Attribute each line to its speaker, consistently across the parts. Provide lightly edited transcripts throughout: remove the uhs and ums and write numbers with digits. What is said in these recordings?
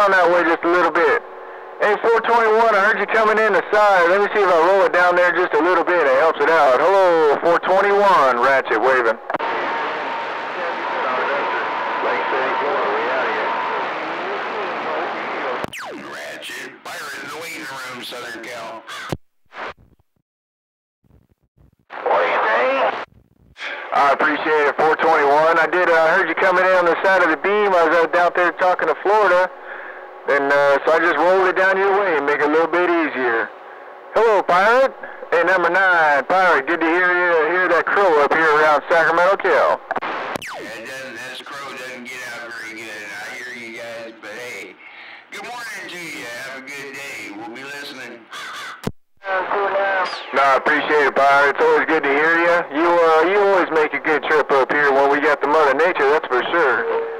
Speaker 1: down that way just a little bit. Hey, 421, I heard you coming in the side. Let me see if I roll it down there just a little bit. It helps it out. Hello, 421, Ratchet waving.
Speaker 2: Ratchet, pirate in the waiting room, Southern Cal.
Speaker 1: What do you think? I appreciate it, 421. I heard you coming in on the side of the beam. I was out there talking to Florida. And so I just rolled it down your way and make it a little bit easier. Hello, Pirate. Hey, number 9, Pirate. Good to hear that crow up here around Sacramento, Cal.
Speaker 2: Yeah, that crow doesn't get out very good. I hear you guys, but hey, good morning to you. Have a good day. We'll be listening.
Speaker 1: No, I appreciate it, Pirate. It's always good to hear you. You always make a good trip up here when we got the Mother Nature, that's for sure.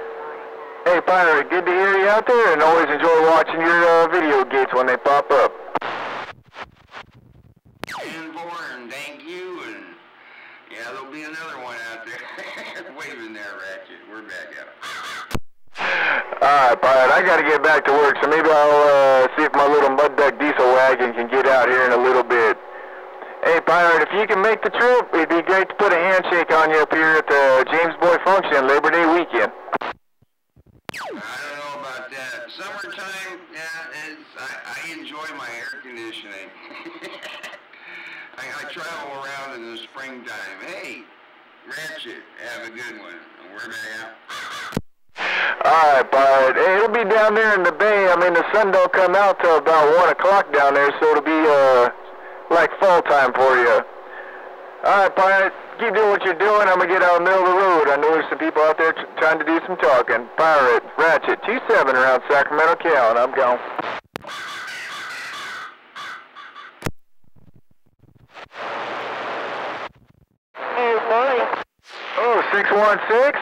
Speaker 1: Hey, Pirate, good to hear you out there, and always enjoy watching your video gates when they pop up.
Speaker 2: And born, thank you, and yeah, there'll be another one out there. Waving there, Ratchet. We're back at it.
Speaker 1: Alright, Pirate, I gotta get back to work, so maybe I'll see if my little mud duck diesel wagon can get out here in a little bit. Hey, Pirate, if you can make the trip, it'd be great to put a handshake on you up here at the James Boy Function Labor Day weekend.
Speaker 2: I don't know about that. Summertime, yeah, I enjoy my air conditioning. I travel around in the springtime. Hey, Ratchet, have a good one. We're back out.
Speaker 1: Alright, Pirate. Hey, it'll be down there in the bay. I mean, the sun don't come out till about 1 o'clock down there, so it'll be, like fall time for you. Alright, Pirate. Keep doing what you're doing. I'm going to get out in the middle of the road. I know there's some people out there trying to do some talking. Pirate, Ratchet, 27 around Sacramento, Cal, and I'm gone.
Speaker 3: Hey, morning.
Speaker 1: Oh, 616?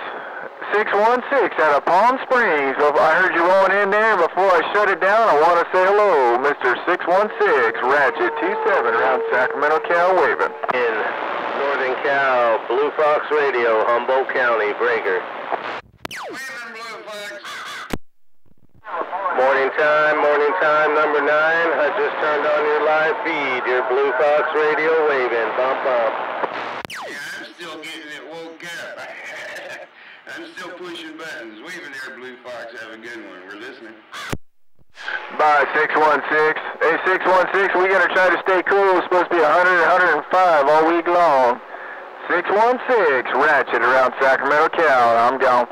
Speaker 1: 616 out of Palm Springs. Well, I heard you rolling in there. Before I shut it down, I want to say hello, Mr. 616, Ratchet, 27 around Sacramento, Cal, waving.
Speaker 3: In Northern Cal, Blue Fox Radio, Humboldt County, Breaker.
Speaker 2: Waving, Blue Fox.
Speaker 3: Morning time, number 9. I just turned on your live feed, your Blue Fox Radio waving, bump, bump.
Speaker 2: Yeah, I'm still getting it woke up. I'm still pushing buttons. Waving there, Blue Fox. Have a good one. We're listening.
Speaker 1: Bye, 616. Hey, 616, we got to try to stay cool. It's supposed to be 100, 105 all week long. 616, Ratchet around Sacramento, Cal. I'm gone.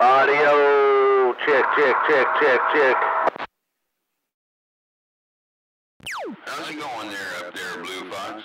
Speaker 3: Audio, check, check, check, check, check.
Speaker 2: How's it going there up there, Blue Fox?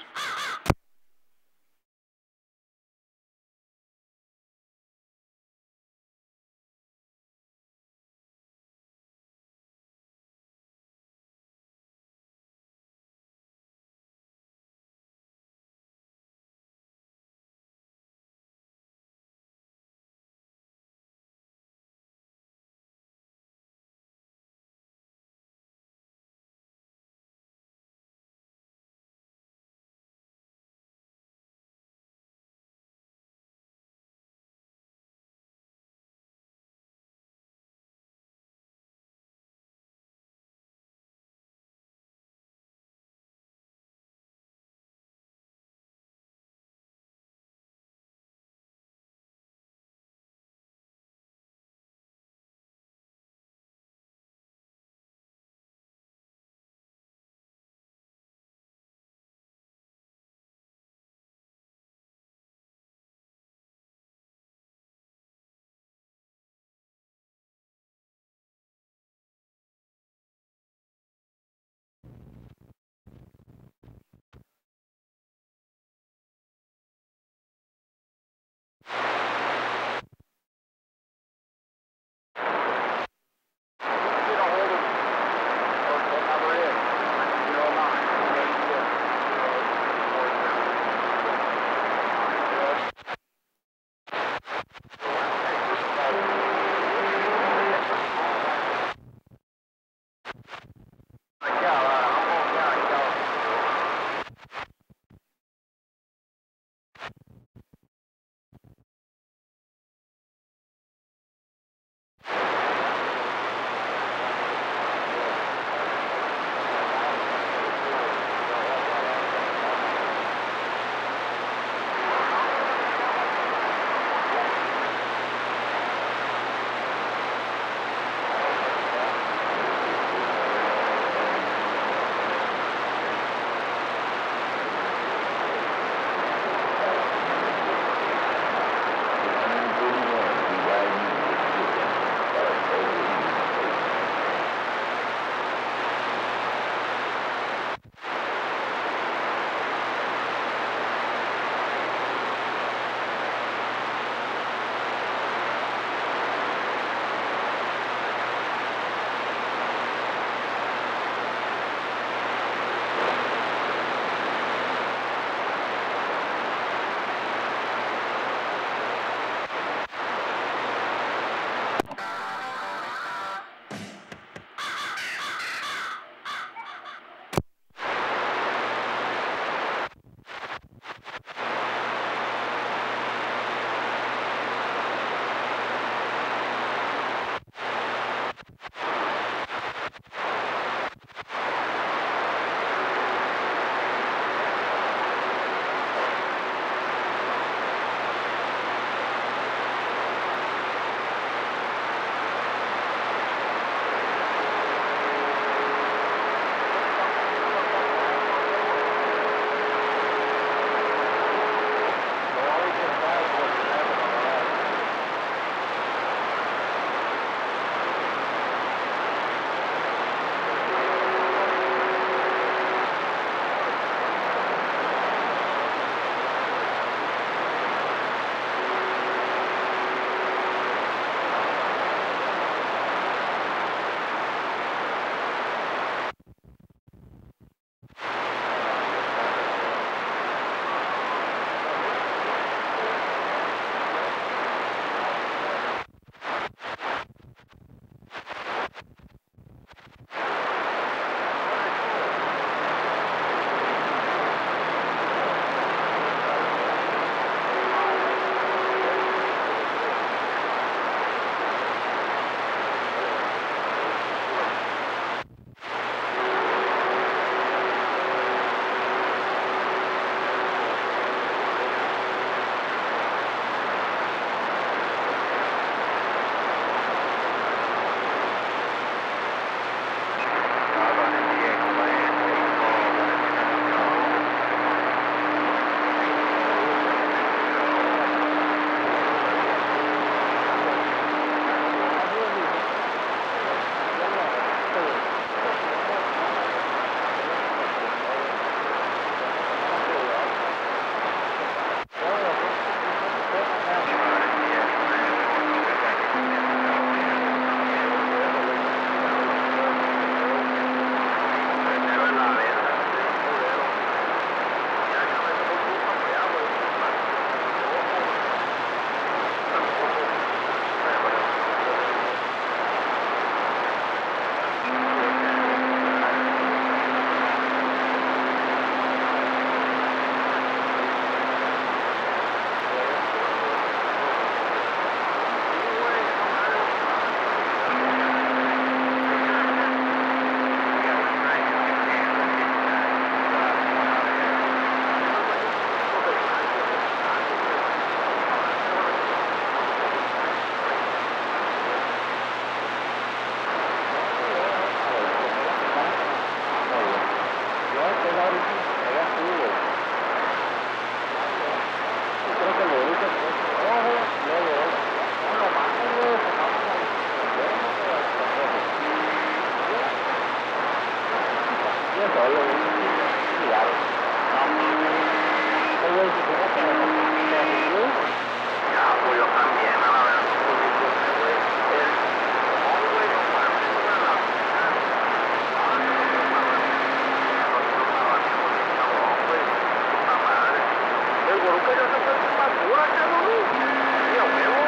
Speaker 3: Toluca ya se fue con la cura, cabrón. Sí, a huevo.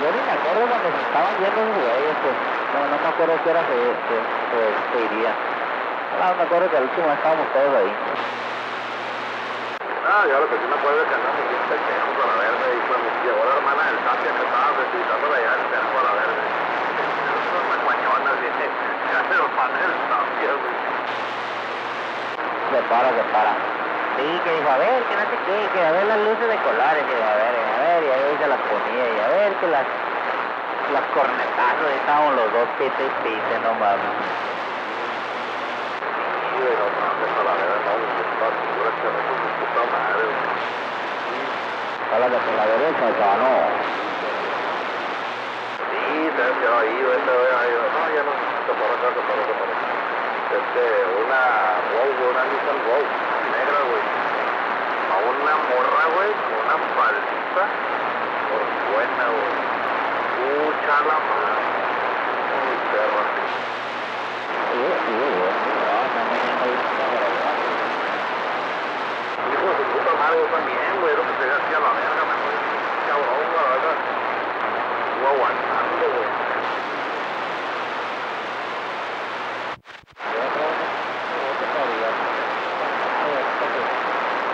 Speaker 4: Yo ni me acuerdo cuando se estaban yendo los güeyes, pues. No me acuerdo qué hora se iría. No me acuerdo que al último estábamos todos ahí.
Speaker 3: Yo lo que sí me acuerdo es que andamos bien pendejos a la verga y cuando llegó la hermana del Tapia que estaba visitándola allá el perro a la verga. Son unas guañonas, dice, ya se los pan el Tapia, güey.
Speaker 4: Se para. Sí, que dijo, a ver, que no sé qué, que a ver las luces de colores, que a ver, y ahí se las ponía, y a ver que las cornetazos, ahí estábamos los dos pite, no mames.
Speaker 3: Sí, güey, no mames, a la verga, no, está segura que no es su puta madre, güey.
Speaker 4: Jálate por la derecha, no.
Speaker 3: Sí, se ha quedado ahí, güey, no, ya no, se para acá. Una Nissan Rogue, negra, güey. A una morra, güey, con una faldita, por buena, güey. Chala madre. Muy perra. Hijo de su puta madre, yo también, güey, lo que se hacía la verga, me fue cabrón, la verdad. Estuvo aguantando, güey.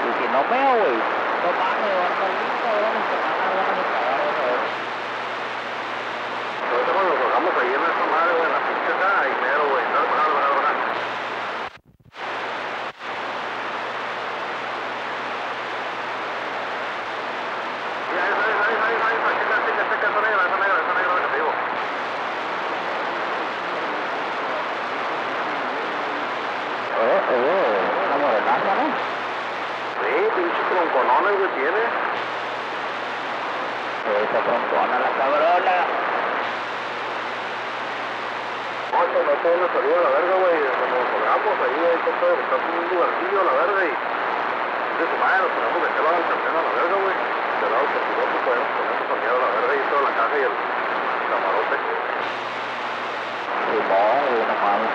Speaker 4: Y si no veo, güey, no mames, va a estar bien cabrón, que van a cagar otra vez.
Speaker 3: Ahorita cuando nos colgamos ahí en esa madre, güey, en la pinche acá, ahí mero, güey. Dale. Sí, ahí, checa esa negra, que te digo.
Speaker 4: Una morenaza, ¿no?
Speaker 3: Sí, pinche tronconones, güey, tiene.
Speaker 4: Esa troncona, la cabrona.
Speaker 3: No, no puedo una salida a la verga, güey. Cuando nos colgamos ahí, está un lugarcillo a la verga y de su madre nos ponemos de aquel lado del terreno a la verga, güey. Del lado del piloto podemos ponernos a miedo a la verga y toda la caja y el camarote.
Speaker 4: Simón, güey, no mames.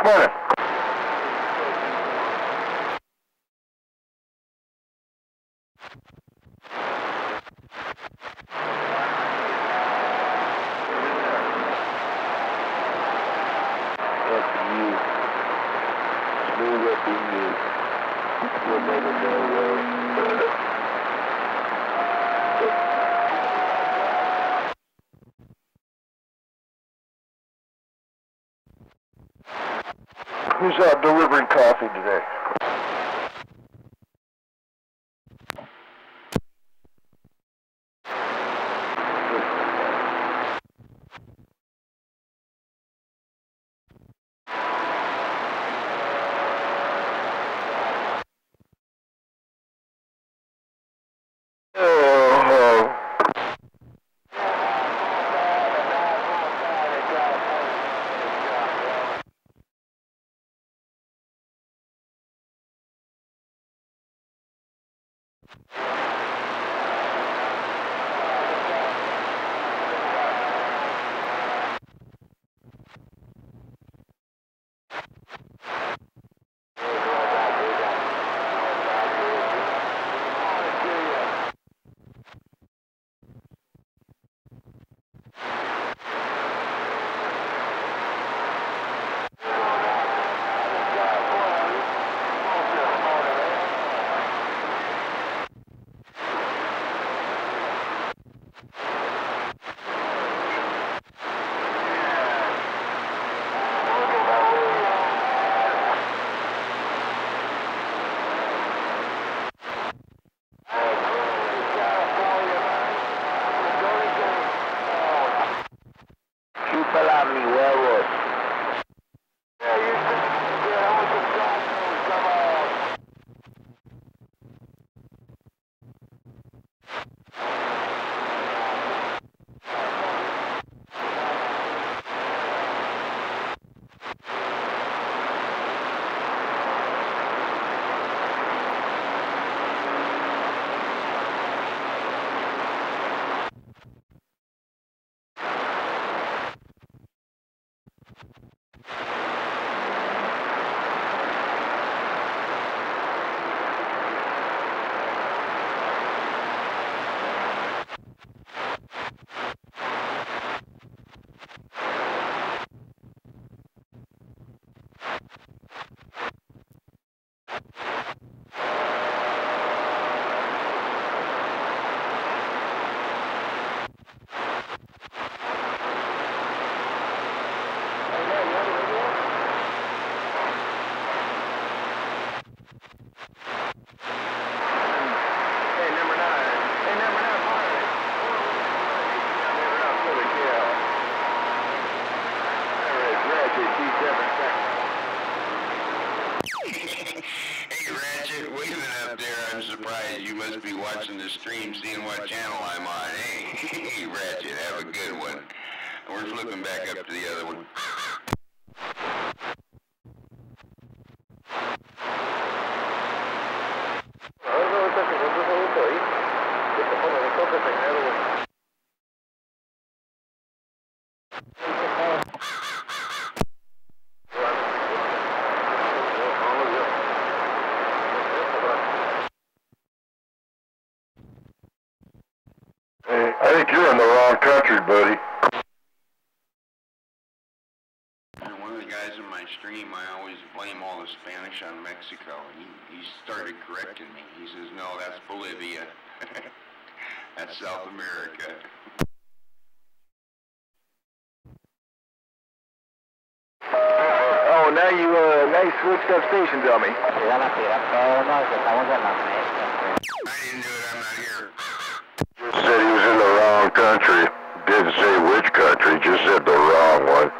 Speaker 1: Morning. Who's delivering coffee today?
Speaker 2: guys, you must be watching the stream, seeing what channel I'm on. Hey, Ratchet, have a good one. We're flipping back up to the other one.
Speaker 1: I think you're in the wrong country, buddy.
Speaker 2: One of the guys in my stream, I always blame all the Spanish on Mexico. He started correcting me. He says, no, that's Bolivia. That's South America.
Speaker 1: Oh, now you switched up stations on me.
Speaker 2: I didn't do it, I'm not here.
Speaker 1: Just said he was in the wrong country. Didn't say which country, just said the wrong one.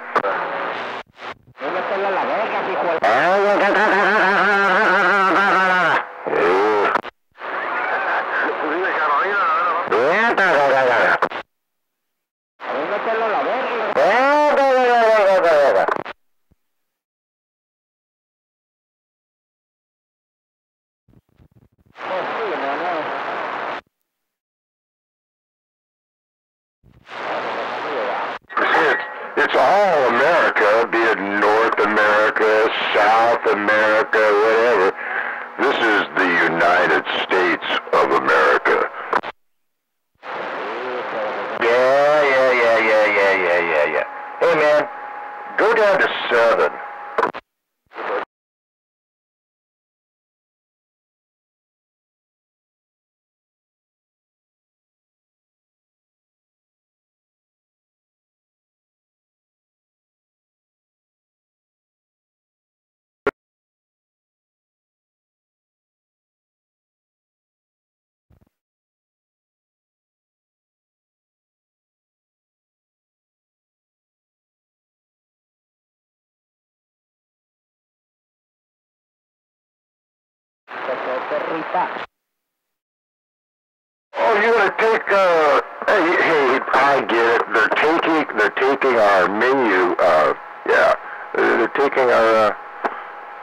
Speaker 1: It's all America, be it North America, South America, whatever. This is the United States of America. Yeah. Hey man, go down to 7. Oh, you're gonna take, hey, I get it. They're taking our menu, yeah. They're taking our,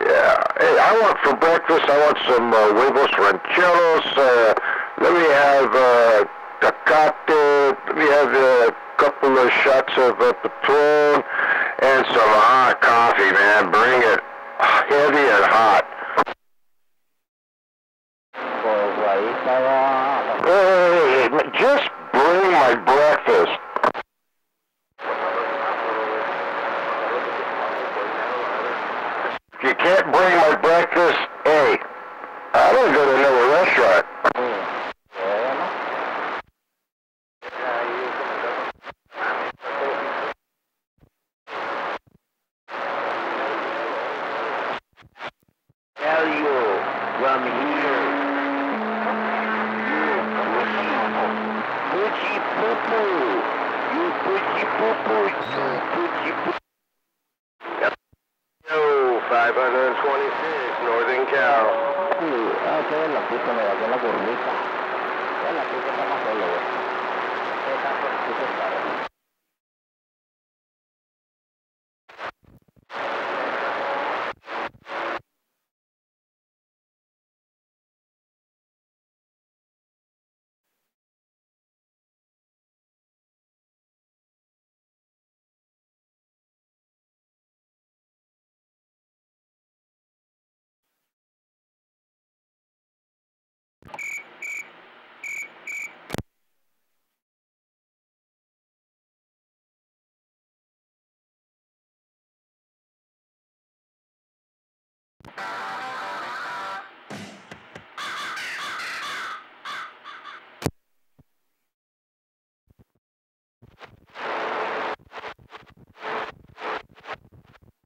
Speaker 1: yeah. Hey, I want for breakfast, I want some, huevos rancheros, let me have, tecate, let me have a couple of shots of, Patron, and some hot coffee, man. Bring it heavy and hot. Hey, just bring my breakfast. If you can't bring my breakfast, hey, I'm gonna go to another restaurant. Tell you from here. Pushy poo-poo. You pushy poo-poo. You pushy poo-poo. Yo, 526, Northern Cal. La puta me da la gordita. La puta está más solo, güey. ¿Qué tanto puto está?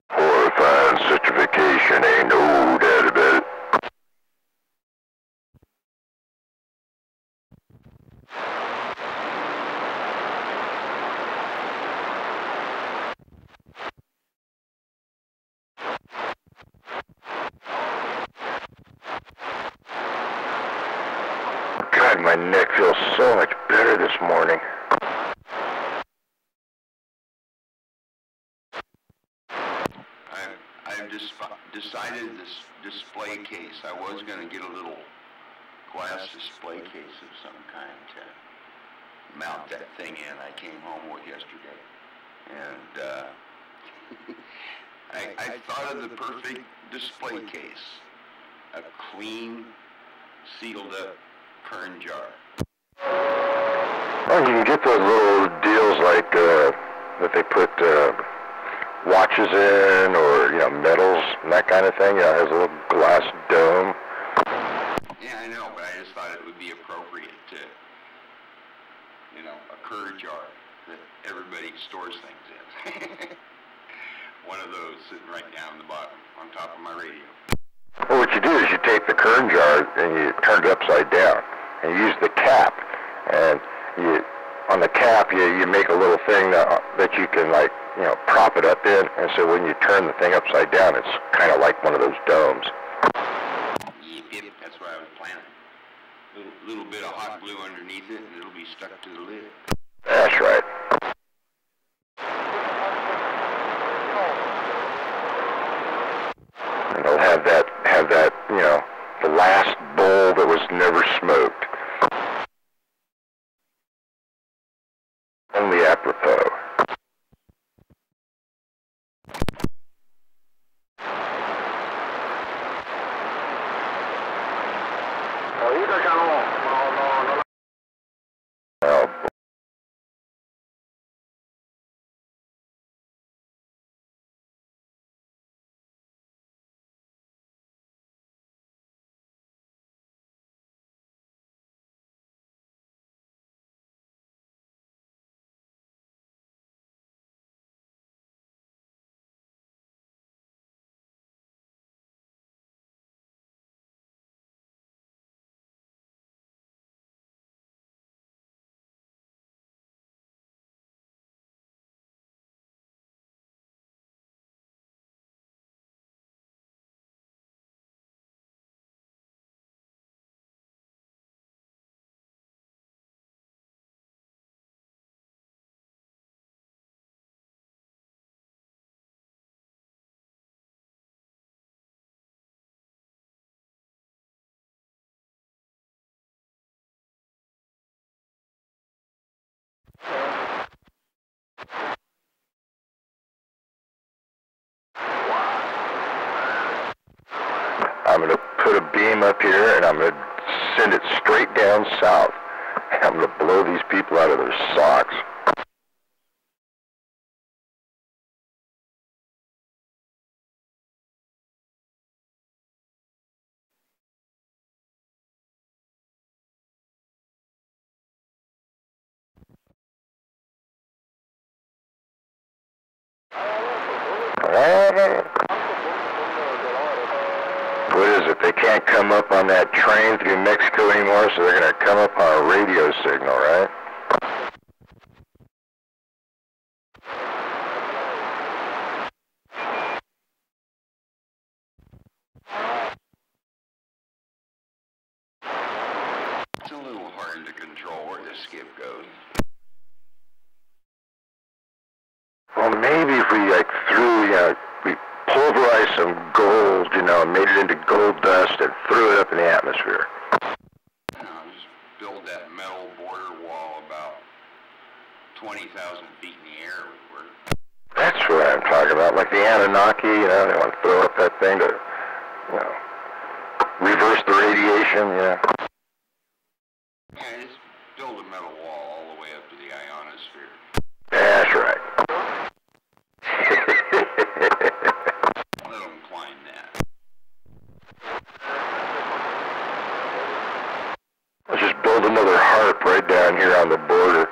Speaker 1: Horrifying citrification, ain't no doubt about it. neck feels so much better this morning.
Speaker 2: I've decided this display case. I was going to get a little glass display case of some kind to mount that thing in. I came home with yesterday. And I thought of the perfect display case. A clean, sealed up kern jar.
Speaker 1: Well, you can get those little deals like that they put watches in, or medals and that kind of thing. It has a little glass dome.
Speaker 2: Yeah, I know, but I just thought it would be appropriate to, a kern jar that everybody stores things in. One of those sitting right down the bottom on top of my radio.
Speaker 1: Well, what you do is you take the kern jar and you turn it upside down, and you use the cap, and on the cap you make a little thing that you can prop it up in, and so when you turn the thing upside down, it's kind of like one of those domes.
Speaker 2: Yep, that's what I was planning. Little bit of hot glue underneath it, and it'll be stuck to the lid.
Speaker 1: That's right. And it'll have that, the last bowl that was never smoked. Only apropos.
Speaker 3: Ahorita ya no.
Speaker 1: Oh, I'm going to put a beam up here, and I'm going to send it straight down south. I'm going to blow these people out of their socks. What is it? They can't come up on that train through Mexico anymore, so they're going to come up on a radio signal, right?
Speaker 2: It's a little hard to control where the skip goes.
Speaker 1: Well, maybe if we we pulverized some gold, and made it into gold dust and threw it up in the atmosphere.
Speaker 2: Just build that metal border wall about 20,000 feet in the air would work.
Speaker 1: That's what I'm talking about. Like the Anunnaki, they want to throw up that thing to, reverse the radiation,
Speaker 2: Yeah, just build a metal wall all the way up to the ionosphere.
Speaker 1: That's right.
Speaker 2: Let them climb that.
Speaker 1: Let's just build another harp right down here on the border.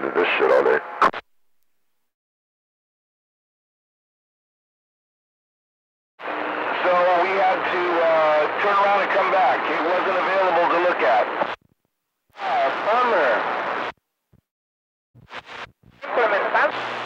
Speaker 1: did this shit all day.
Speaker 3: So we had to turn around and come back. It wasn't available to look at.
Speaker 4: Bummer. Implementar.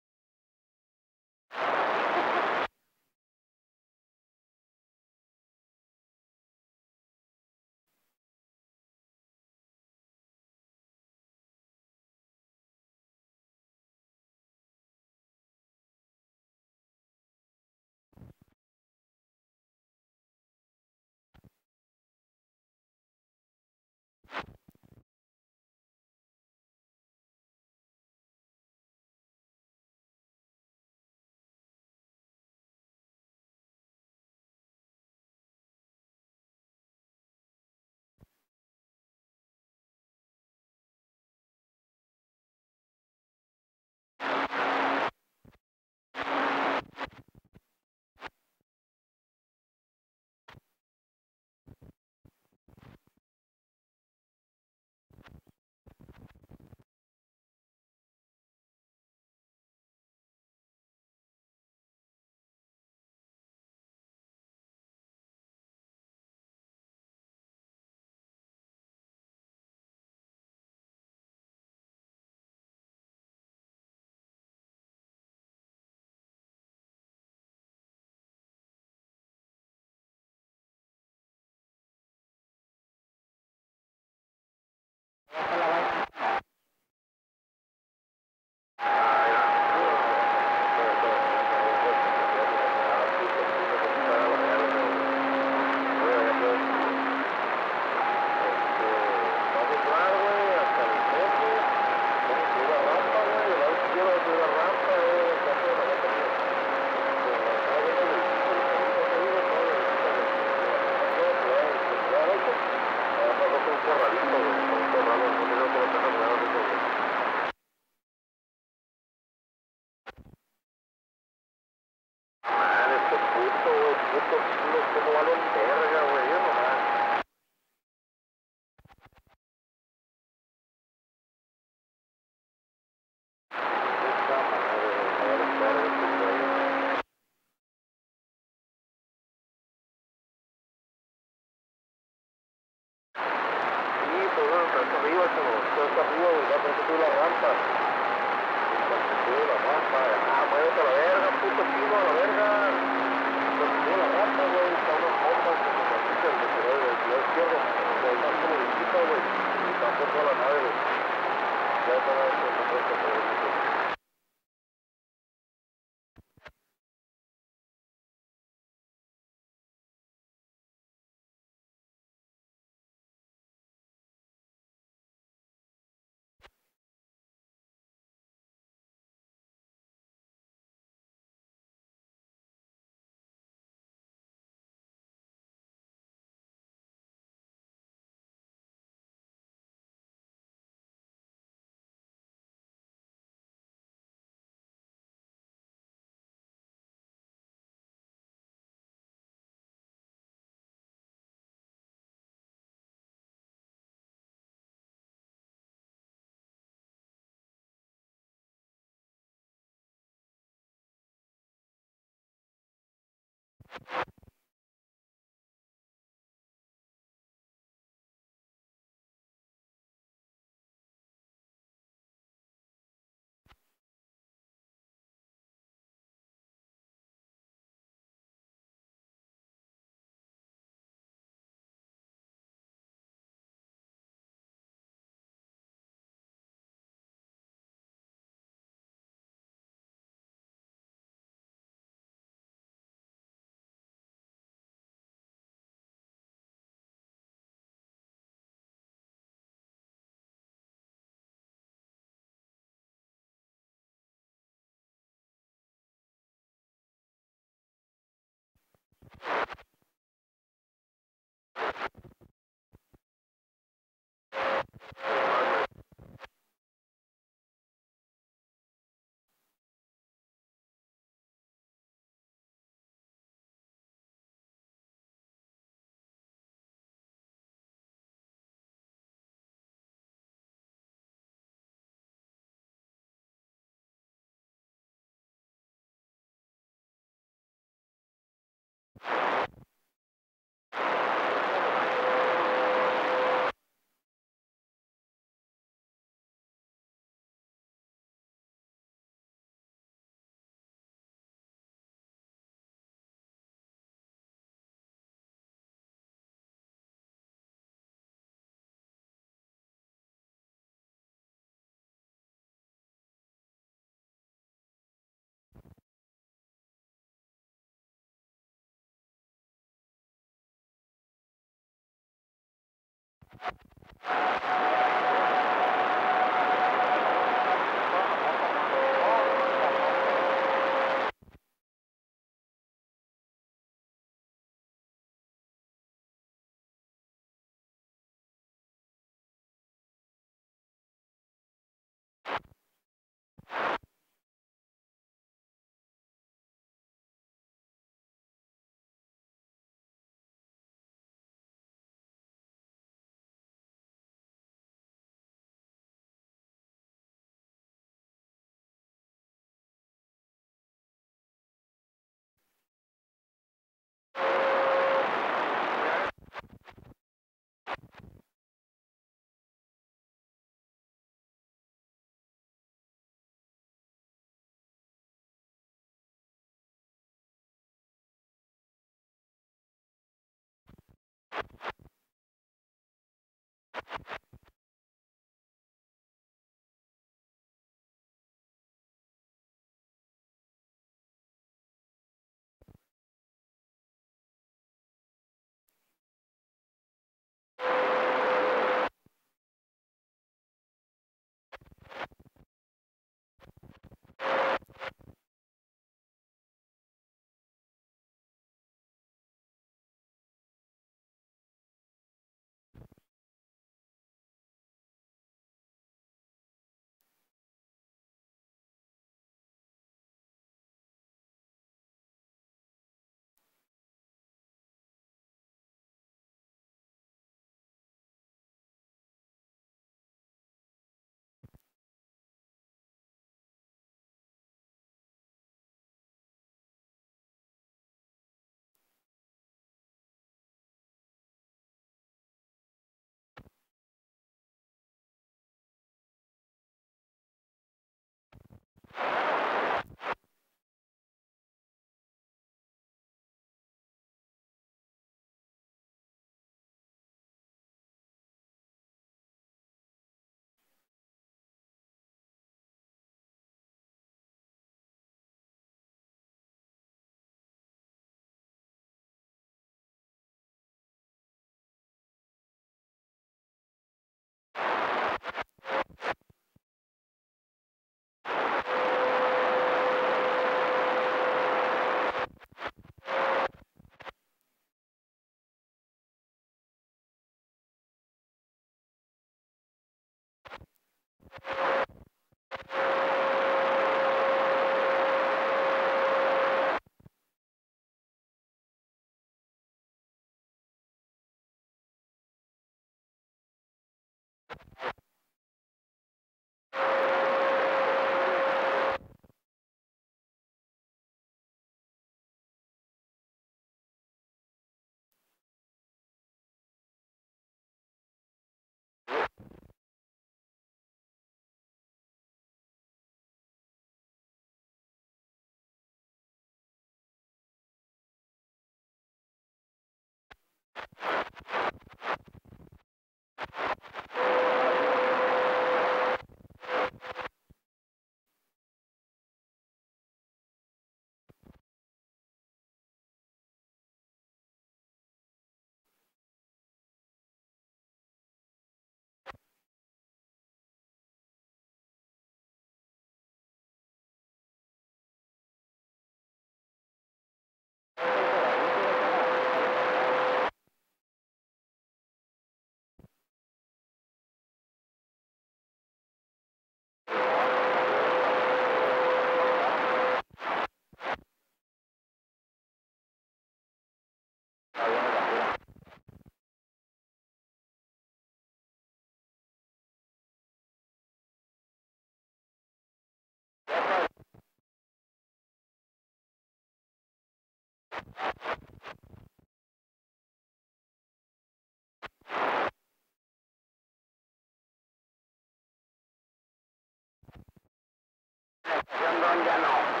Speaker 4: Ya no.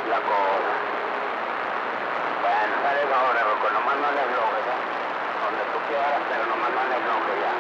Speaker 4: La cosa. Bueno, sale ahora, porque nomás no le bloque, ¿no? Donde tú quieras, pero nomás no le bloque ya.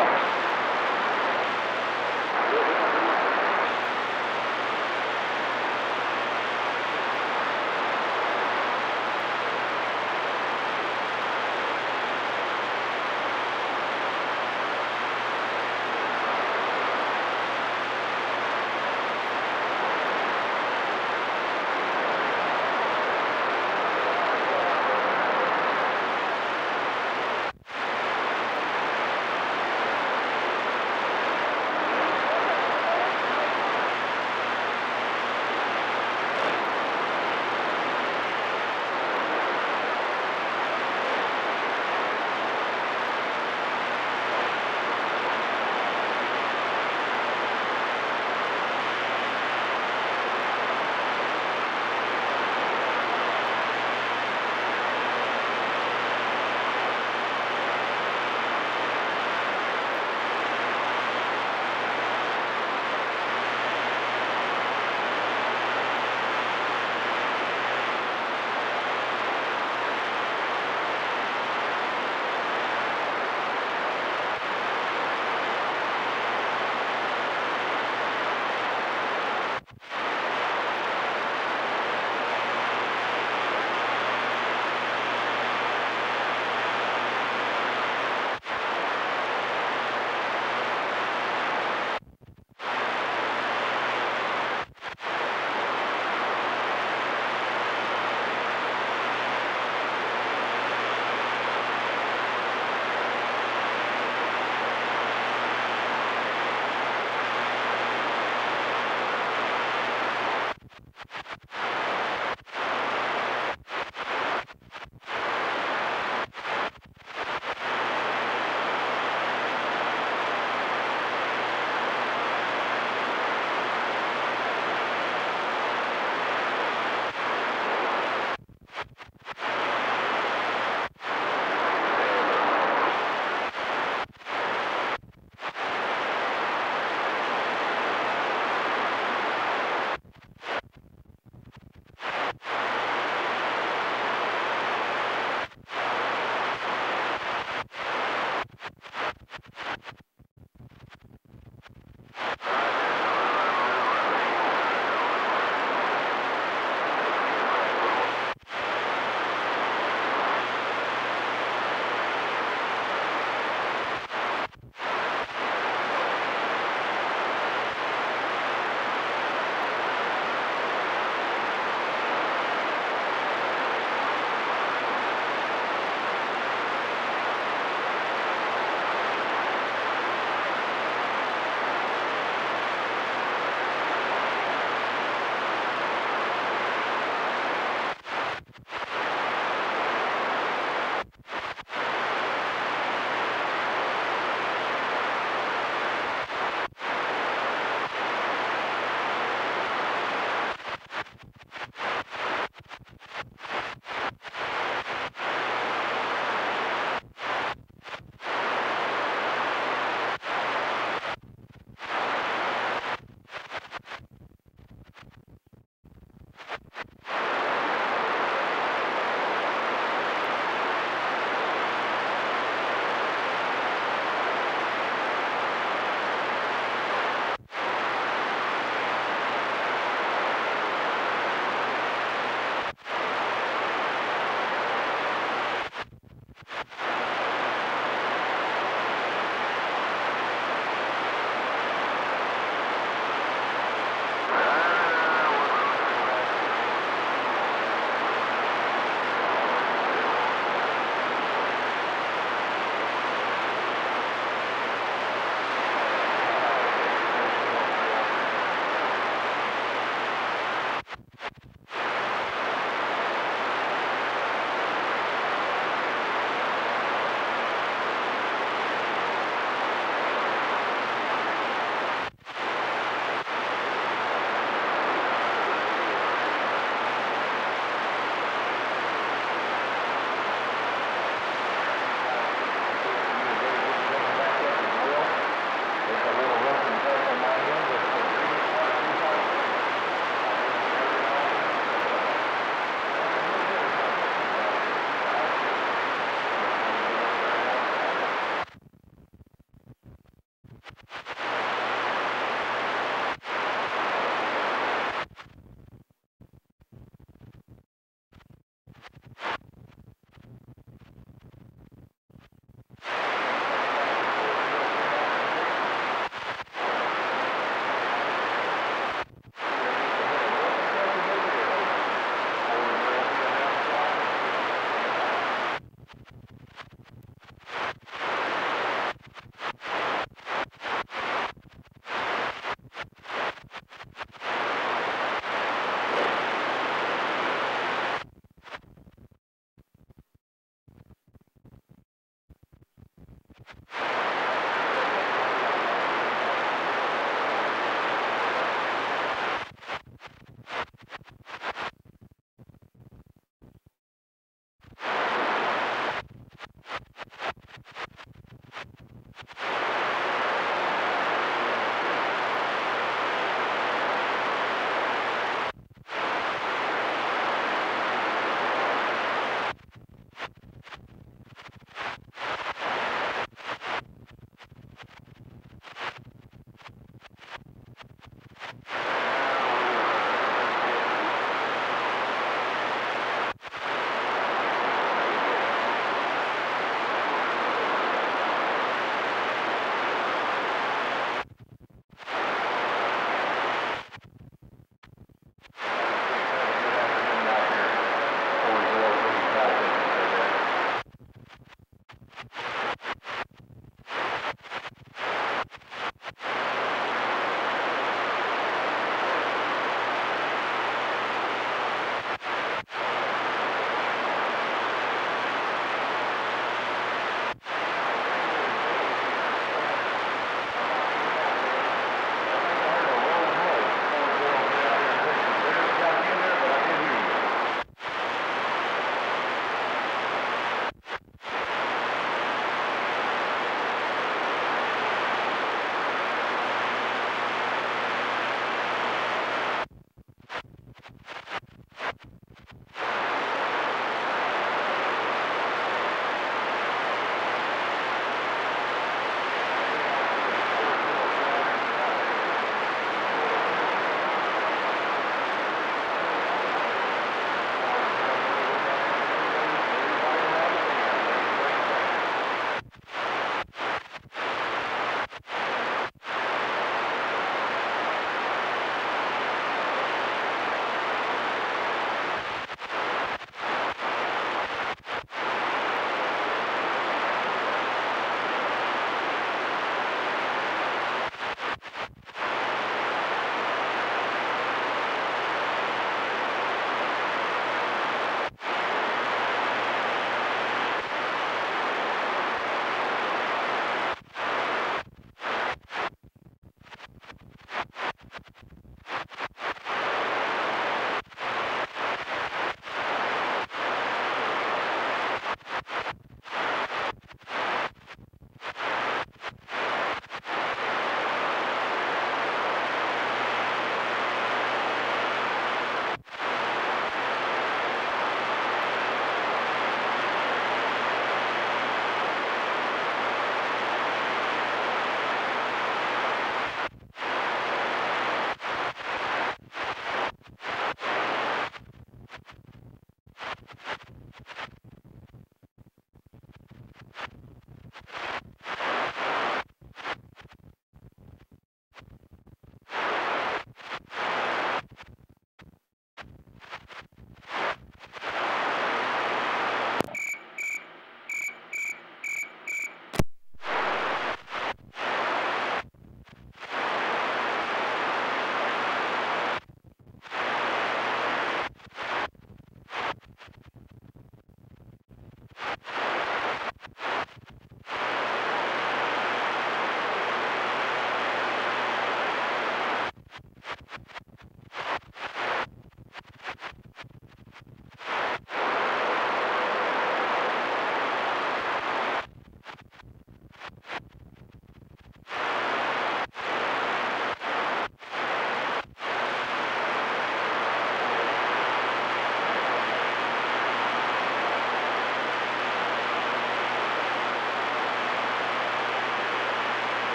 Speaker 4: Listo.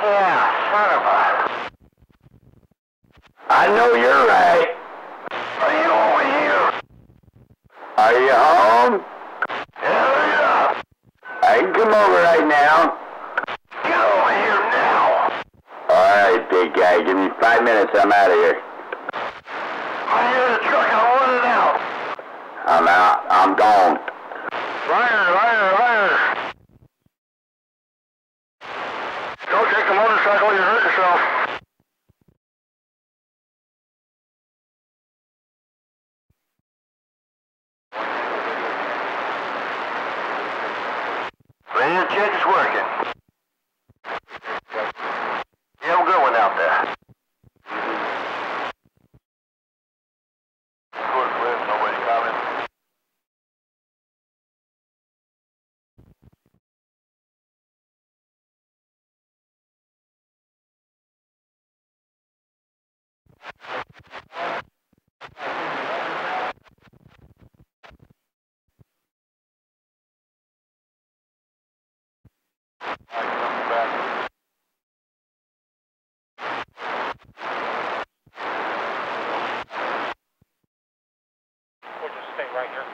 Speaker 1: Yeah, son of a... I know you're right. Are you over here? Are you home? Hell yeah. I can come over right now. Get over here now. Alright, big guy. Give me 5 minutes. I'm out of here. I hear the truck. I want it out. I'm out. I'm gone. Liar. Don't take the motorcycle. You hurt yourself. Radio check is working. You have a good one out there. Good, Cliff. Nobody coming.
Speaker 3: We'll just stay right here.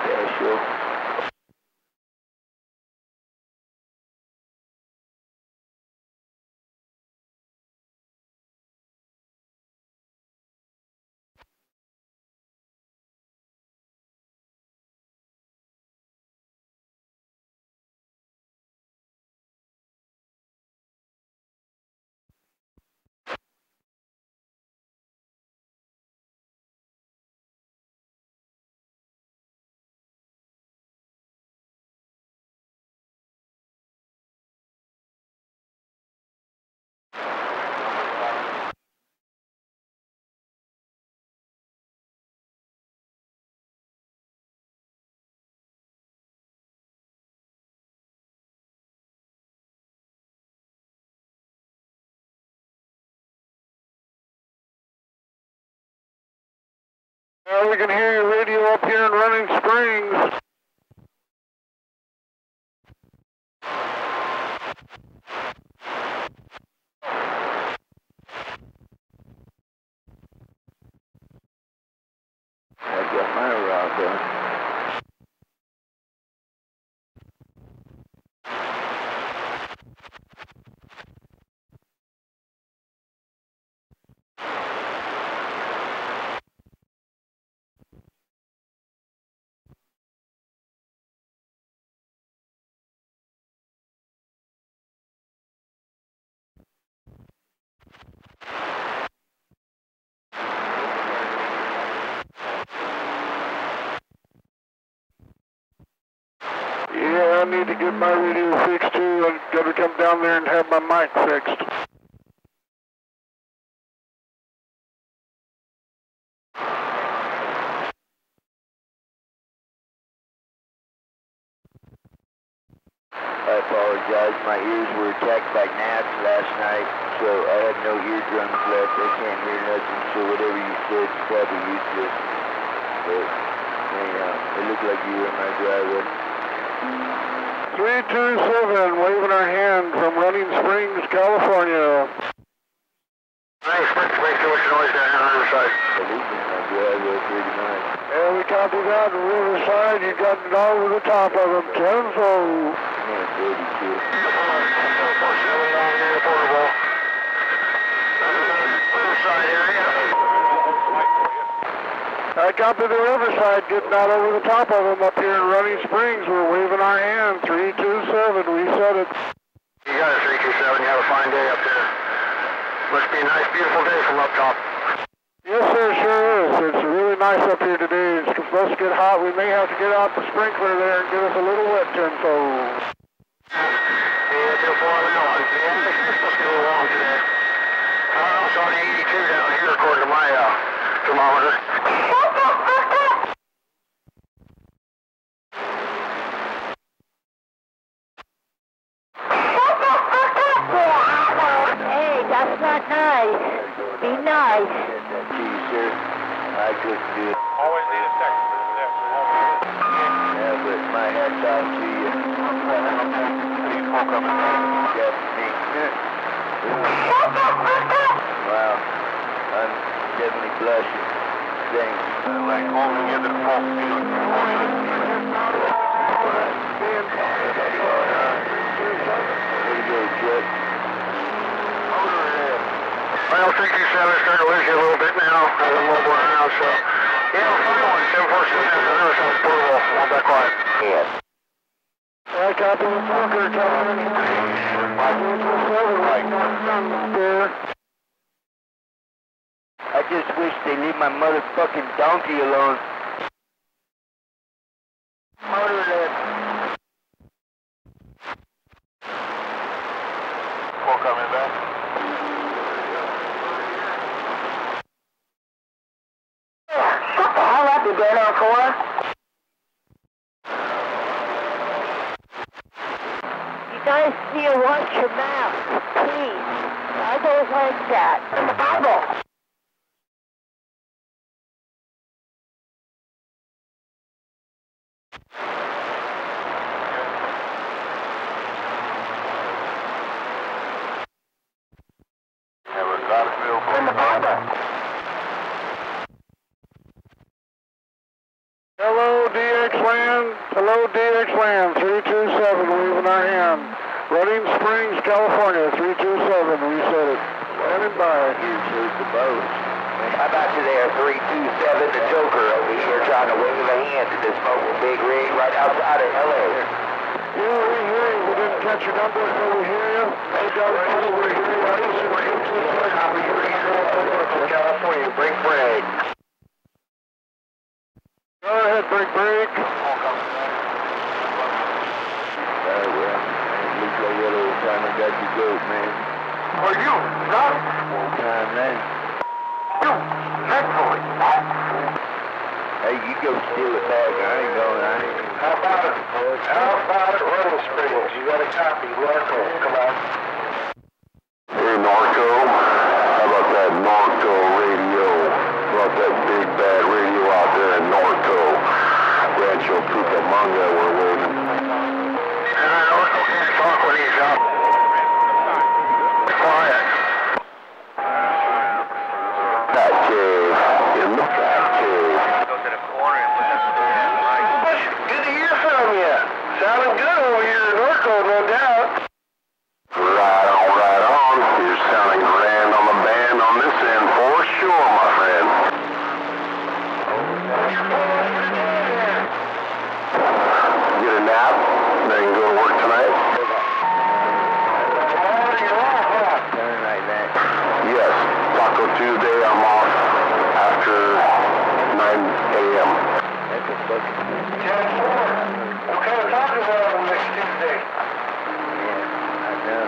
Speaker 1: Yeah, sure.
Speaker 3: We can hear your radio up here in Running Springs.
Speaker 1: I got my route done.
Speaker 3: Yeah, I need to get my radio fixed too. I've got to come down there and have my mic fixed.
Speaker 1: I apologize. My ears were attacked by gnats last night, so I had no eardrums left. I can't hear nothing, so whatever you said is probably useless. But anyhow, it looked like you were in my driveway.
Speaker 3: 327, waving our hand from Running Springs, California.
Speaker 1: Thanks, make too much noise down here on the other side. I lived in my driveway pretty much.
Speaker 3: Yeah, we copy that. On the other side, you got it all over the top of them. 10-4.
Speaker 1: Yeah, 32.
Speaker 3: I copy the Riverside, getting out over the top of them up here in Running Springs. We're waving our hand. 327, we said it.
Speaker 1: You got it, 327. You have a fine day up there. Must be a nice, beautiful day from up top.
Speaker 3: Yes, sir, sure is. It's really nice up here today. It's supposed to get hot. We may have to get out the sprinkler there and get us a little wet, 10-4.
Speaker 1: Yeah, too far now. Yeah, it's supposed to go along today. I don't know, it's only 82 down here according to my thermometer.
Speaker 4: Hey, that's not nice. Be nice.
Speaker 1: Gee, sir, I couldn't do it.
Speaker 3: Always need a second for this.
Speaker 1: Yeah,
Speaker 3: but my hat's off to you. People coming back. Yeah, me. Wow, I'm definitely blushing. Thanks.
Speaker 2: Like holding you to the full field.
Speaker 3: Way to go, Chuck.
Speaker 1: Well, 327 starting to lose you a little bit now. A little more now, so. Yeah, we're going 747 after another something portable. Hold that quiet.
Speaker 3: Yes.
Speaker 1: All right, copy the Walker, coming in. 527,
Speaker 3: I just wish they leave my motherfucking donkey alone. Motor left.
Speaker 2: Four coming back.
Speaker 4: Shut the hell up, you damn NoCA. You guys need to watch your mouth, please. I don't like that. In the Bible. In the Bible.
Speaker 1: Hello, DX Land. Hello, DX Land. 327, leaving our hand. Running Springs, California. 327, reset it. Standing by.
Speaker 3: Here shows the boat. How about you there, 327, the Joker over here trying to wave a hand to this mobile big rig right outside of LA.
Speaker 1: Yeah, we hear you. We didn't catch your number, so we hear you. No doubt we hear you.
Speaker 3: Copy your from California, break break.
Speaker 1: Go ahead, break.
Speaker 3: Well, looks like that old timer got your goat, man.
Speaker 1: Are you? Not?
Speaker 3: Old time, man.
Speaker 1: You. Thankfully.
Speaker 3: Hey, you go steal it back. I ain't going.
Speaker 1: How about it? Running Springs. You got a copy. NoCA. Come on.
Speaker 2: Hey, Narco. How about that Narco radio? How about that big bad radio out there in Narco? Rancho Cucamonga, we're waiting.
Speaker 1: Narco can't talk when he's out. Quiet.
Speaker 2: Cat cave. In the cat cave.
Speaker 3: Go to the corner and put that right.
Speaker 1: Good to hear from you. Sounding good over here in Narco, no doubt.
Speaker 2: Right on. You're sounding grand on the band on this end for sure, my friend. Get a nap, then go to work tonight? Yes, Taco Tuesday, I'm off after 9 a.m.
Speaker 3: That's a fucking...
Speaker 1: 10-4. What kind of tacos are on next Tuesday?
Speaker 3: Yeah, I know.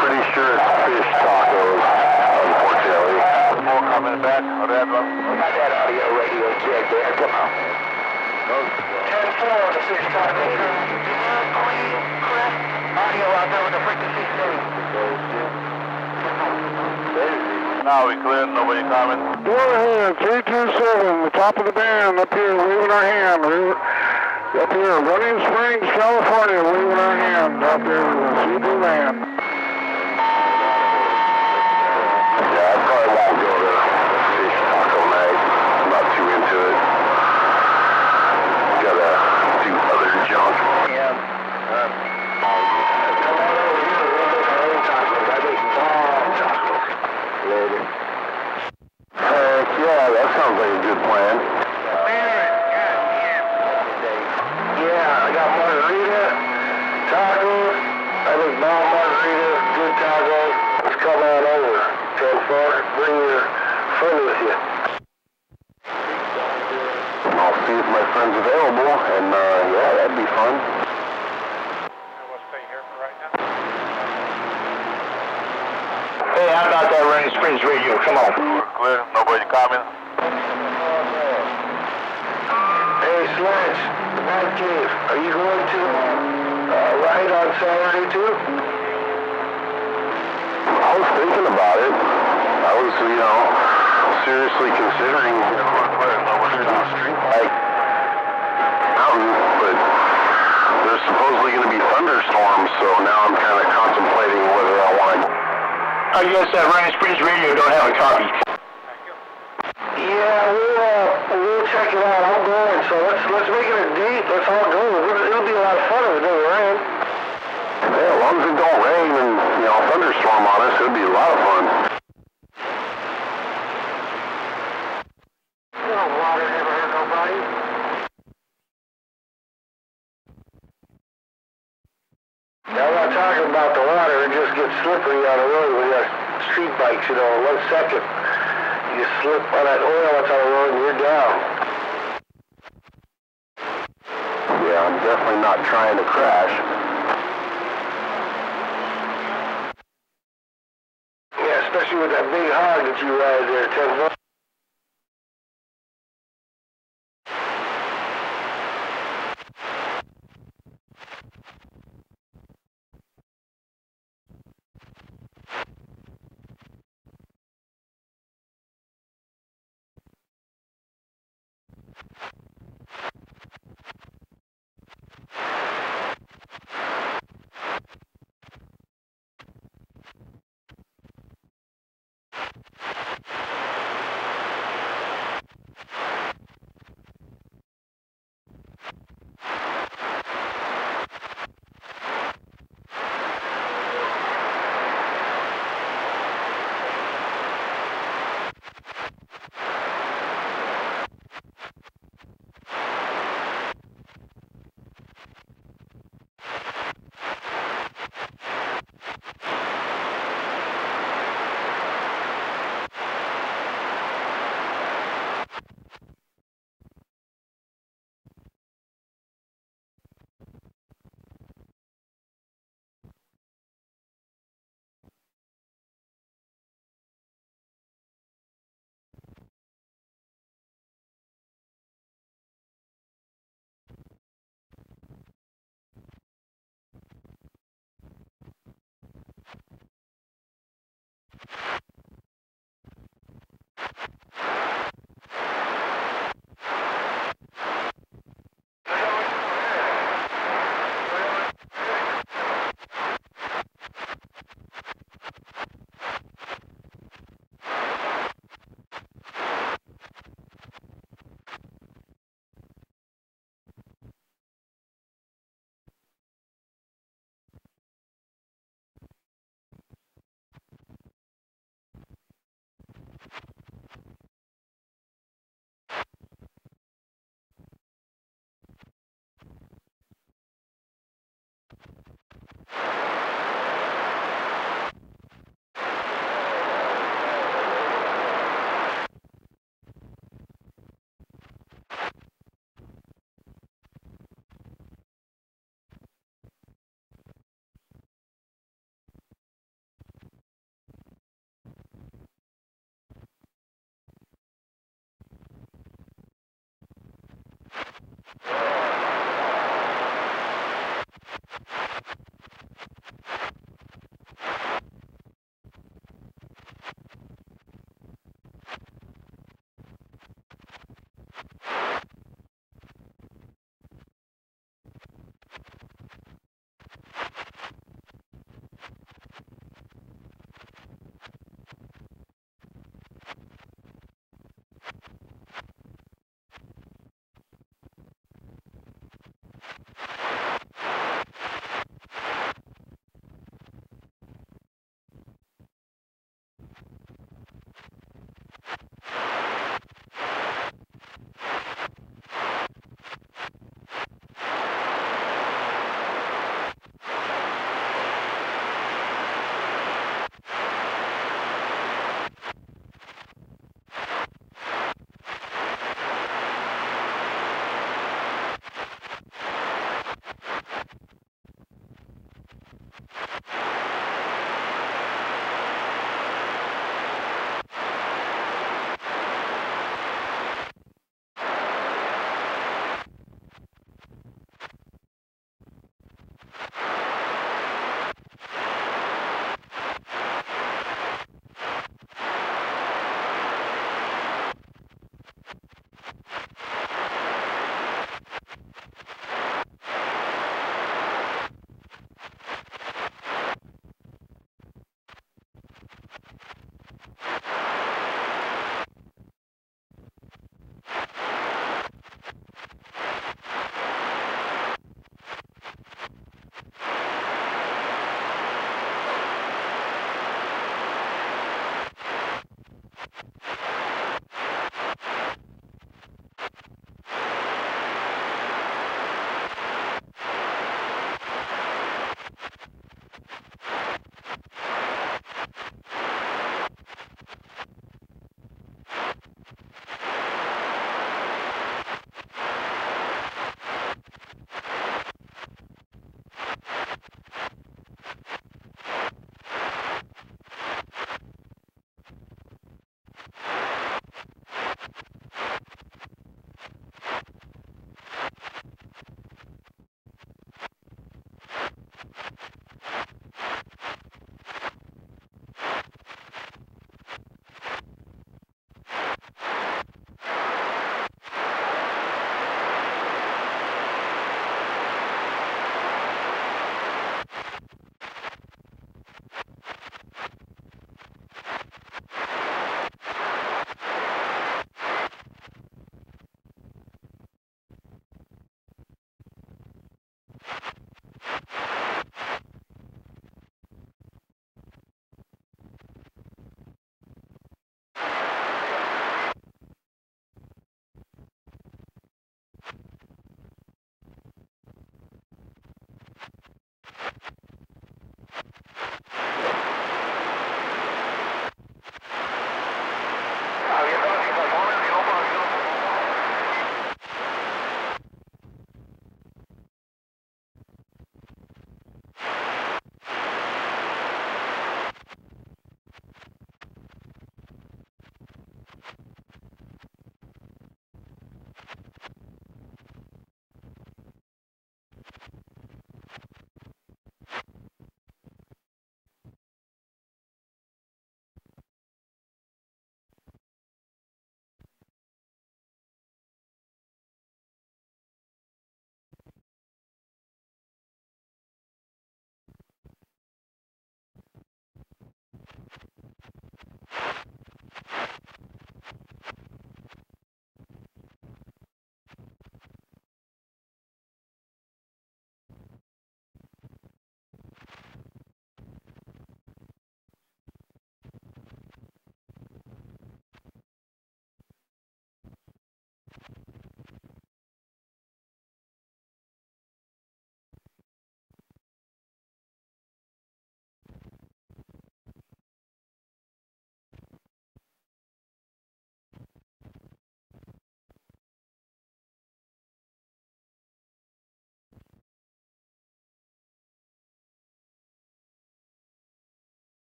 Speaker 2: Pretty sure it's fish tacos, unfortunately.
Speaker 1: More coming back. I'll have them.
Speaker 3: Got that audio radio check there. Come on.
Speaker 1: 10-4 on the fish tacos.
Speaker 4: Audio out there with the frequency steady.
Speaker 2: Now we clear, nobody coming.
Speaker 1: Go ahead, 327, the top of the band up here, waving our hand. Up here, Running Springs, California, waving our hand. Up there, CB land.
Speaker 2: Yeah, I probably won't go to fish taco night. I'm not too into it. Gotta do other junk. Yeah, that sounds like a good plan.
Speaker 1: Yeah, I got margarita, tacos, I think bomb margarita, good tacos. Let's come on over. 10-4, bring your friend with you.
Speaker 2: I'll see if my friend's available, and yeah, that'd be fun.
Speaker 1: Hey, how about that Running Springs radio? Come on.
Speaker 2: We're clear, nobody coming.
Speaker 1: Hey, Sledge, the Bat Cave, are you going to ride on Saturday too?
Speaker 2: I was thinking about it. I was,
Speaker 3: seriously considering, putting a street bike mountain, but there's supposedly going to be thunderstorms, so now I'm kind of contemplating whether I want to.
Speaker 1: I guess Ryan Springs Radio don't have a copy.
Speaker 3: Yeah, we'll check it out. I'm going, so let's make it a date. Let's all go. It'll be a lot of fun if it doesn't rain. Yeah, as long as it don't rain and thunderstorm on us, it'll be a lot of fun. Water never hurt nobody. Now, I'm not talking about the water. It just gets slippery on the road with your street bikes. 1 second. You slip on that oil that's on the road and you're down. Yeah, I'm definitely not trying to crash. Yeah, especially with that big hog that you ride there, 10 bucks.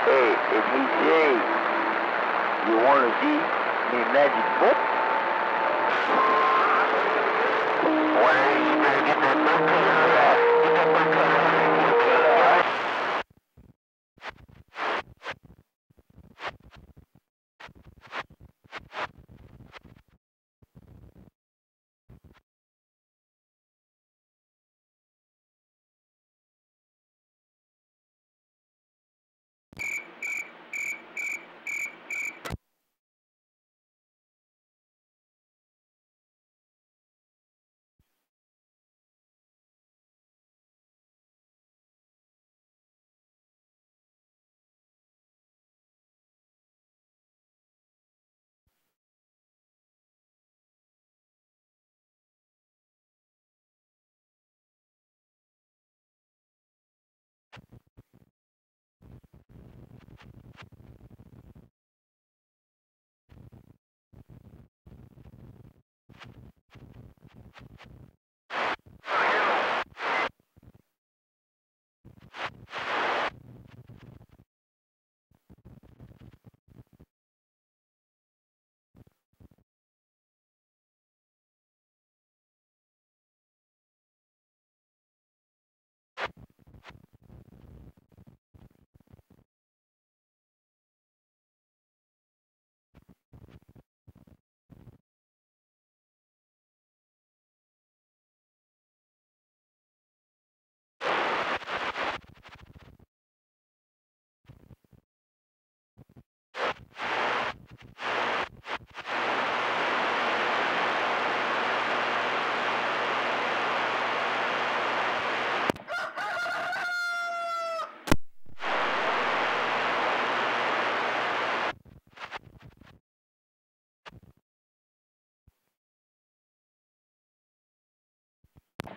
Speaker 4: Hey, if he say, you want to see me magic foot? Well, you better get that book color out. Get that book color out. All right?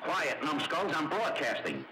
Speaker 2: Quiet, numbskulls, I'm broadcasting.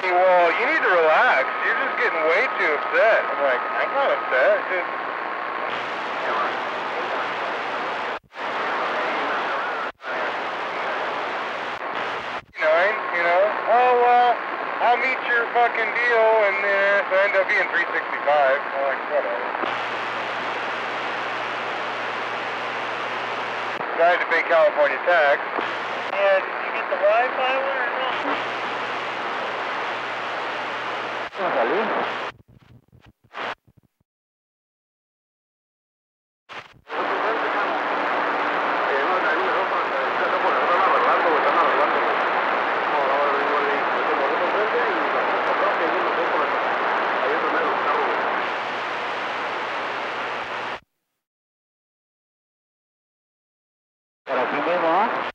Speaker 3: Well, you need to relax. You're just getting way too upset. I'm like, I'm not upset. Just... You know? Oh, well, I'll meet your fucking deal, and then so I end up being 365. I'm like, whatever. So I had to pay California tax. Yeah, did you get the Wi-Fi one or not?
Speaker 4: Salí. Por aquí mismo, ¿ah?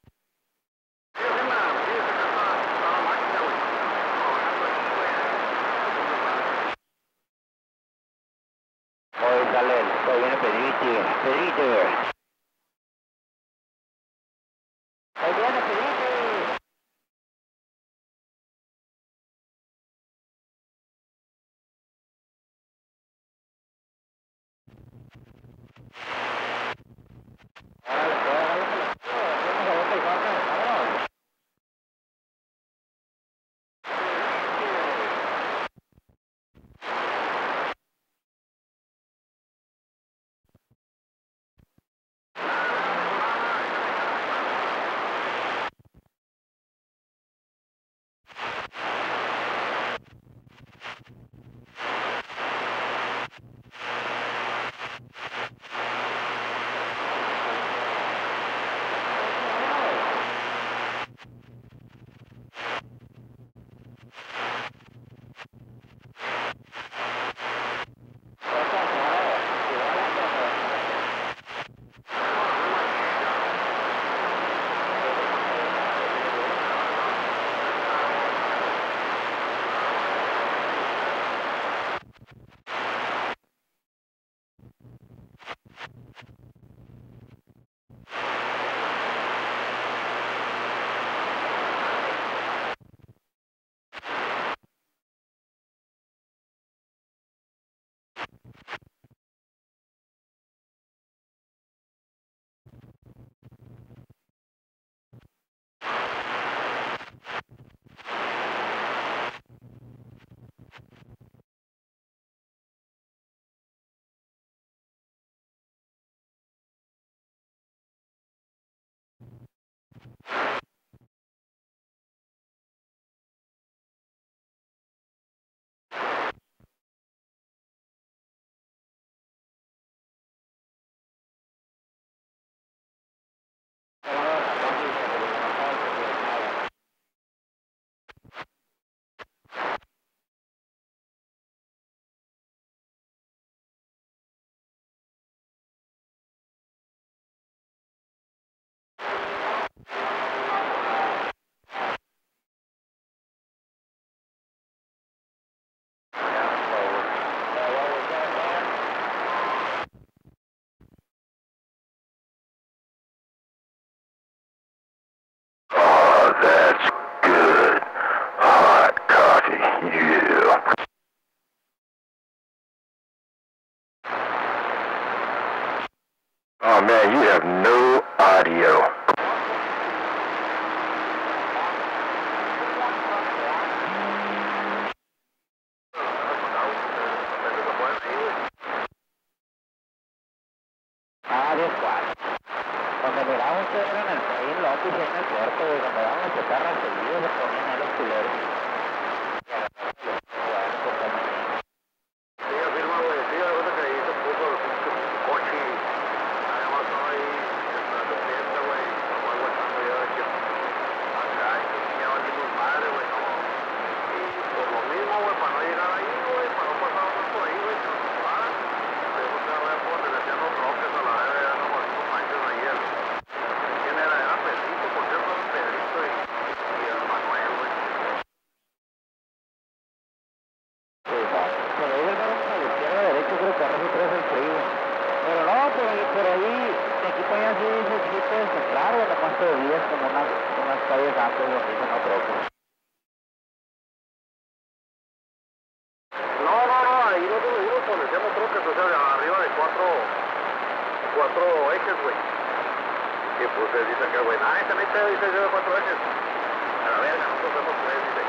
Speaker 3: 4 ejes, güey. Y pues dice que, güey, ese no hay pedo, dice yo de 4 ejes. A la verga, nosotros vemos 3, dice,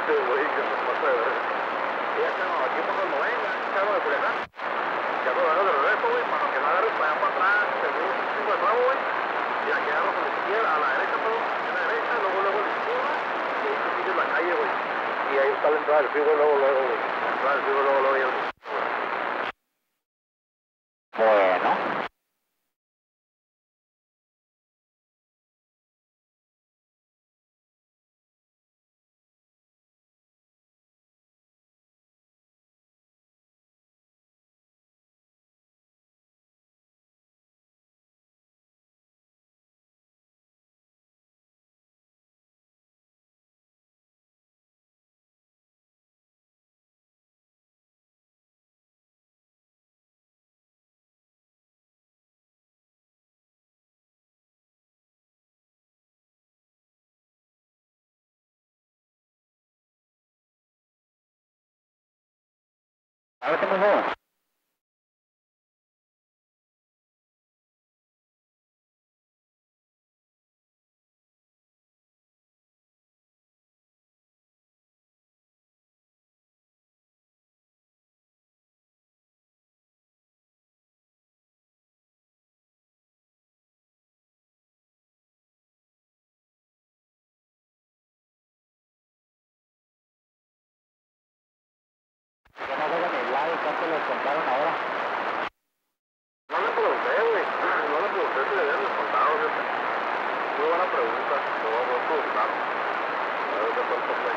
Speaker 3: este güey que nos pasa de verga. Y ya que no, aquí por cuando venga, cargo de Culiacán. Ya lo agarro de regreso, güey, para que no agarres para allá para atrás, seguro un chingo de tramo, güey. Y aquí agarro a la izquierda, a la derecha, perdón, a la derecha, luego a la izquierda, y ahí te sigues la calle, güey. Y ahí está la entrada del frigo, luego, güey. La entrada del frigo, luego, y el...
Speaker 4: Bueno. A ver, ¿qué pasó? Que no dejan el lado, ¿cuánto les contaron ahora?
Speaker 3: No le pregunté, güey. No le pregunté si le habían descontado, fíjate. Muy buena pregunta. Lo voy a preguntar. A ver qué cuánto fue.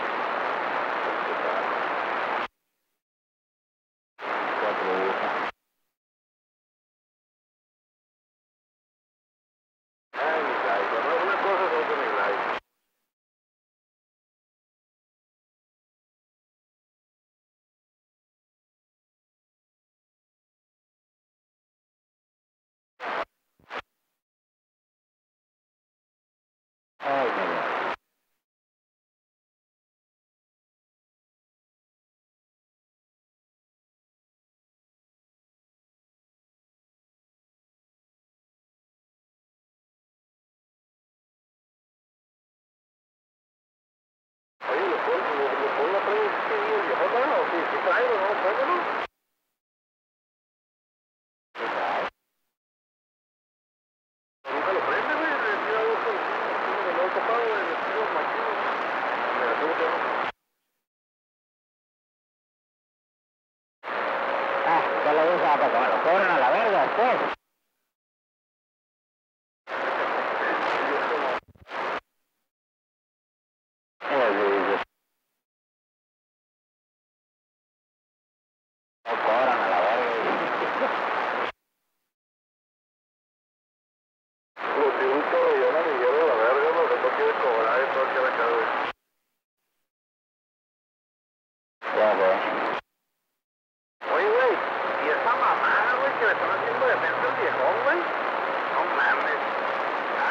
Speaker 3: Ay, mi like. Una cosa es otro, mi like.
Speaker 4: Ay, mira.
Speaker 3: Oye, ¿le puedo una pregunta si el viejo no? O si traigo, ¿no? Póngalo. Nunca lo prende, güey. Le tira dos con el otro pago, güey. Le tiro machino. Negativo, pero...
Speaker 4: Ah, ya lo usa para que me lo cobren a la verga después. No cobran a la verga.
Speaker 3: Lo tiro un pabellón a Miguel de la verga, porque no quiere cobrar y todo quiere acá, güey.
Speaker 4: Ya, güey.
Speaker 3: Oye, güey, y esa mamada, güey, que le están haciendo defensa al viejón, güey. No mames.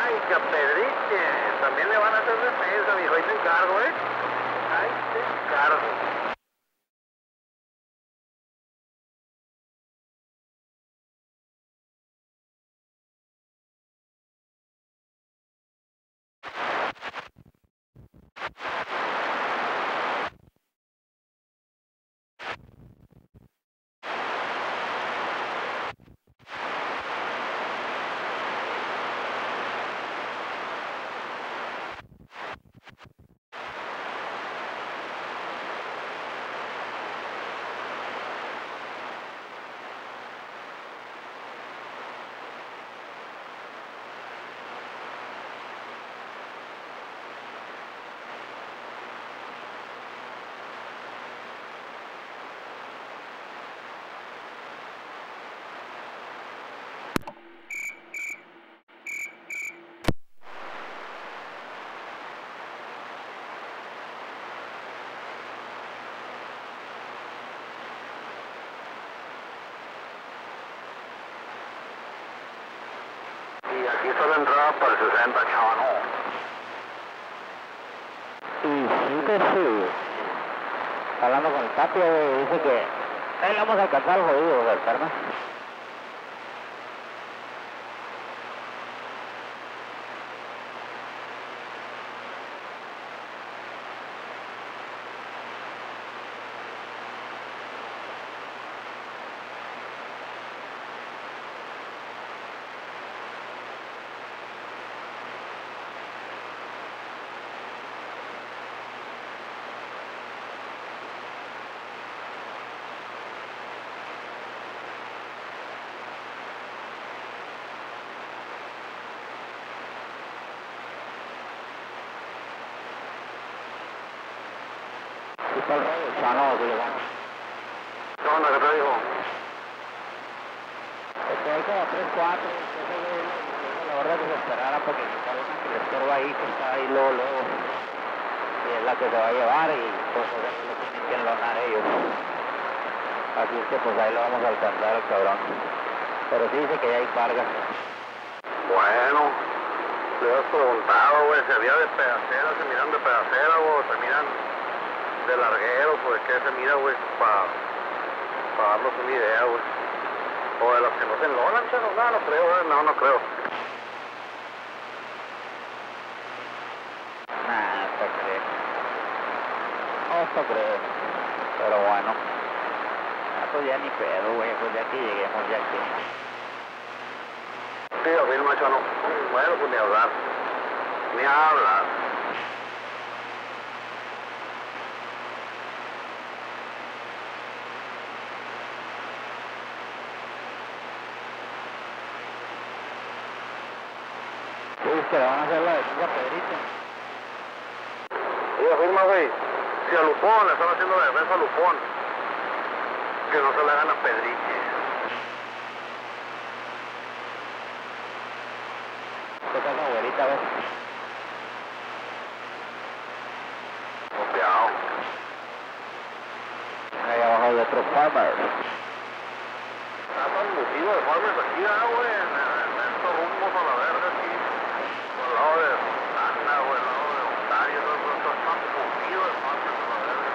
Speaker 3: Ay, que a Pedrique también le van a hacer defensa, mijo. Ahí te encargo, Ahí te encargo. Y aquí está la entrada para el 60, chaval.
Speaker 4: Y sí que sí. Hablando con el Tapia, güey, dice que ahí le vamos a alcanzar al jodido, güey, carnal. Y para el rollo, Chano, Culiacán.
Speaker 3: ¿Qué onda? ¿Qué te dijo?
Speaker 4: Estoy como 3-4, la verdad que se esperara porque hay una que le estorba ahí, que está ahí luego, y es la que se va a llevar y pues lo tienen que enlonar ellos. Así es que pues ahí lo vamos a alcanzar el cabrón. Pero sí dice que ya hay cargas.
Speaker 3: Bueno, le has preguntado, güey, si había de pedacera, se miran de pedacera, güey, se miran de larguero, pues, ¿qué se mira, güey? Para darnos una idea, güey. O de las que no se enlonan, chano, no creo, güey, no creo.
Speaker 4: Nah, no creo. No creo. Pero bueno. Pues ya ni pedo, güey, pues ya que lleguemos, ya que...
Speaker 3: Sí, afirma, chano. Bueno, pues ni hablar. Ni hablar.
Speaker 4: Pues que le van a hacer la defensa a Pedrito.
Speaker 3: Sí, afirma, güey. Si a Lupón le están haciendo la defensa a Lupón, que no se le hagan a Pedriche.
Speaker 4: ¿Qué pasa, güerita, ves?
Speaker 3: Copiado.
Speaker 4: Ahí abajo hay otros farmers.
Speaker 3: Está tan lucido de farmers aquí, güey, en estos rumbos a la verga aquí. Por el lado de Ana, güey, el lado de Ontario, todo está lucido de farmers a la verga.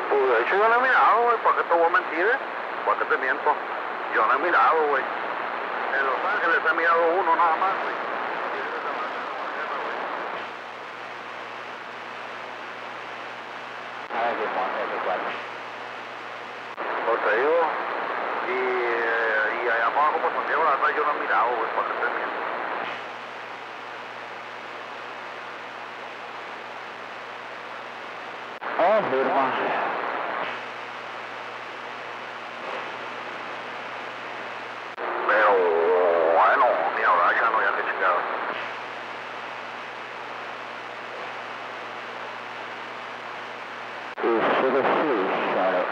Speaker 3: Pues de hecho yo no he mirado, güey, ¿para qué te voy a mentir, ¿Para qué te miento? Yo no he mirado, güey. En Los Ángeles he mirado uno nada más, güey. Y ese es de más de la mañana, güey.
Speaker 4: A ver si ponte cuál.
Speaker 3: Pues te digo, y allá abajo por Santiago, la verdad yo no he mirado, güey, ¿para qué te miento?
Speaker 4: Oh, firma.
Speaker 3: Pero bueno, ni hablar, ya no, ya que chingado.
Speaker 4: Should have shot it.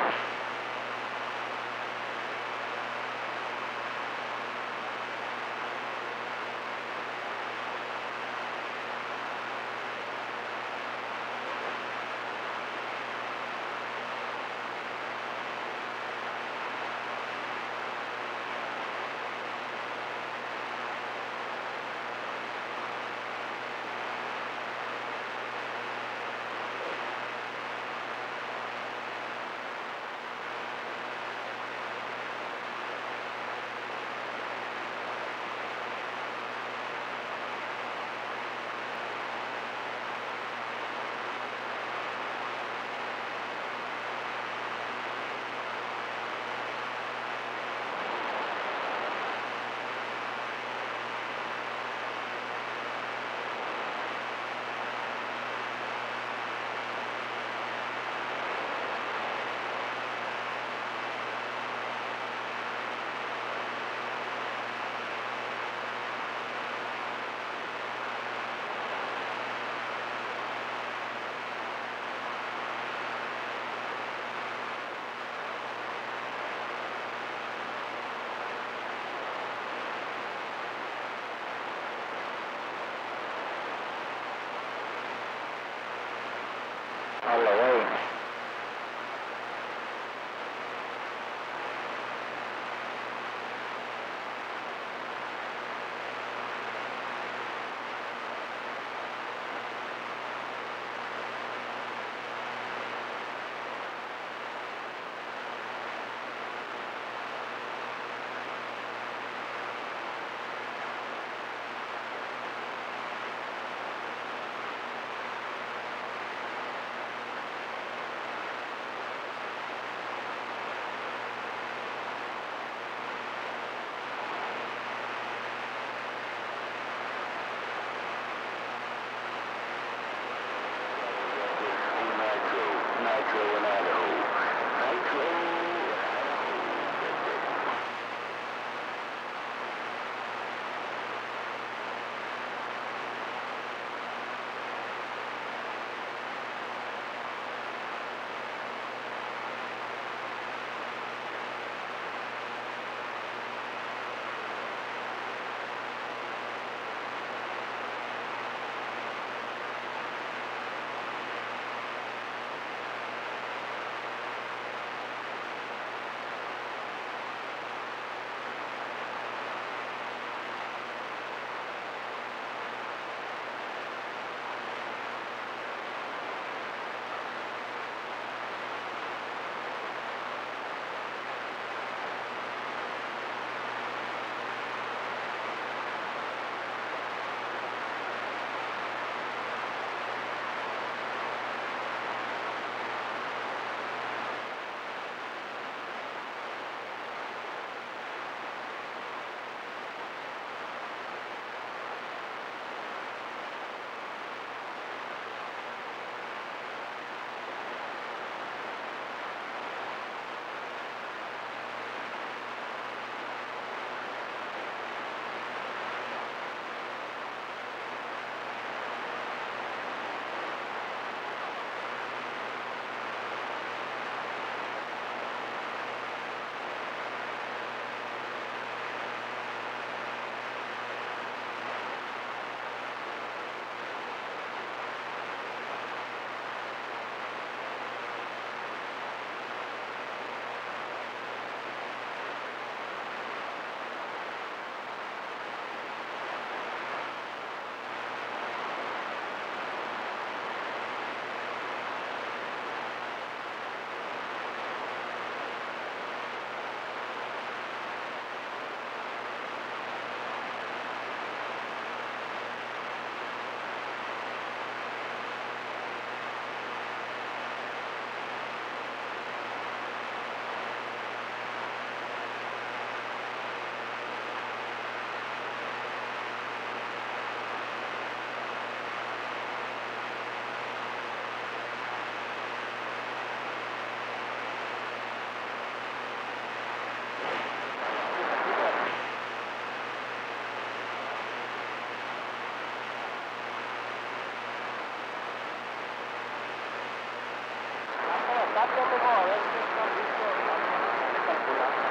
Speaker 4: a ver qué están listos, están calculando.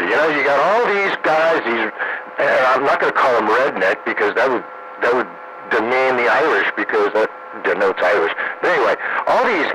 Speaker 1: You know, you got all these guys, and I'm not going to call them redneck because that would demean the Irish because that denotes Irish. But anyway, all these...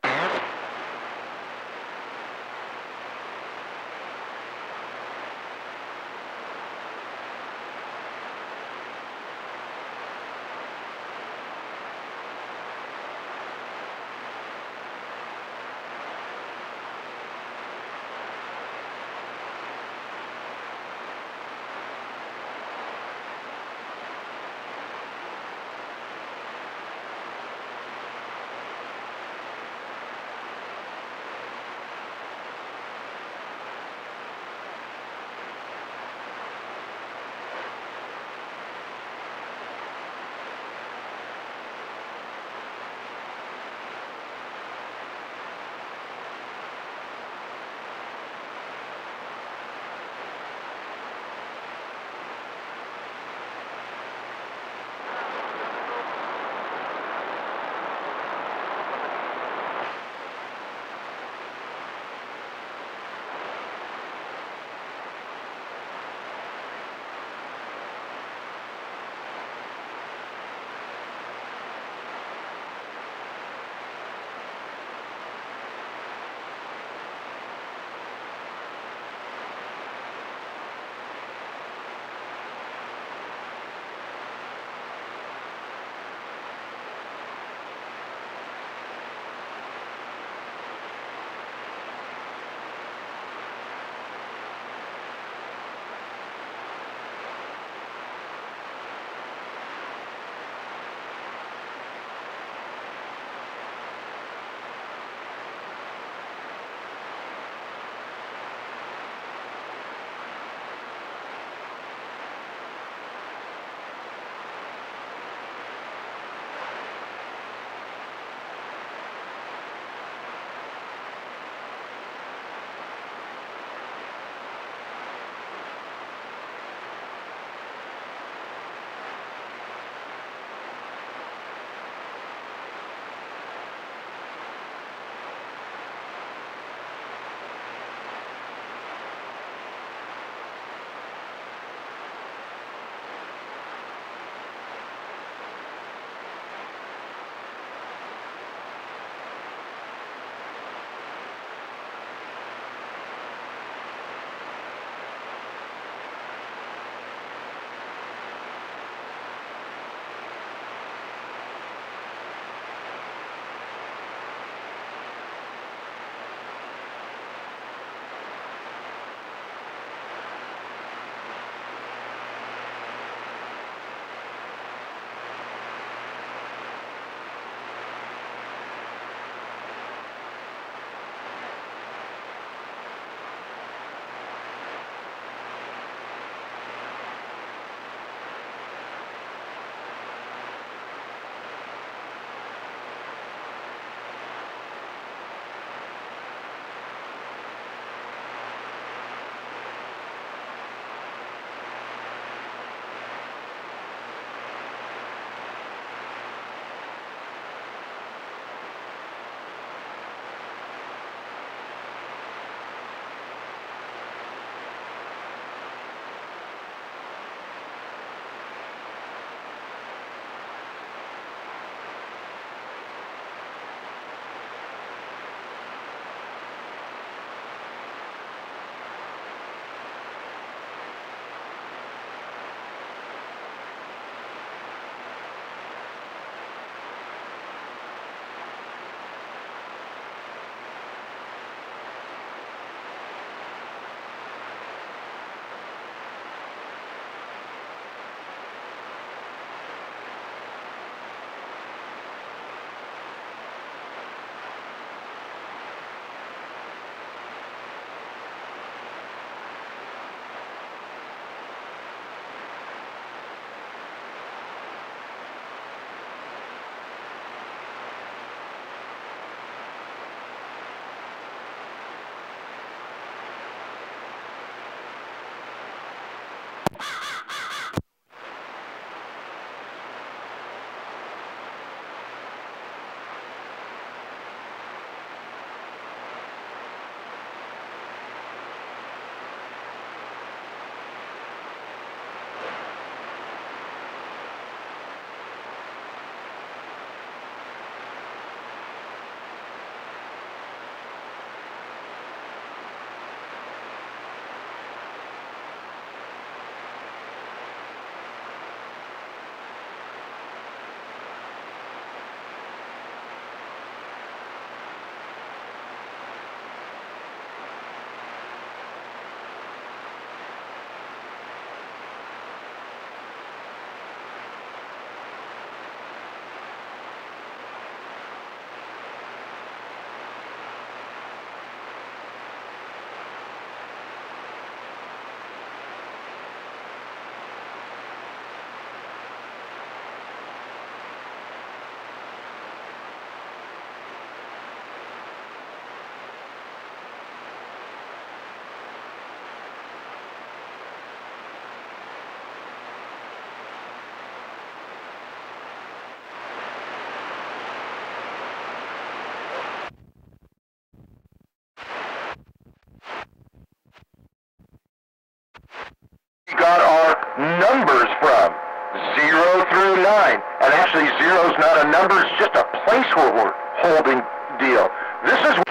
Speaker 5: And actually, 0 is not a number, it's just a placeholder holding deal. This is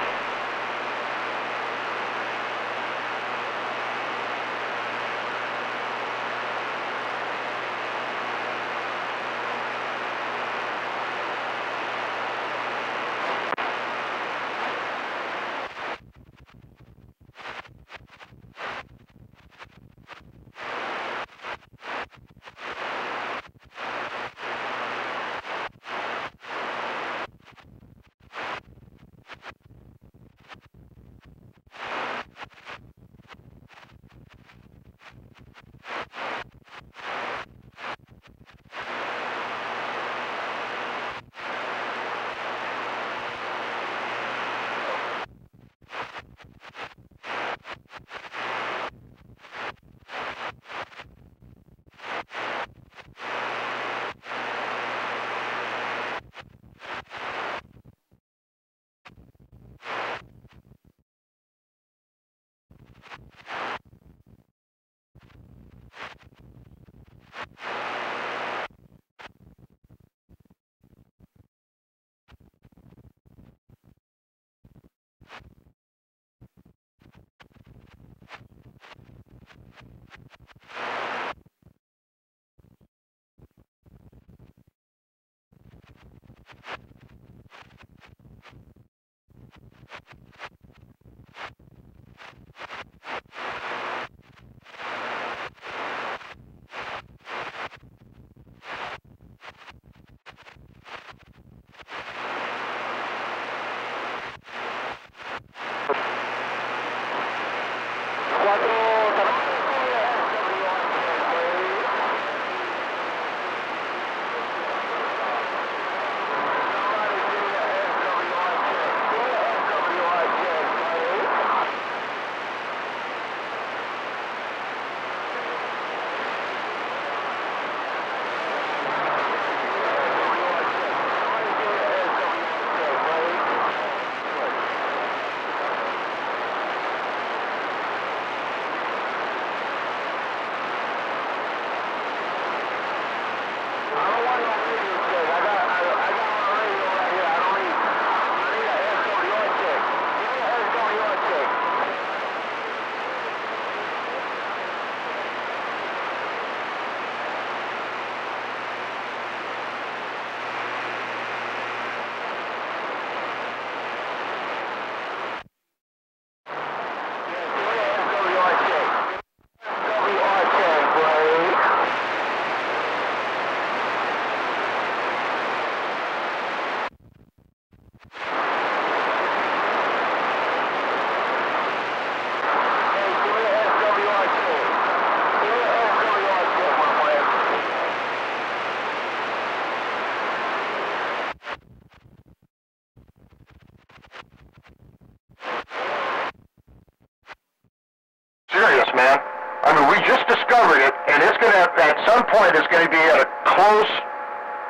Speaker 5: serious, man. I mean, we just discovered it, and it's going to, at some point, it's going to be at a close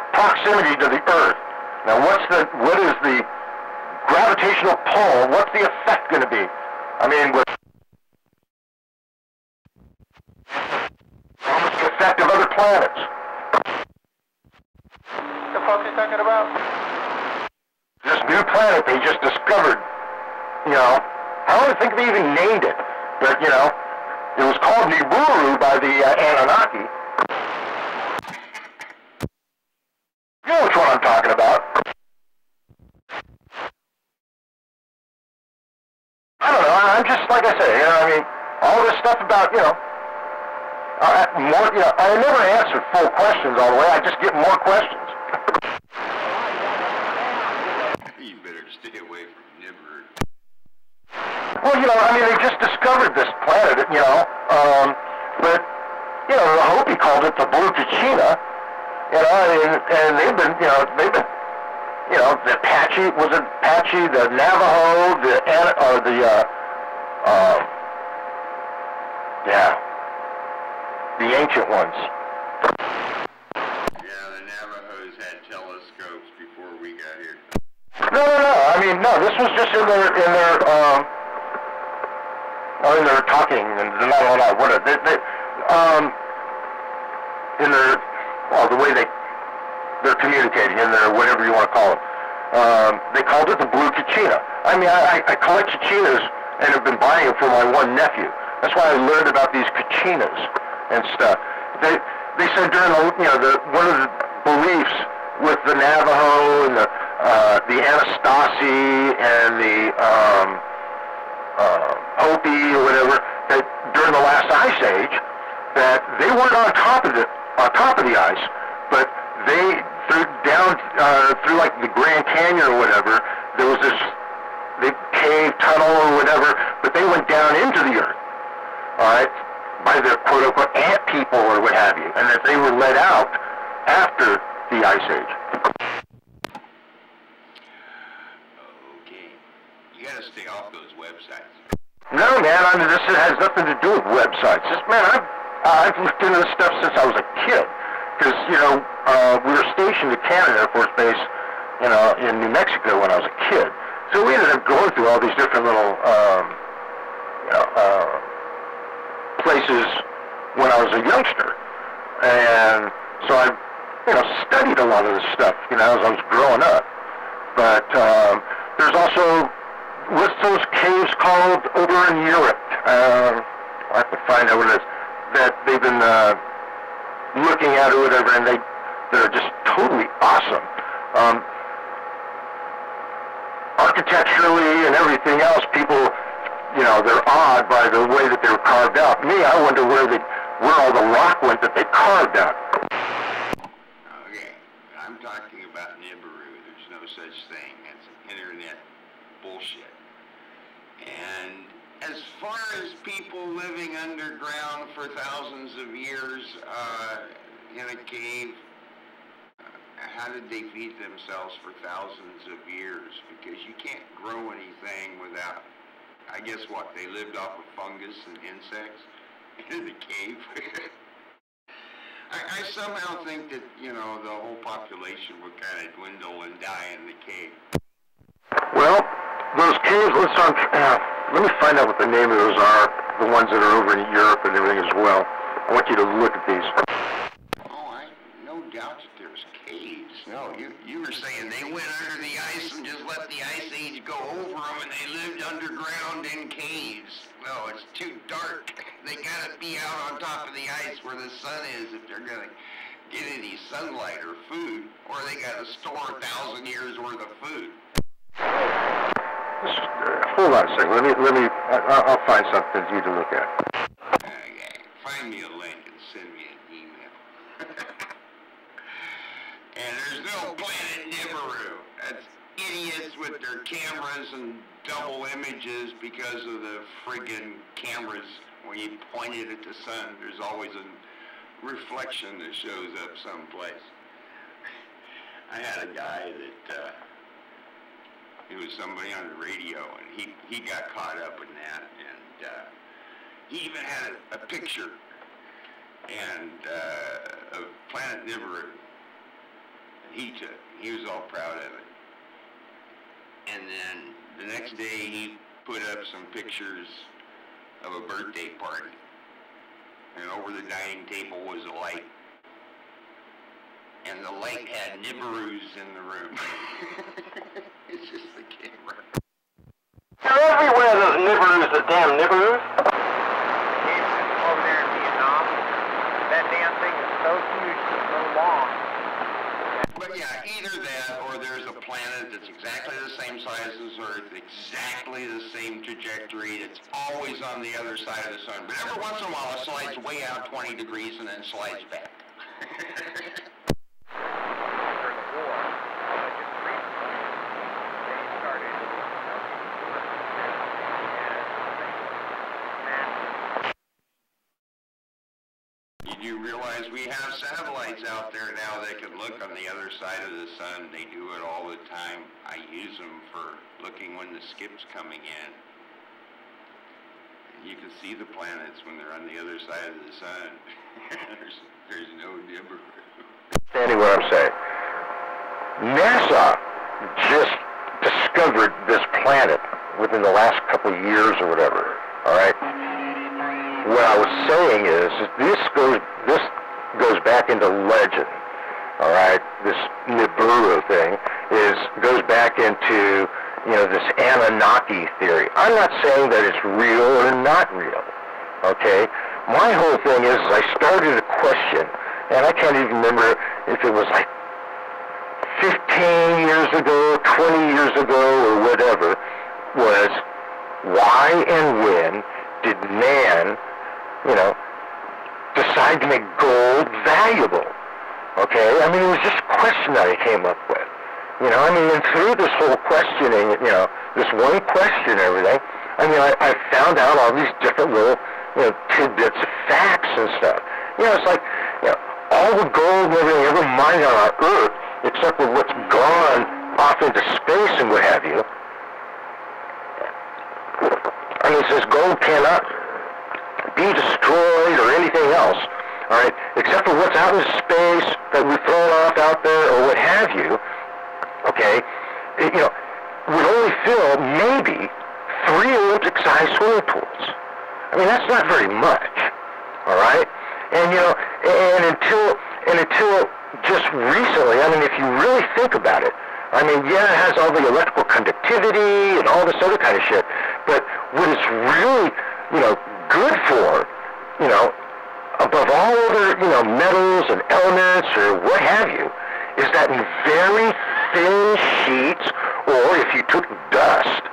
Speaker 5: proximity to the Earth. Now, what is the gravitational pull? What's the effect going to be? I mean, what's the effect of other planets?
Speaker 3: What the fuck are you talking about?
Speaker 5: This new planet they just discovered, you know, I don't think they even named it, but, you know, it was called Nibiru by the Anunnaki. You know which one I'm talking about. I don't know, I'm just, like I say, you know, I mean, all this stuff about, you know, more, you know, I never answer full questions all the way, I just get more questions.
Speaker 2: You better stay away from Nibiru.
Speaker 5: Well, you know, I mean, they just discovered this planet, you know, but, you know, the Hopi called it the Blue Kachina, you know, and they've been, you know, the Apache, was it Apache, the Navajo, the ancient ones.
Speaker 2: Yeah, the Navajos had telescopes before we got here.
Speaker 5: No, I mean, no, this was just in their talking, and in their, well, the way they they're communicating in there, whatever you want to call them. They called it the blue Kachina. I mean, I collect Kachinas and have been buying them for my one nephew. That's why I learned about these Kachinas and stuff. They said during one of the beliefs with the Navajo and the Anastasi and the Hopi or whatever, that during the last ice age, that they weren't on top of the ice, but they through like the Grand Canyon or whatever, there was this big cave tunnel or whatever, but they went down into the earth, all right, by the quote-unquote ant people or what have you, and that they were let out after the ice age.
Speaker 2: Okay, you gotta stay off those websites.
Speaker 5: No, man, I mean, this has nothing to do with websites. I've looked into this stuff since I was a kid, because, we were stationed at Canada Air Force Base, in New Mexico when I was a kid. So we ended up going through all these different little, places when I was a youngster. And so I, studied a lot of this stuff, as I was growing up. But there's also, what's those caves called over in Europe? I have to find out what it is. That they've been looking at or whatever, and that are just totally awesome. Architecturally and everything else, people, they're awed by the way that they were carved out. Me, I wonder where all the rock went that they carved out.
Speaker 2: Okay, I'm talking about Nibiru. There's no such thing. That's internet bullshit. And as far as people living underground for thousands of years in a cave, how did they feed themselves for thousands of years? Because you can't grow anything without, I guess what, they lived off of fungus and insects in the cave? I somehow think that, the whole population would kind of dwindle and die in the cave.
Speaker 5: Well, those caves, let me find out what the name of those are, the ones that are over in Europe and everything as well. I want you to look at these.
Speaker 2: Oh, no doubt that there's caves. No, you were saying they went under the ice and just let the ice age go over them and they lived underground in caves. No, it's too dark. They gotta be out on top of the ice where the sun is if they're gonna get any sunlight or food, or they gotta store 1,000 years worth of food.
Speaker 5: Hold on a second. I'll find something for you to look at.
Speaker 2: Okay, find me a link and send me an email. And there's no planet Nibiru. That's idiots with their cameras and double images because of the friggin' cameras. When you point it at the sun, there's always a reflection that shows up someplace. I had a guy that, he was somebody on the radio, and he got caught up in that, and he even had a picture and of planet Nibiru. He took. He was all proud of it. And then the next day he put up some pictures of a birthday party, and over the dining table was a light. And the light had Nibirus in the room. It's just the camera.
Speaker 5: They're everywhere, those Nibirus, the damn Nibirus.
Speaker 4: Over there in Vietnam, that damn thing is so huge and so long.
Speaker 2: But yeah, either that or there's a planet that's exactly the same size as Earth, exactly the same trajectory, that's always on the other side of the sun. But every once in a while it slides way out 20 degrees and then slides back. You realize we have satellites out there now that can look on the other side of the sun. They do it all the time. I use them for looking when the skip's coming in. And you can see the planets when they're on the other side of the sun. there's no Nibiru.
Speaker 5: Understanding what I'm saying. NASA just discovered this planet within the last couple of years or whatever, all right? What I was saying is, this goes back into legend. all right, this Nibiru thing, goes back into, this Anunnaki theory. I'm not saying that it's real or not real, okay? My whole thing is I started a question, and I can't even remember if it was like 15 years ago, 20 years ago, or whatever, was why and when did man, decide to make gold valuable? Okay? I mean, it was just a question that I came up with. And through this whole questioning, this one question and everything, I found out all these different little, tidbits of facts and stuff. It's like, all the gold and everything ever mined on our Earth, except for what's gone off into space and what have you. It says gold cannot be destroyed or anything else, all right, except for what's out in space that we've thrown off out there or what have you, okay, would only fill maybe 3 Olympic-sized swimming pools. That's not very much, all right? And, and until just recently, if you really think about it, yeah, it has all the electrical conductivity and all this other kind of shit, but what it's really, good for, above all other, metals and elements or what have you, is that in very thin sheets, or if you took dust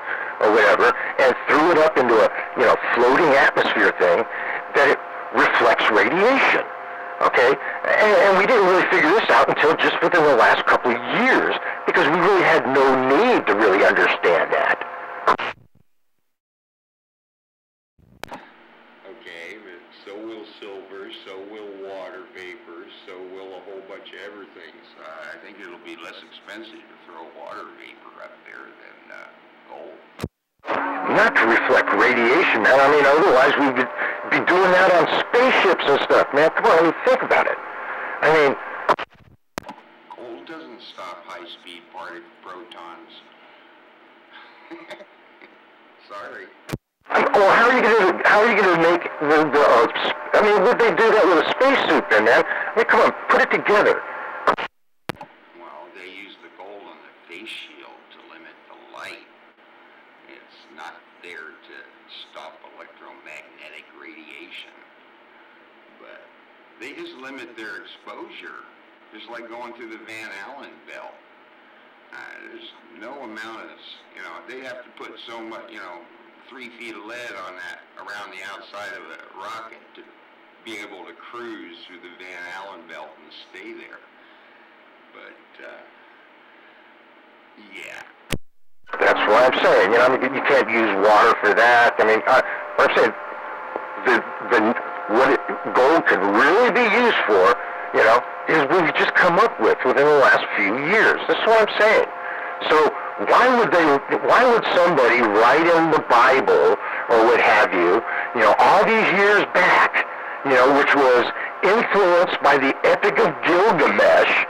Speaker 5: or whatever and threw it up into a, floating atmosphere thing, that it reflects radiation. Okay? And we didn't really figure this out until just within the last couple of years, because we really had no need to really understand that.
Speaker 2: Okay, but so will silver, so will water vapor, so will a whole bunch of everything. So I think it'll be less expensive to throw water vapor up there than gold.
Speaker 5: Not to reflect radiation, man. Otherwise we'd be doing that on spaceships and stuff, man. Come on, think about it.
Speaker 2: Gold doesn't stop high-speed protons. Sorry.
Speaker 5: Well, how are you gonna make would they do that with a spacesuit then, man? Come on, put it together.
Speaker 2: Well, they use the gold on the face shield to limit the light. It's not there to stop electromagnetic radiation. But they just limit their exposure, just like going through the Van Allen belt. There's no amount of, they have to put so much, 3 feet of lead on that, around the outside of a rocket to be able to cruise through the Van Allen belt and stay there. But, yeah.
Speaker 5: That's what I'm saying. You can't use water for that. I'm saying what gold could really be used for, is what we've just come up with within the last few years. That's what I'm saying. So why would somebody write in the Bible or what have you, all these years back, which was influenced by the Epic of Gilgamesh?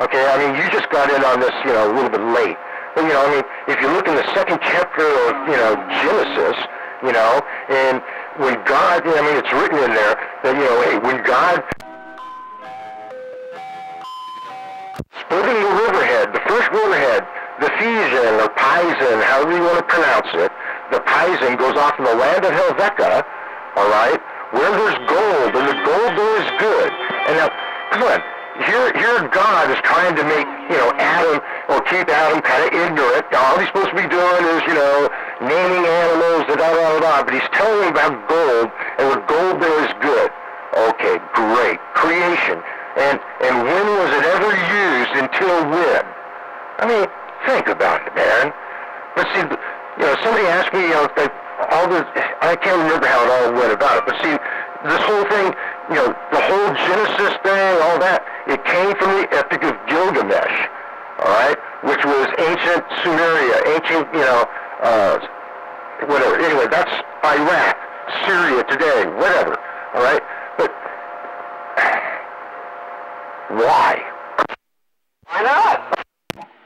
Speaker 5: Okay, you just got in on this, a little bit late. But, if you look in the 2nd chapter of, Genesis, and when God, it's written in there that, hey, when God splitting the riverhead, the first riverhead, the Pheasian or Pison, however you want to pronounce it, the Pison goes off in the land of Helvetica, all right, where there's gold, and the gold there is good. And now, come on, here God is trying to make, Adam, or keep Adam kind of ignorant. All he's supposed to be doing is, naming animals, but he's telling him about gold, and the gold there is good. Okay, great. Creation. And when was it ever used until when? Think about it, man. But see, somebody asked me, I can't remember how it all went about it, but see, this whole thing, the whole Genesis thing, all that, it came from the Epic of Gilgamesh, all right, which was ancient Sumeria, ancient, whatever. Anyway, that's Iraq, Syria today, whatever, all right? But why? Why not?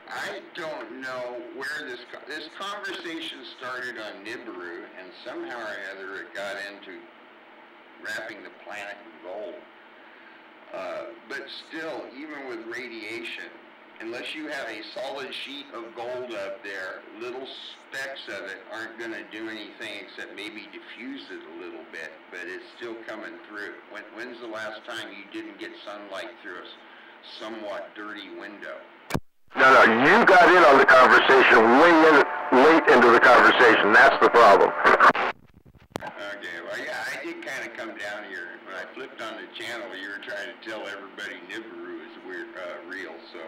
Speaker 2: I don't know where this conversation started on Nibiru, and somehow or other it got into wrapping the planet in gold. But still, even with radiation, unless you have a solid sheet of gold up there, little specks of it aren't going to do anything except maybe diffuse it a little bit, but it's still coming through. When's the last time you didn't get sunlight through a somewhat dirty window?
Speaker 5: No, you got in on the conversation late into the conversation. That's the problem.
Speaker 2: Okay, well, yeah, I did kind of come down here. When I flipped on the channel, you were trying to tell everybody Nibiru is weird, real, so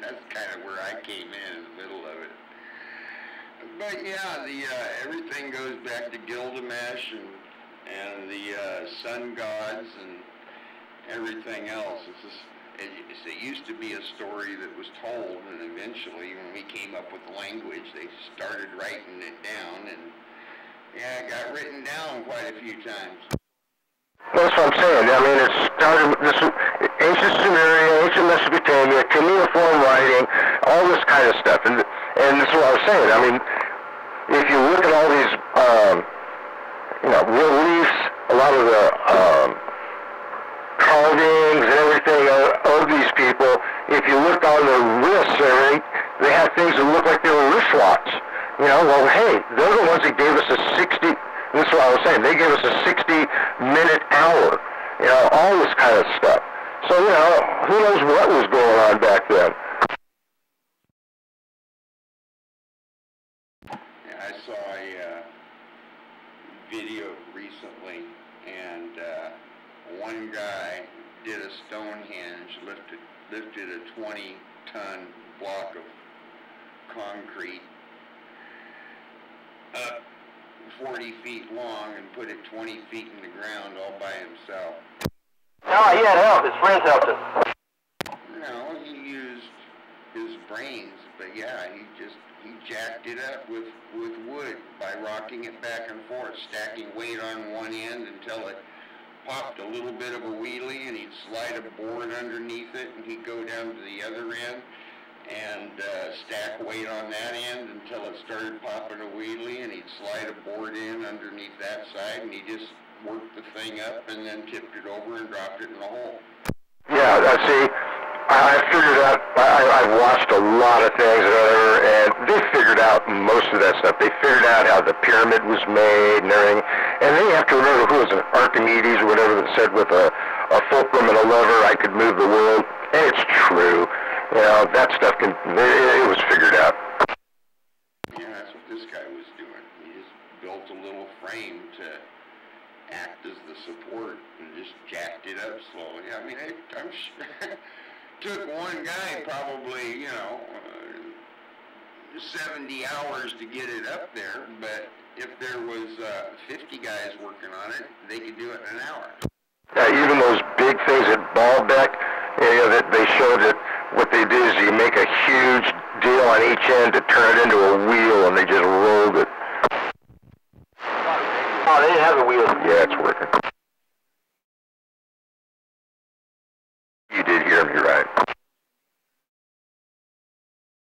Speaker 2: that's kind of where I came in the middle of it. But yeah, everything goes back to Gilgamesh and the sun gods and everything else. It used to be a story that was told, and eventually, when we came up with language, they started writing it down, and yeah, it got written down quite a few times.
Speaker 5: That's what I'm saying. I mean, it started with this ancient Sumeria, ancient Mesopotamia, cuneiform writing, all this kind of stuff, and this is what I was saying. I mean, if you look at all these, reliefs, a lot of the carvings and everything of these people, if you look on the wrists, they have things that look like they were wristwatch. Well, hey, they're the ones that gave us a 60, this is what I was saying, they gave us a 60-minute hour, all this kind of stuff. So, who knows what was going on back then.
Speaker 2: Yeah, I saw a video recently, and one guy did a Stonehenge, lifted a 20-ton block of concrete up 40 feet long and put it 20 feet in the ground all by himself.
Speaker 5: No, he had help. His friends helped him.
Speaker 2: No, he used his brains, but yeah, he jacked it up with wood by rocking it back and forth, stacking weight on one end until it popped a little bit of a wheelie, and he'd slide a board underneath it, and he'd go down to the other end and stack weight on that end until it started popping a wheelie, and he'd slide a board in underneath that side, and he just worked the thing up and then tipped it over and dropped it in the hole.
Speaker 5: Yeah, see, I figured out, I've watched a lot of things and they figured out most of that stuff. They figured out how the pyramid was made and everything. And then you have to remember who was an Archimedes or whatever that said with a fulcrum and a lever I could move the world. And it's true. That stuff it was figured out.
Speaker 2: Yeah, that's what this guy was doing. He just built a little frame to act as the support and just jacked it up slowly. I mean, I'm sure took one guy probably, 70 hours to get it up there, but if there was 50 guys working on it, they could do it in an hour.
Speaker 5: Yeah, even those big things at Baalbek, that they showed that what they did is you make a huge deal on each end to turn it into a wheel, and they just rolled it. Oh, they didn't have a wheel. Yeah, it's working. You did hear me right.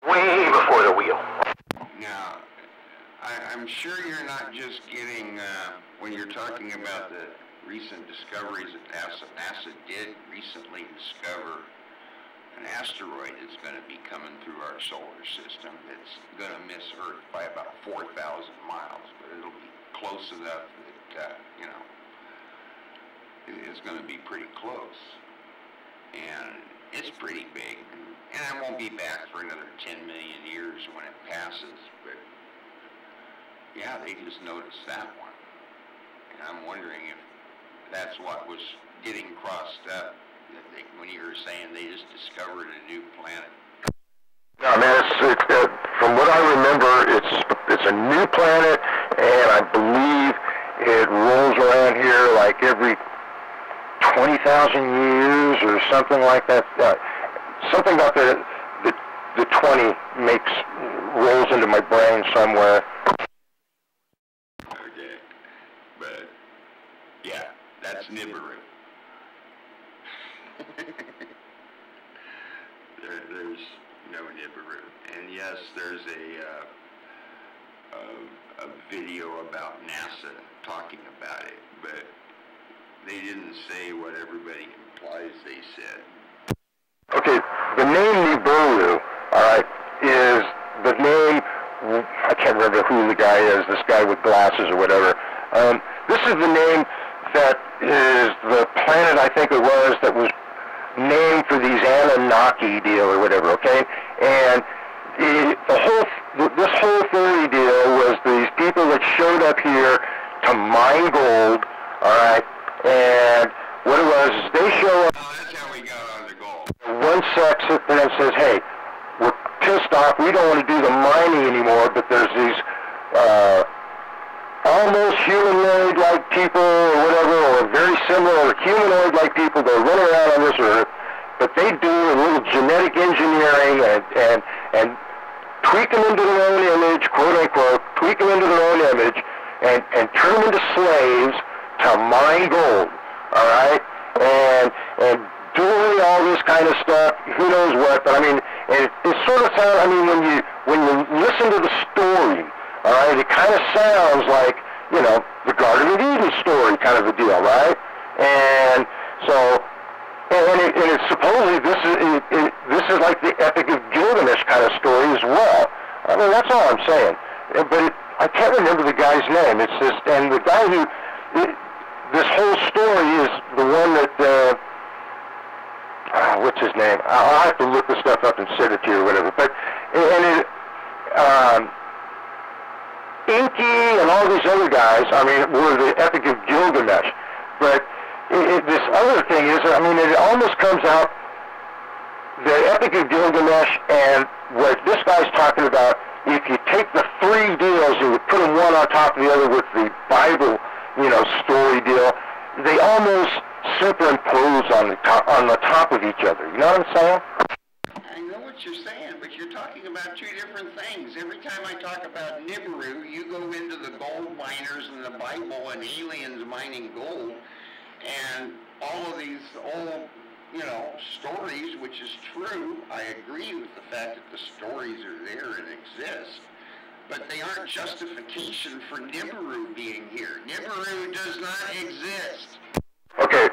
Speaker 5: Way before the wheel.
Speaker 2: Now, I'm sure you're not just getting, when you're talking about the recent discoveries that NASA did recently discover an asteroid that's going to be coming through our solar system that's going to miss Earth by about 4,000 miles, but it'll be close enough that, it's going to be pretty close. And it's pretty big. And it won't be back for another 10 million years when it passes, but yeah, they just noticed that one. And I'm wondering if that's what was getting crossed up when you were saying they just discovered a new planet.
Speaker 5: No, man, from what I remember, it's a new planet, and I believe it rolls around here like every 20,000 years or something like that. Something about the 20 rolls into my brain somewhere.
Speaker 2: Okay, but yeah, that's Nibiru. There's no Nibiru, and yes, there's a video about NASA talking about it, but they didn't say what everybody implies they said.
Speaker 5: Okay, the name Nibiru, all right, is the name, I can't remember who the guy is, this guy with glasses or whatever. This is the name that is the planet, I think it was, that was named for these Anunnaki deal or whatever, okay? And this whole theory deal was these people that showed up here to mine gold, all right? And what it was is they show up.
Speaker 2: Oh, that's how we got on the gold.
Speaker 5: One sect sits there and says, hey, we're pissed off, we don't want to do the mining anymore, but there's these almost humanoid-like people or whatever, or very similar humanoid-like people that are running around on this earth, but they do a little genetic engineering and tweak them into their own image, quote-unquote, tweak them into their own image, and turn them into slaves to mine gold, all right? And doing all this kind of stuff, who knows what, but I mean, it sort of sounds, I mean, when you listen to the story, all right, it kind of sounds like, you know, the Garden of Eden story kind of a deal, right? And so, and it's supposedly this is like the Epic of Gilgamesh kind of story as well. I mean, that's all I'm saying. But I can't remember the guy's name. It's just, and the guy who, this whole story is the one that, what's his name? I'll have to look the stuff up and send it to you or whatever. But, and it, Inky and all these other guys, I mean, were the Epic of Gilgamesh. But this other thing is, I mean, it almost comes out, the Epic of Gilgamesh and what this guy's talking about, if you take the three deals and you put them one on top of the other with the Bible, you know, story deal, they almost superimpose on the top of each other. You know what I'm saying?
Speaker 2: I know what you're saying, but you're talking about two different things. Every time I talk about Nibiru, you go into the gold miners and the Bible and aliens mining gold, and all of these old, you know, stories, which is true. I agree with the fact that the stories are there and exist, but they aren't justification for Nibiru being here. Nibiru does not exist.
Speaker 5: Okay,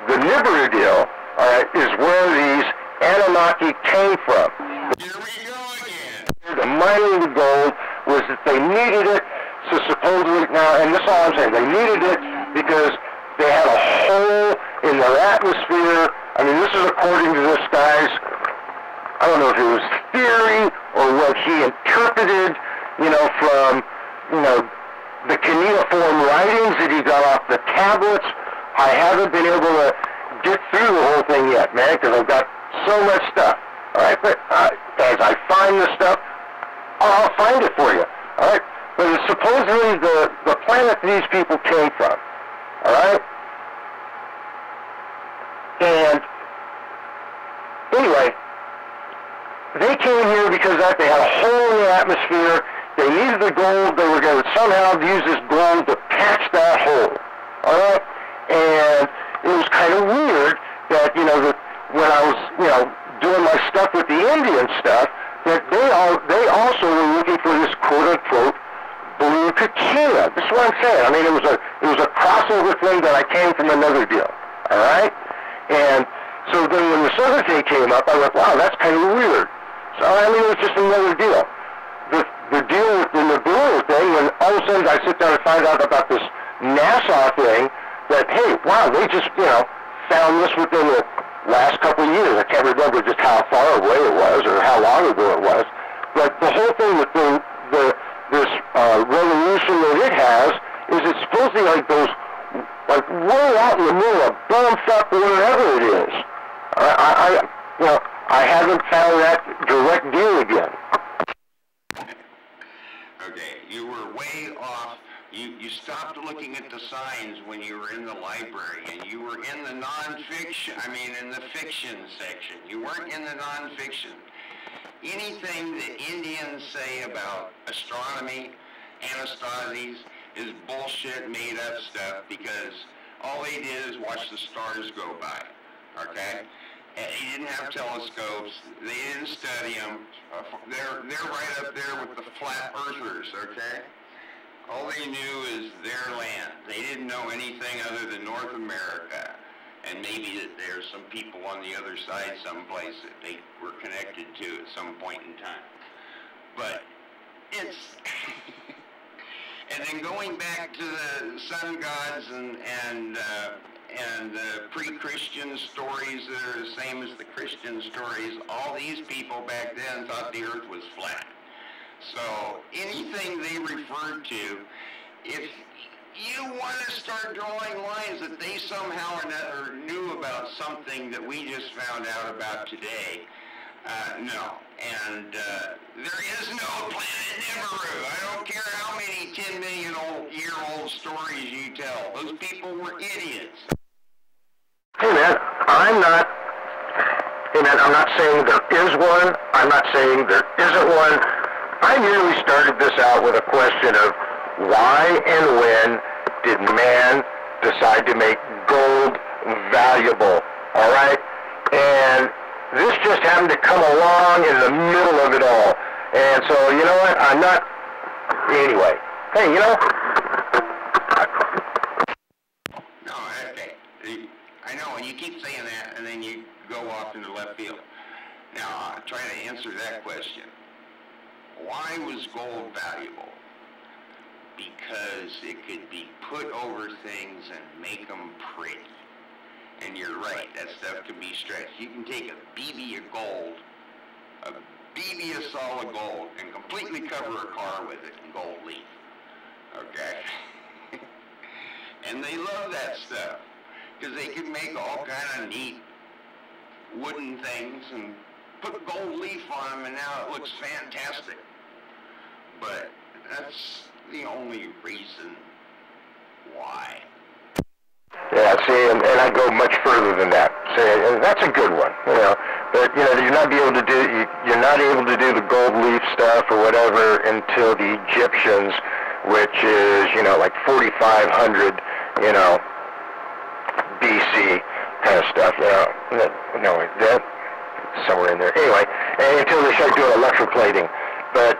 Speaker 5: the Nibiru deal, all right, is where these Anunnaki came from.
Speaker 2: Here we go again.
Speaker 5: The mining the gold was that they needed it, so supposedly, now, and this is all I'm saying, they needed it because they had a hole in their atmosphere. I mean, this is according to this guy's, I don't know if it was theory or what he interpreted, you know, from, you know, the cuneiform writings that he got off the tablets. I haven't been able to get through the whole thing yet, man, because I've got so much stuff. All right, but as I find the stuff, I'll find it for you. All right, but it's supposedly the planet these people came from. All right, and anyway, they came here because they had a hole in the atmosphere. They needed the gold. They were going to somehow use this gold to patch that hole. All right, and it was kind of weird that, you know, that when I was, you know, doing my stuff with the Indian stuff, that they also were looking for this quote-unquote blue kachina. That's what I'm saying. I mean, it was a crossover thing that I came from another deal. All right, and so then when this other thing came up, I went, wow, that's kind of weird. So I mean, it was just another deal. The deal with the Nibiru thing, when all of a sudden I sit down and find out about this NASA thing, that, hey, wow, they just, you know, found this within the last couple of years. I can't remember just how far away it was or how long ago it was. But the whole thing with this revolution that it has is it's supposedly like those, like way out in the middle of bumfuck wherever it is. You know, I haven't found that direct deal again.
Speaker 2: Okay, you were way off. You stopped looking at the signs when you were in the library, and you were in the non-fiction, in the fiction section. You weren't in the non-fiction. Anything the Indians say about astronomy, Anastasies, is bullshit, made-up stuff, because all they did is watch the stars go by, okay? And they didn't have telescopes. They didn't study them. They're right up there with the flat earthers, okay? All they knew is their land. They didn't know anything other than North America. And maybe that there's some people on the other side someplace that they were connected to at some point in time. But it's... And then going back to the sun gods and the pre-Christian stories that are the same as the Christian stories, all these people back then thought the earth was flat. So anything they referred to, if you want to start drawing lines that they somehow or another knew about something that we just found out about today, no. And there is no planet Nibiru. I don't care how many 10-million-year-old stories you tell. Those people were idiots.
Speaker 5: Hey man, I'm not saying there is one. I'm not saying there isn't one. I merely started this out with a question of why and when did man decide to make gold valuable, all right? And this just happened to come along in the middle of it all. And so, you know what, I'm not, anyway. Hey, you know?
Speaker 2: No, okay. I know, and you keep saying that, and then you go off into left field. Now, I'll try to answer that question. Why was gold valuable? Because it could be put over things and make them pretty. And you're right, that stuff can be stretched. You can take a BB of gold, a BB of solid gold, and completely cover a car with it in gold leaf. Okay? And they love that stuff, because they can make all kind of neat wooden things and put gold leaf on them, and now it looks fantastic. But that's the only reason why.
Speaker 5: Yeah, see, and I go much further than that. See, that's a good one, you know. But you know, you're not able to do the gold leaf stuff or whatever until the Egyptians, which is, you know, like 4,500, you know, BC kind of stuff. You know, that somewhere in there. Anyway, and until they start doing electroplating, but.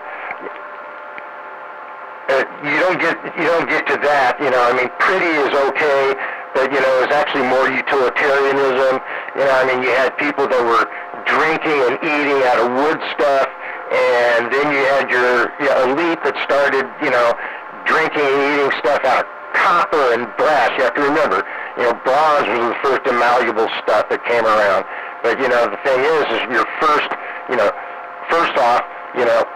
Speaker 5: You don't get to that, you know. I mean, pretty is okay, but you know, it's actually more utilitarianism. You know, I mean, you had people that were drinking and eating out of wood stuff, and then you had your elite that started, you know, drinking and eating stuff out of copper and brass. You have to remember, you know, bronze was the first malleable stuff that came around. But you know, the thing is your first off, you know,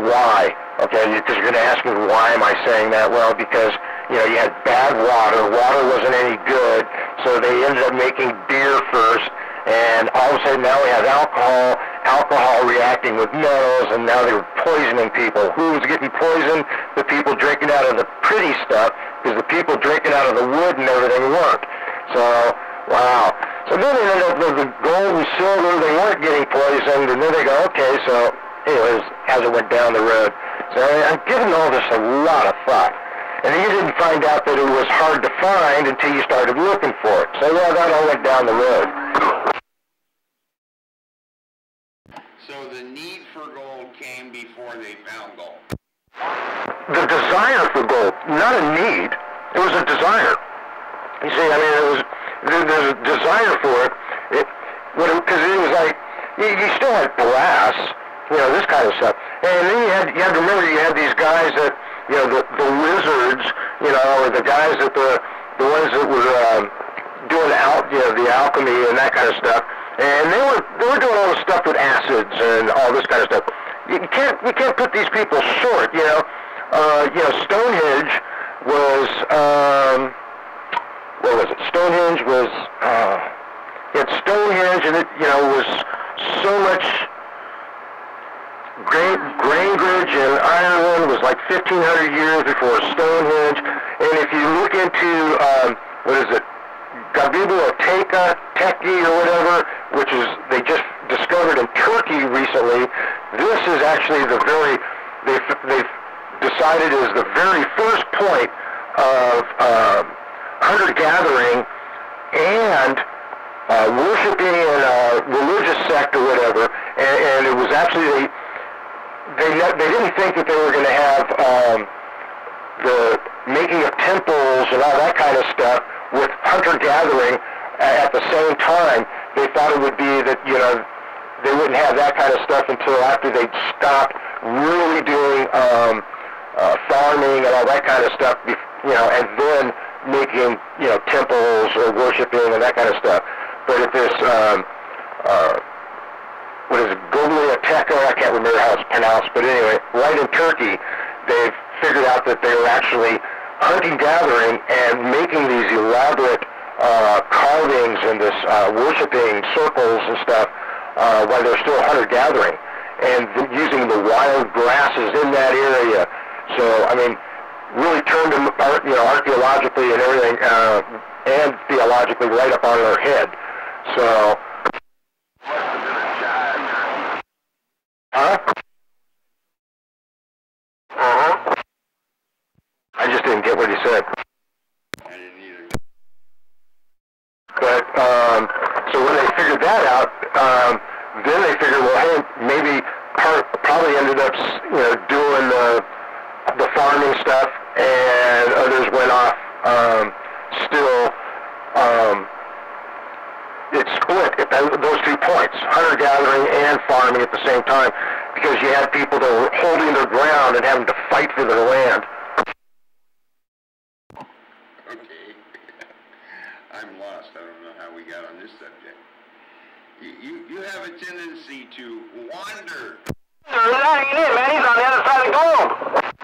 Speaker 5: why? Okay, because you're going to ask me, why am I saying that? Well, because, you know, you had bad water. Water wasn't any good, so they ended up making beer first, and all of a sudden now we have alcohol reacting with metals, and now they're poisoning people. Who was getting poisoned? The people drinking out of the pretty stuff, because the people drinking out of the wood and everything weren't. So, wow. So then they ended up with the gold and silver, they weren't getting poisoned, and then they go, okay, so anyways, as it went down the road. So I'm giving all this a lot of thought. And then you didn't find out that it was hard to find until you started looking for it. So yeah, that all went down the road.
Speaker 2: So the need for gold came before they found gold.
Speaker 5: The desire for gold, not a need, it was a desire. You see, I mean, there's a desire for it. Because it was like, you still had brass, you know, this kind of stuff. And then you had to remember, you had these guys that, you know, the wizards, you know, or the guys that the ones that were doing the alchemy and that kind of stuff. And they were doing all this stuff with acids and all this kind of stuff. You can't put these people short, you know. Stonehenge was what was it? Stonehenge was Stonehenge, and it, you know, was so much. Greenbridge in Ireland was like 1,500 years before Stonehenge. And if you look into, Gabibu Teki or whatever, which is, they just discovered in Turkey recently, this is actually they've decided is the very first point of hunter-gathering and worshiping in a religious sect or whatever. And it was actually... They didn't think that they were going to have the making of temples and all that kind of stuff with hunter-gathering at the same time. They thought it would be that, you know, they wouldn't have that kind of stuff until after they'd stopped really doing farming and all that kind of stuff, you know, and then making, you know, temples or worshiping and that kind of stuff. But at this, what is it, Gobeliteca, I can't remember how it's pronounced, but anyway, right in Turkey, they've figured out that they were actually hunting, gathering, and making these elaborate carvings and this worshiping circles and stuff while they're still hunter-gathering, and using the wild grasses in that area. So, I mean, really turned them, you know, archaeologically and everything, and theologically right up on their head. So, I just didn't get what he said.
Speaker 2: I didn't either.
Speaker 5: But, so when they figured that out, then they figured, well, hey, maybe probably ended up, you know, doing the farming stuff, and others went off, still, it split at those 2 points, hunter-gathering and farming at the same time, because you had people that were holding their ground and having to fight for their land.
Speaker 2: Okay. I'm lost. I don't know how we got on this subject. You have a tendency to wander.
Speaker 1: That ain't it, man. He's on the other side of the globe.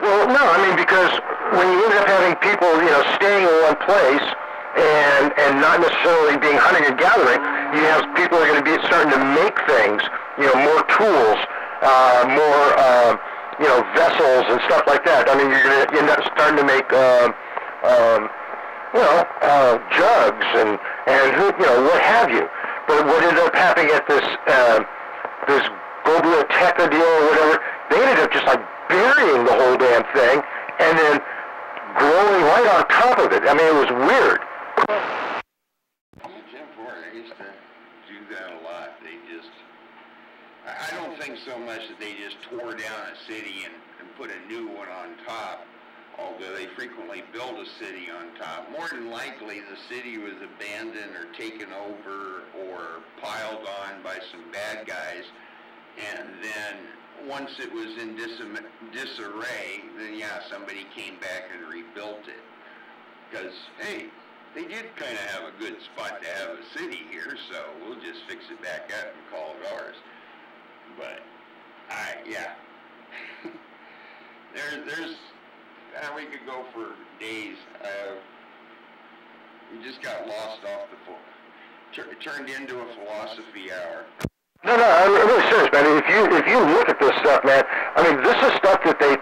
Speaker 5: Well, no, I mean, because when you end up having people, you know, staying in one place and not necessarily being hunting and gathering, you have people that are going to be starting to make things, you know, more tools, more, you know, vessels and stuff like that. I mean, you're going to end up starting to make, you know, jugs and you know, what have you. But what ended up happening at this this Gobeliteca deal or whatever, they ended up just like burying the whole damn thing and then growing right on top of it. I mean, it was weird.
Speaker 2: Jim Ford, I used to do that a lot. They just, I don't think so much that they just tore down a city and put a new one on top, although they frequently build a city on top. More than likely, the city was abandoned or taken over or piled on by some bad guys, and then once it was in disarray, then yeah, somebody came back and rebuilt it. Because, hey, they did kind of have a good spot to have a city here, so we'll just fix it back up and call it ours. But, yeah. there's we could go for days. We just got lost off the it turned into a philosophy hour.
Speaker 5: No, I'm really serious, man. If you look at this stuff, man, I mean, this is stuff that they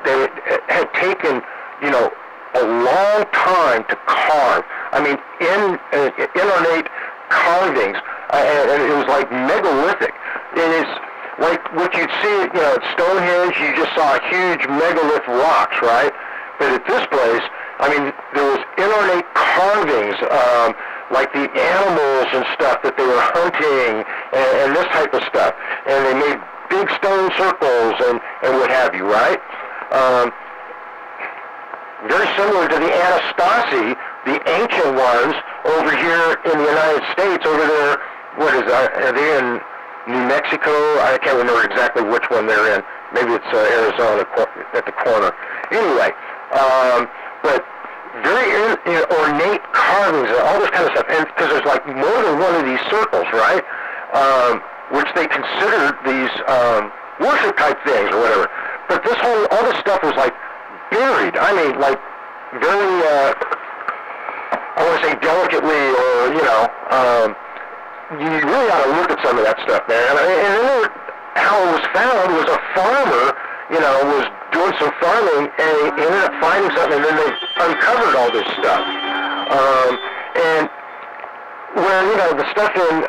Speaker 5: had taken, you know, a long time to carve. I mean, ornate carvings, and it was like megalithic. It is like what you'd see, you know, at Stonehenge. You just saw huge megalith rocks, right? But at this place, I mean, there was ornate carvings, like the animals and stuff that they were hunting, and this type of stuff. And they made big stone circles and what have you, right? Very similar to the Anastasi, the ancient ones over here in the United States, over there, what is that? Are they in New Mexico? I can't remember exactly which one they're in. Maybe it's Arizona at the corner. Anyway, but very ornate carvings and all this kind of stuff, and because there's like more than one of these circles, right? Which they considered these worship type things or whatever. But all this stuff was like buried. I mean, like very, I want to say delicately, or you know, you really ought to look at some of that stuff, man. And then how it was found was a farmer, you know, was doing some farming, and he ended up finding something, and then they uncovered all this stuff. And where, you know, the stuff in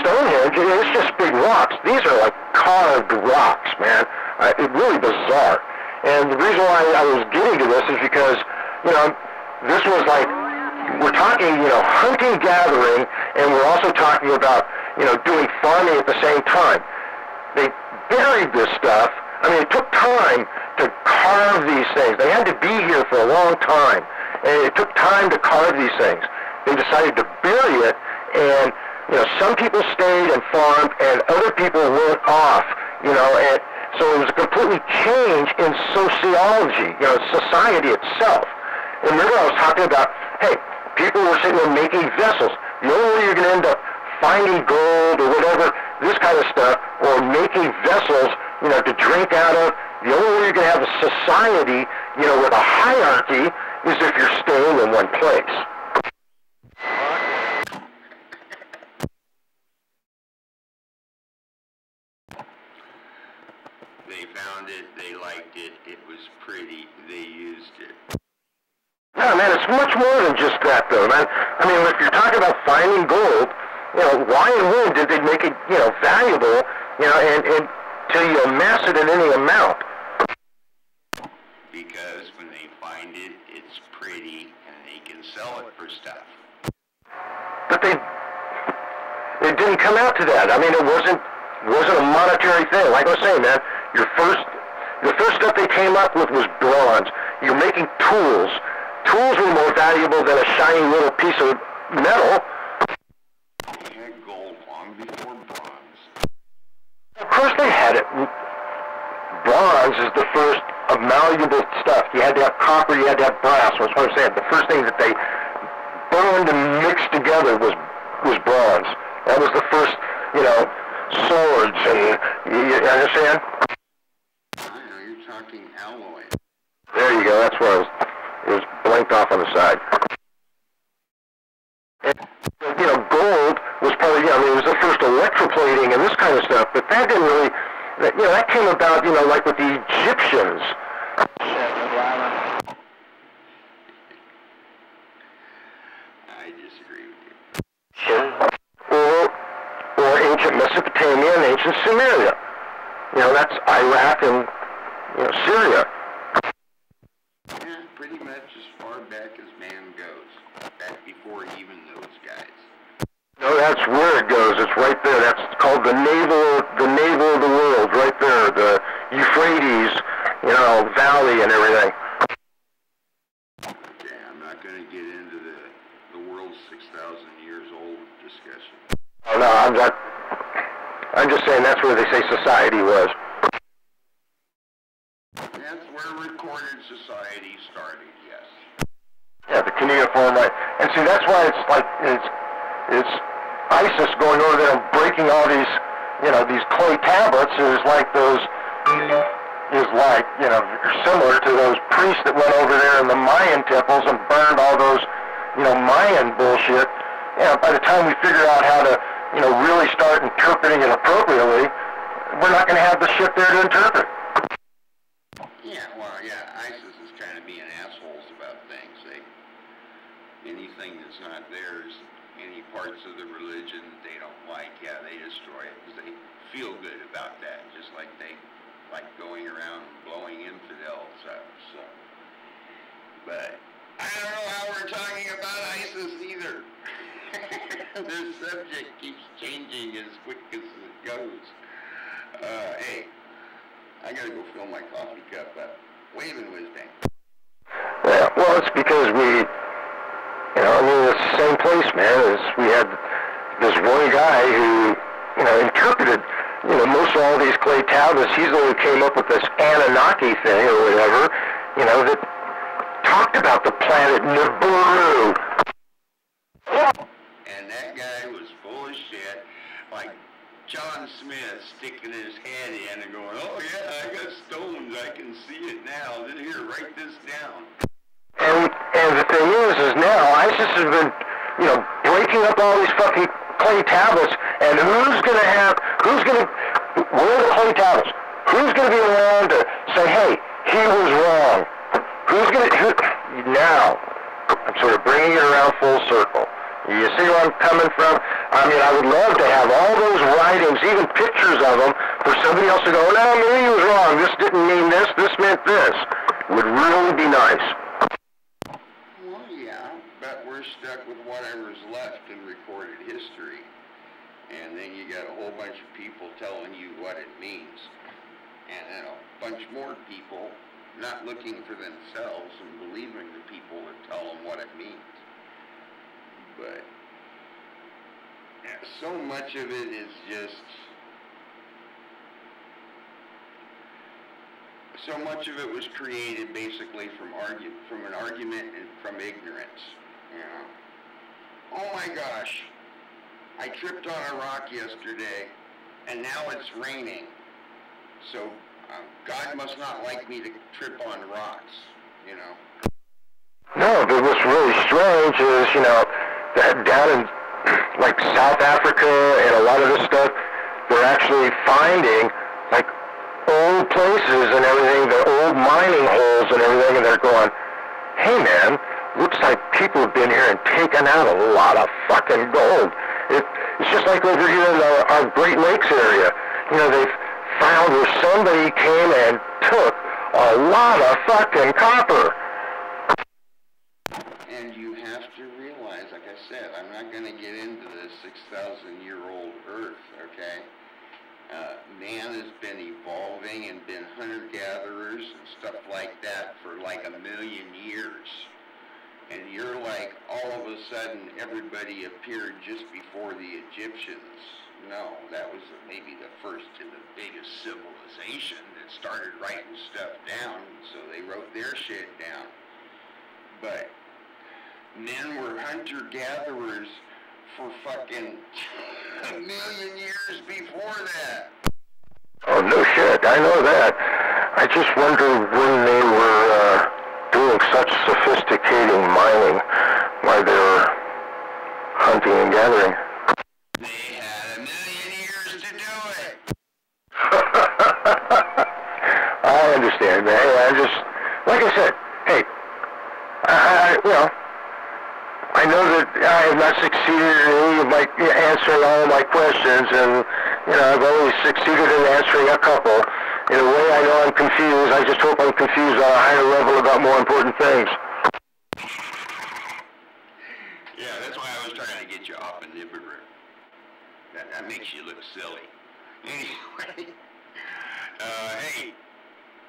Speaker 5: Stonehenge, it's just big rocks. These are like carved rocks, man. It's really bizarre. And the reason why I was getting to this is because, you know, this was like, we're talking, you know, hunting, gathering, and we're also talking about, you know, doing farming at the same time. They buried this stuff. I mean, it took time to carve these things. They had to be here for a long time, and it took time to carve these things. They decided to bury it, and some people stayed and farmed, and other people went off. And so it was a completely change in sociology, society itself. And remember, I was talking about, hey, people were sitting there making vessels. The only way you're going to end up finding gold or whatever, this kind of stuff, or making vessels, to drink out of, the only way you're going to have a society, with a hierarchy is if you're staying in one place.
Speaker 2: They found it, they liked it, it was pretty, they used it.
Speaker 5: No, man, it's much more than just that, though, man. I mean, if you're talking about finding gold, why and when did they make it, valuable, and till you amass it in any amount?
Speaker 2: Because when they find it, it's pretty, and they can sell it for stuff.
Speaker 5: But it didn't come out to that. I mean, it wasn't a monetary thing. Like I was saying, man, the first stuff they came up with was bronze. You're making tools. Tools were more valuable than a shiny little piece of metal.
Speaker 2: They had gold long before bronze.
Speaker 5: Of course they had it. Bronze is the first malleable stuff. You had to have copper, you had to have brass. That's what I'm saying. The first thing that they burned and mixed together was bronze. That was the first, swords, and you understand?
Speaker 2: I know, you're talking alloy.
Speaker 5: There you go. That's where it was blanked off on the side. And, gold was probably, it was the first electroplating and this kind of stuff, but that didn't really, that came about, like with the Egyptians.
Speaker 2: I disagree with you.
Speaker 5: Or ancient Mesopotamia and ancient Sumeria. That's Iraq and, Syria.
Speaker 2: Yeah, pretty much as far back as man goes. Back before even those guys.
Speaker 5: No, that's where it goes. It's right there. That's called the navel of the world, right there. The Euphrates, valley and everything.
Speaker 2: Okay, I'm not going to get into the world's 6,000 years old discussion.
Speaker 5: Oh, no, I'm not. I'm just saying that's where they say society was.
Speaker 2: That's where recorded society started, yes.
Speaker 5: Yeah, the cuneiform, right. And see, that's why it's like, it's ISIS going over there and breaking all these, these clay tablets is like those, similar to those priests that went over there in the Mayan temples and burned all those, Mayan bullshit. By the time we figure out how to, really start interpreting it appropriately, we're not going to have the shit there to interpret.
Speaker 2: Yeah, well, yeah, ISIS is kind of being assholes about things. Anything that's not theirs, any parts of the religion that they don't like, yeah, they destroy it because they feel good about that, just like they like going around blowing infidels up, so. But I don't know how we're talking about ISIS either. This subject keeps changing as quick as it goes. Hey, I gotta go fill my coffee cup up. Waving Whiz-Bang.
Speaker 5: Yeah, well, it's because we, it's the same place, man. We had this one guy who, interpreted, most of all these clay tablets. He's the one who came up with this Anunnaki thing or whatever, that talked about the planet Nibiru.
Speaker 2: And that guy was full of shit, like John Smith sticking his head in and going, oh yeah, I got stones, I can see it now. Then here, write this down.
Speaker 5: And the thing is now ISIS has been, breaking up all these fucking clay tablets, and where are the clay tablets? Who's gonna be around to say, hey, he was wrong? Now, I'm sort of bringing it around full circle. You see where I'm coming from? I mean, I would love to have all those writings, even pictures of them, for somebody else to go, no, maybe he was wrong. This didn't mean this meant this. It would really be nice.
Speaker 2: Well, yeah, but we're stuck with whatever's left in recorded history. And then you got a whole bunch of people telling you what it means. And then a bunch more people not looking for themselves and believing the people that tell them what it means. But so much of it is just, so much of it was created basically from an argument and from ignorance. You know, oh my gosh, I tripped on a rock yesterday, and now it's raining. So God must not like me to trip on rocks. You know.
Speaker 5: No, but what's really strange is, you know, that down in like South Africa and a lot of this stuff, they're actually finding like old places and everything, the old mining holes and everything, and they're going, hey man, looks like people have been here and taken out a lot of fucking gold. It's just like over here in our Great Lakes area. You know, they've found where somebody came and took a lot of fucking copper.
Speaker 2: And you have to realize, like I said, I'm not going to get into this 6,000-year-old Earth, okay? Man has been evolving and been hunter-gatherers and stuff like that for like 1 million years. And you're like, all of a sudden, everybody appeared just before the Egyptians. No, that was maybe the first and the biggest civilization that started writing stuff down, so they wrote their shit down. But men were hunter-gatherers for fucking 1 million years before that.
Speaker 5: Oh, no shit, I know that. I just wonder when they were doing such sophisticated mining, why they were hunting and gathering.
Speaker 2: They had 1 million years to do it.
Speaker 5: I understand, man. I just, like I said, hey, you know, I know that I have not succeeded in any of my answering all of my questions, and you know, I've only succeeded in answering a couple. In a way, I know I'm confused. I just hope I'm confused on a higher level about more important things.
Speaker 2: Yeah, that's why I was trying to get you off of Nibiru. That makes you look silly. Anyway, hey,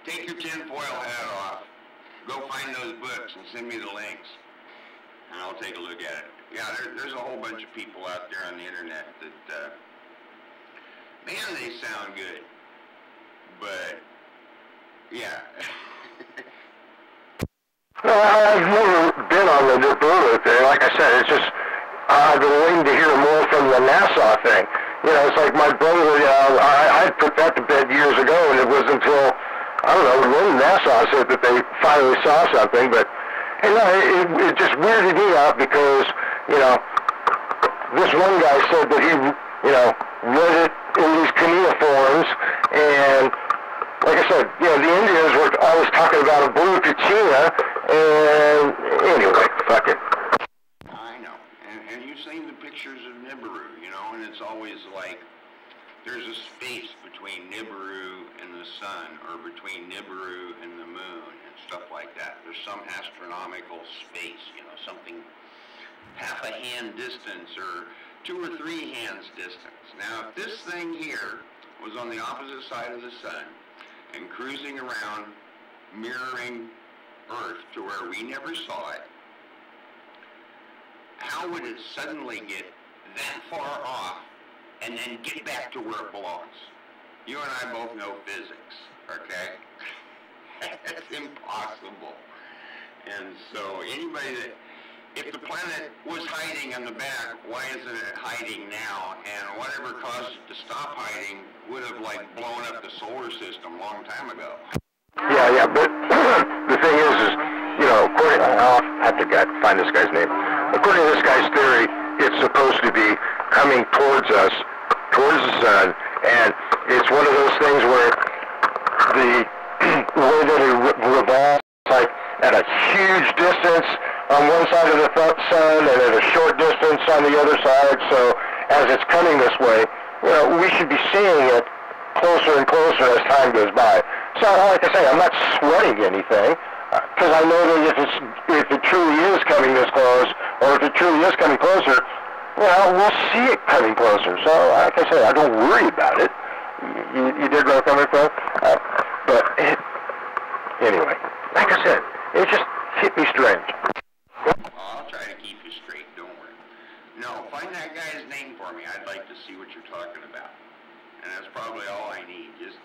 Speaker 2: take your tinfoil hat off. Go find those books and send me the links, and I'll take a look at it. Yeah, there's a whole bunch of people out there on the internet that, man, they sound good. But, yeah.
Speaker 5: No, I've never been on the Nibiru thing. Like I said, it's just, I've been waiting to hear more from the NASA thing. You know, it's like my brother, I put that to bed years ago, and it wasn't until, I don't know, when NASA said that they finally saw something, but, you know, it just weirded me out because, you know, this one guy said that he, you know, read it in these cuneiforms, and like I said, you know, the Indians were always talking about a blue kachina, and anyway, fuck it.
Speaker 2: I know, and you've seen the pictures of Nibiru, you know, and it's always like, there's a space between Nibiru and the sun, or between Nibiru and the moon, and stuff like that. There's some astronomical space, you know, something half a hand distance, or 2 or 3 hands distance. Now, if this thing here was on the opposite side of the sun, and cruising around, mirroring Earth to where we never saw it, how would it suddenly get that far off and then get back to where it belongs? You and I both know physics, okay? That's impossible. And so anybody that, if the planet was hiding on the back, why isn't it hiding now? And whatever caused it to stop hiding would have, like, blown up the solar system a long time ago.
Speaker 5: Yeah, but the thing is, you know, according, I'll have to find this guy's name. According to this guy's theory, it's supposed to be coming towards us, towards the sun, and it's one of those things where the way that it revolves, like, at a huge distance on one side of the sun and at a short distance on the other side, so as it's coming this way, you know, we should be seeing it closer and closer as time goes by. So, like I say, I'm not sweating anything, because I know that if it truly is coming this close, or if it truly is coming closer, well, we'll see it coming closer. So, like I say, I don't worry about it. You dig where I'm coming from? But Anyway, like I said, it just hit me strange.
Speaker 2: I'll try to keep you straight, don't worry. No, find that guy's name for me. I'd like to see what you're talking about. And that's probably all I need, just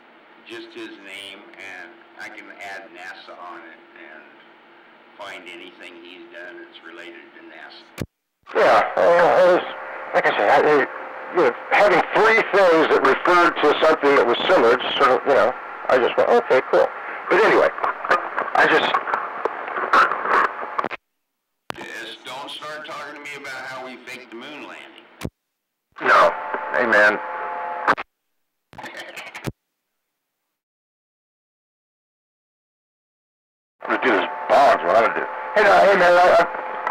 Speaker 2: his name, and I can add NASA on it and find anything he's done that's related to NASA.
Speaker 5: Yeah, like I said, having three things that referred to something that was similar, just sort of, I just went, okay, cool. But anyway,
Speaker 2: Just don't start talking to me about how we faked the moon landing.
Speaker 5: No. Hey, man. I'm going to do this bonds, what I'm going to do. Hey, man,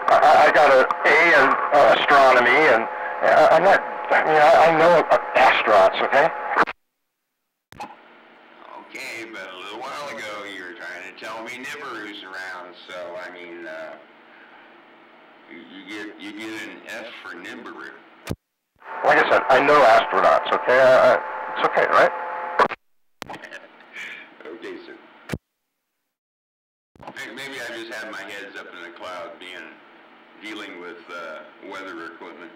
Speaker 5: I got an A in astronomy, and I know astronauts, okay?
Speaker 2: Okay, but a little while ago you were trying to tell me Nibiru's around, so, you get an F for Nibiru.
Speaker 5: Like I said, I know astronauts, okay? It's okay, right?
Speaker 2: Okay, sir. Maybe I just had my heads up in the cloud dealing with weather equipment.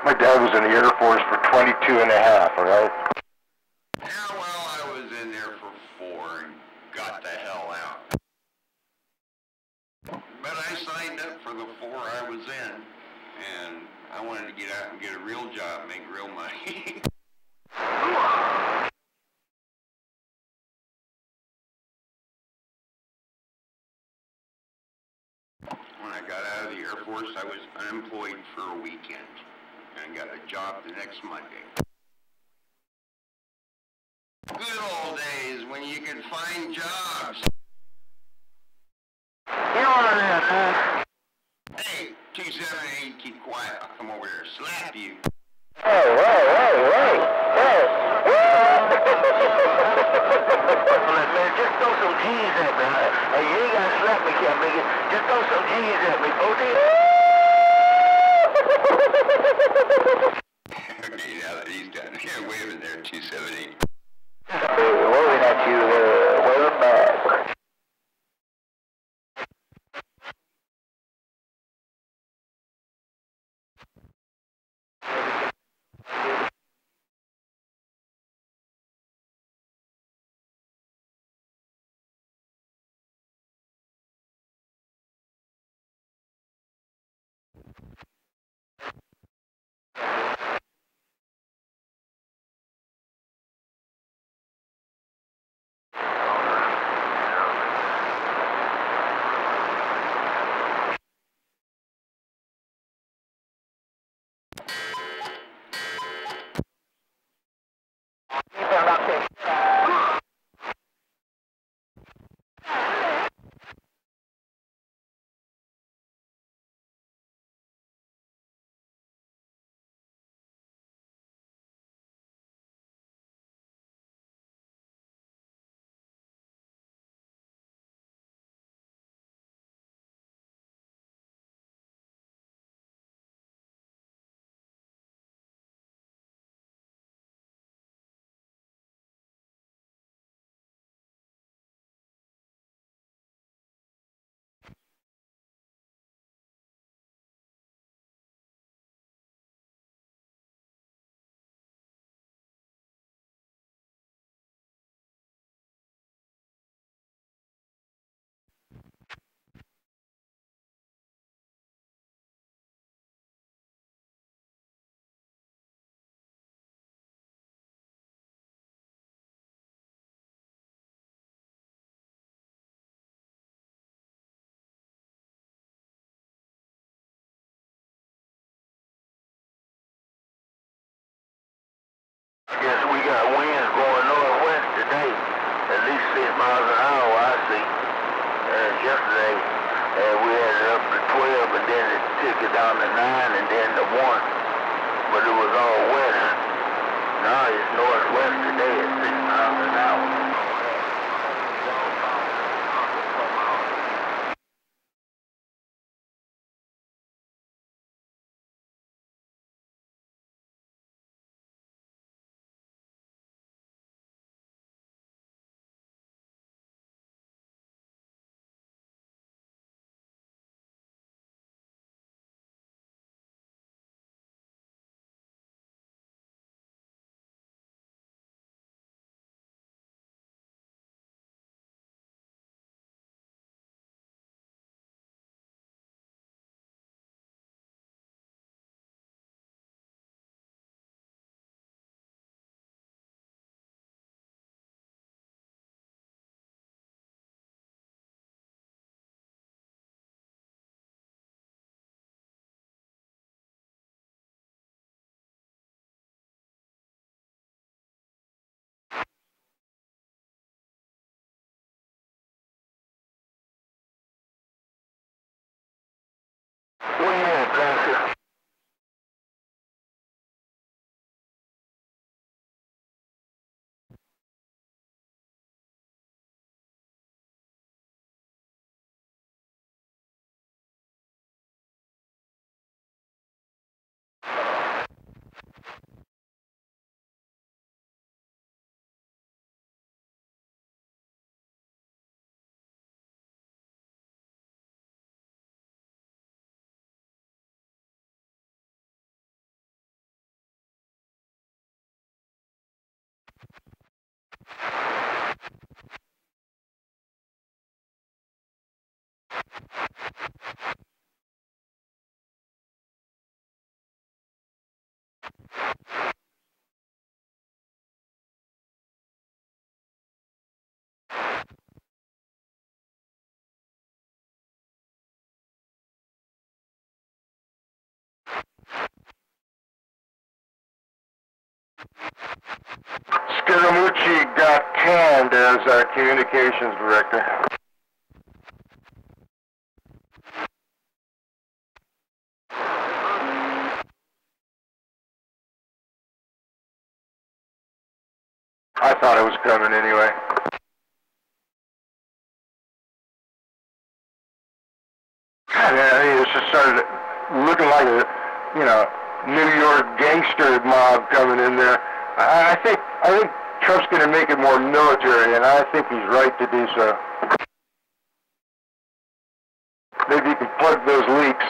Speaker 5: My dad was in the Air Force for 22 and a half, all right?
Speaker 2: Yeah, well, I was in there for 4 and got the hell out. But I signed up for the 4 I was in, and I wanted to get out and get a real job, make real money. When I got out of the Air Force, I was unemployed for a weekend, and got a job the next Monday. Good old days when you could find jobs.
Speaker 4: Get on there, man.
Speaker 2: Hey, 278, keep quiet. I'll come over there and slap you.
Speaker 4: Hey. Man, just throw some G's at me. Hey, you ain't gotta slap me, cat nigga. Just throw some G's at me, okay?
Speaker 2: Okay, now that he's done, yeah, wave in there, 278.
Speaker 4: Waving at you, waving back. Yes, we got winds going northwest today, at least 6 miles an hour, I see. Yesterday, we had it up to 12, and then it took it down to 9, and then to 1. But it was all west. Now it's northwest today at 6 miles an hour.
Speaker 3: Muy bien, gracias.
Speaker 5: Scaramucci got canned as communications director. I thought it was coming anyway. Yeah, it just started looking like a, New York gangster mob coming in there. I think Trump's going to make it more military, and I think he's right to do so. Maybe you can plug those leaks.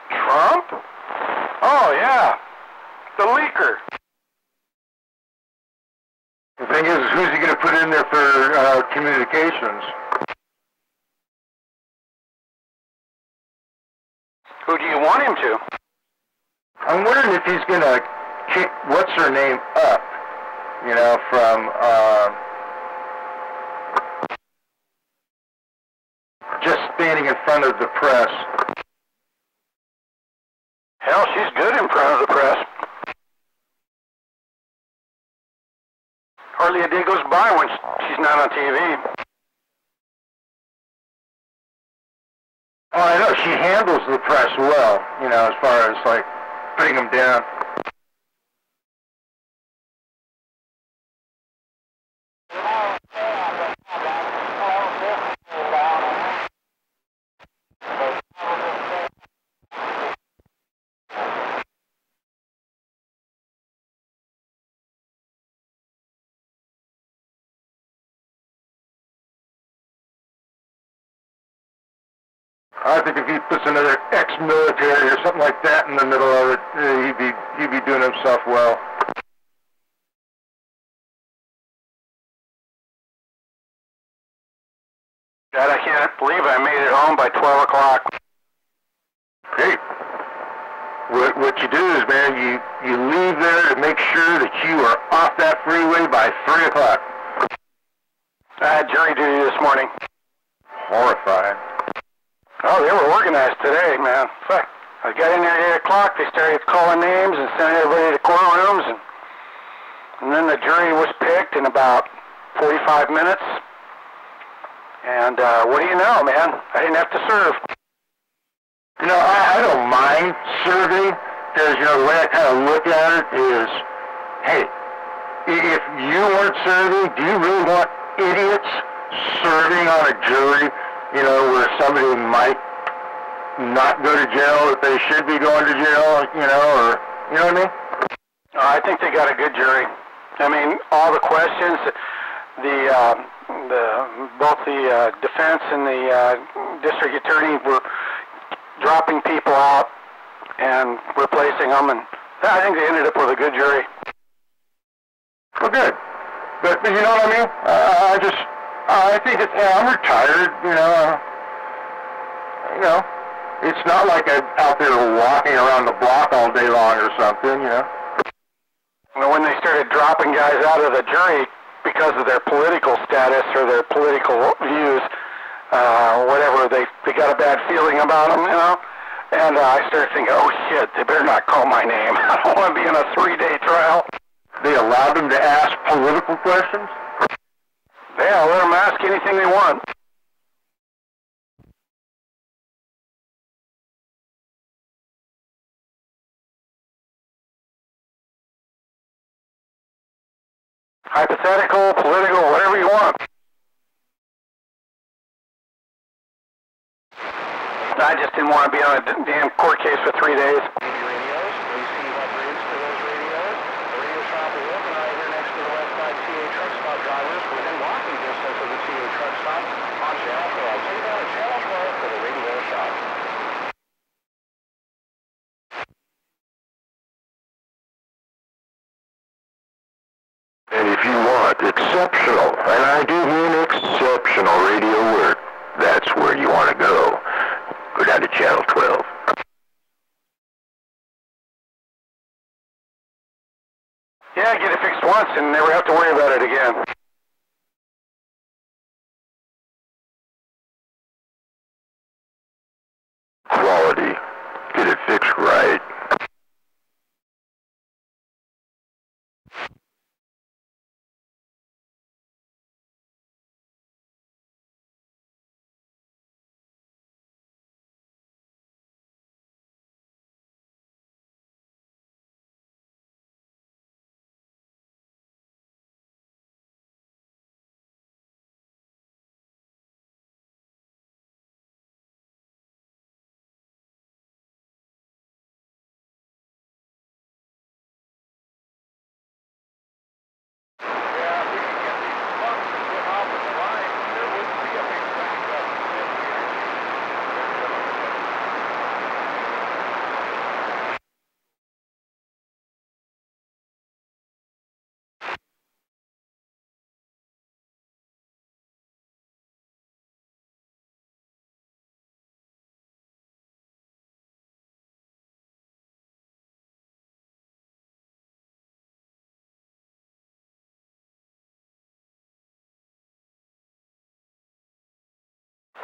Speaker 3: Trump? Oh, yeah. The leaker.
Speaker 5: The thing is, who's he going to put in there for communications?
Speaker 3: Who do you want him to?
Speaker 5: I'm wondering if he's going to kick what's-her-name up, from just standing in front of the press.
Speaker 3: Hell, she's good in front of the press. Hardly a day goes by when she's not on TV.
Speaker 5: Oh, I know. She handles the press well, as far as, putting them down. I think if he puts another ex-military or something like that in the middle of it, he'd be doing himself well.
Speaker 3: God, I can't believe I made it home by 12 o'clock.
Speaker 5: Hey, what you do is, man, you leave there to make sure that you are off that freeway by 3 o'clock.
Speaker 3: I had jury duty this morning.
Speaker 5: Horrifying.
Speaker 3: Oh, they were organized today, man. Fuck. I got in there at 8 o'clock. They started calling names and sending everybody to courtrooms. And then the jury was picked in about 45 minutes. And what do you know, man? I didn't have to serve.
Speaker 5: I don't mind serving, because, the way I kind of look at it is, hey, if you weren't serving, do you really want idiots serving on a jury, where somebody might not go to jail if they should be going to jail, or, you know what I mean?
Speaker 3: I think they got a good jury. I mean, all the questions, both the defense and the district attorney were dropping people out and replacing them, and I think they ended up with a good jury.
Speaker 5: Well, good. But you know what I mean? I think I'm retired, It's not like I'm out there walking around the block all day long or something, you know.
Speaker 3: When they started dropping guys out of the jury because of their political status or their political views, whatever, they got a bad feeling about them, you know. And I started thinking, oh shit, they better not call my name. I don't want to be in a 3-day trial.
Speaker 5: They allowed them to ask political questions?
Speaker 3: Yeah, let them ask anything they want. Hypothetical, political, whatever you want. I just didn't want to be on a damn court case for 3 days.
Speaker 5: And if you want exceptional, and I do mean exceptional radio work, that's where you want to go. Go down to Channel 12.
Speaker 3: Yeah, get it fixed once and never have to worry about it again.
Speaker 5: Quality. Get it fixed right.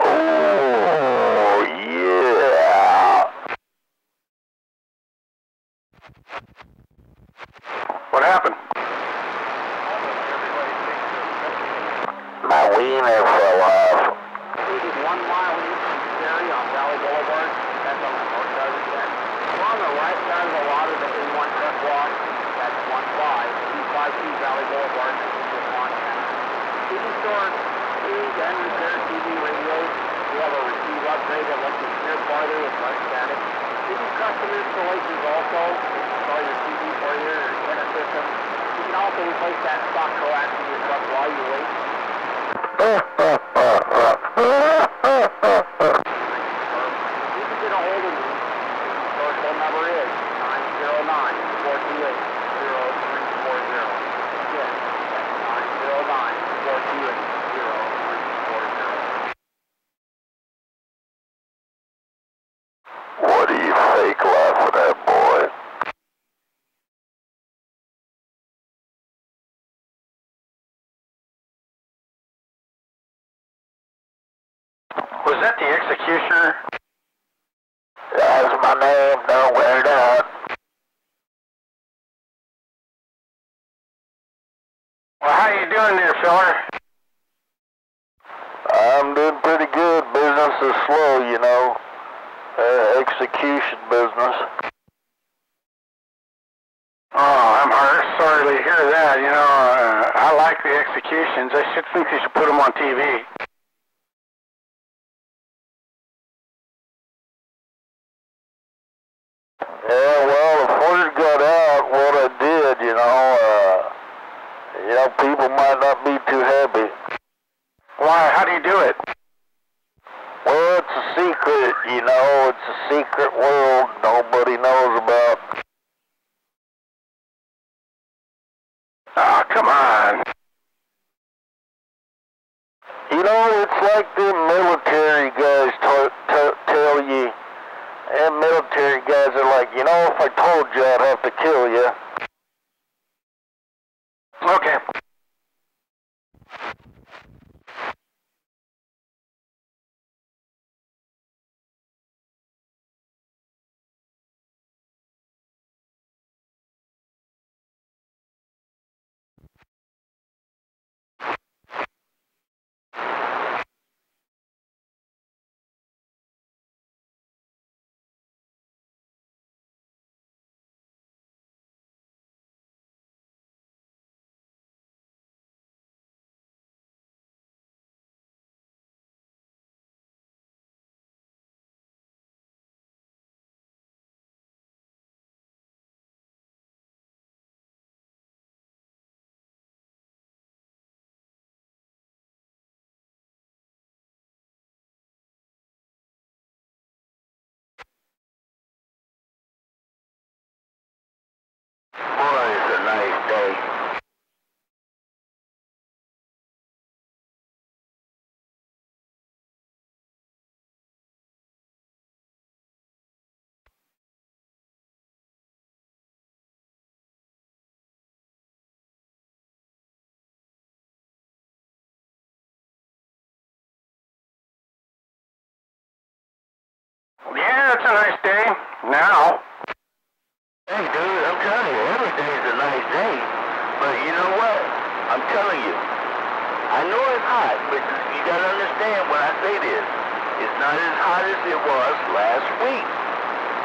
Speaker 5: Oh, yeah.
Speaker 3: What happened?
Speaker 5: My wiener fell off.
Speaker 4: We did 1 mile east from Terry on Valley Boulevard. That's on the north side of the tent. On the right side of the lot of the A1 truck walk, that's 1552 Valley Boulevard, Montana. TV store, feed and repair TV radios. We have a receive upgrade that lets you hear farther with less static. We do custom installations also. We install your TV for you or antenna system. You can also replace that stock coax in your truck while you wait. You can get a hold of me. Our phone number is 909-428-0340. Again, that's 909-428-0340.
Speaker 5: What do you fake laughing at, boy?
Speaker 3: Was that the executioner?
Speaker 5: That's my name, don't wear it out.
Speaker 3: Well, how you doing there, fella?
Speaker 5: I'm doing pretty good. Business is slow, you know. Execution business.
Speaker 3: Oh, I'm sorry to hear that. You know, I like the executions. I think they should put them on TV.
Speaker 5: Yeah, well, if word got out what I did, people might not be too happy.
Speaker 3: Why? How do you do it?
Speaker 5: Well, it's a secret, it's a secret world nobody knows about.
Speaker 3: Oh, come on.
Speaker 5: It's like the military guys tell you, And military guys are like, you know, if I told you, I'd have to kill you. Okay. Boy, it's a nice day. Yeah, it's a nice day. Now. Hey, dude, I'm telling you, every day's a nice day. But you know what? I'm telling you, I know it's hot, but you gotta understand when I say this. It's not as hot as it was last week.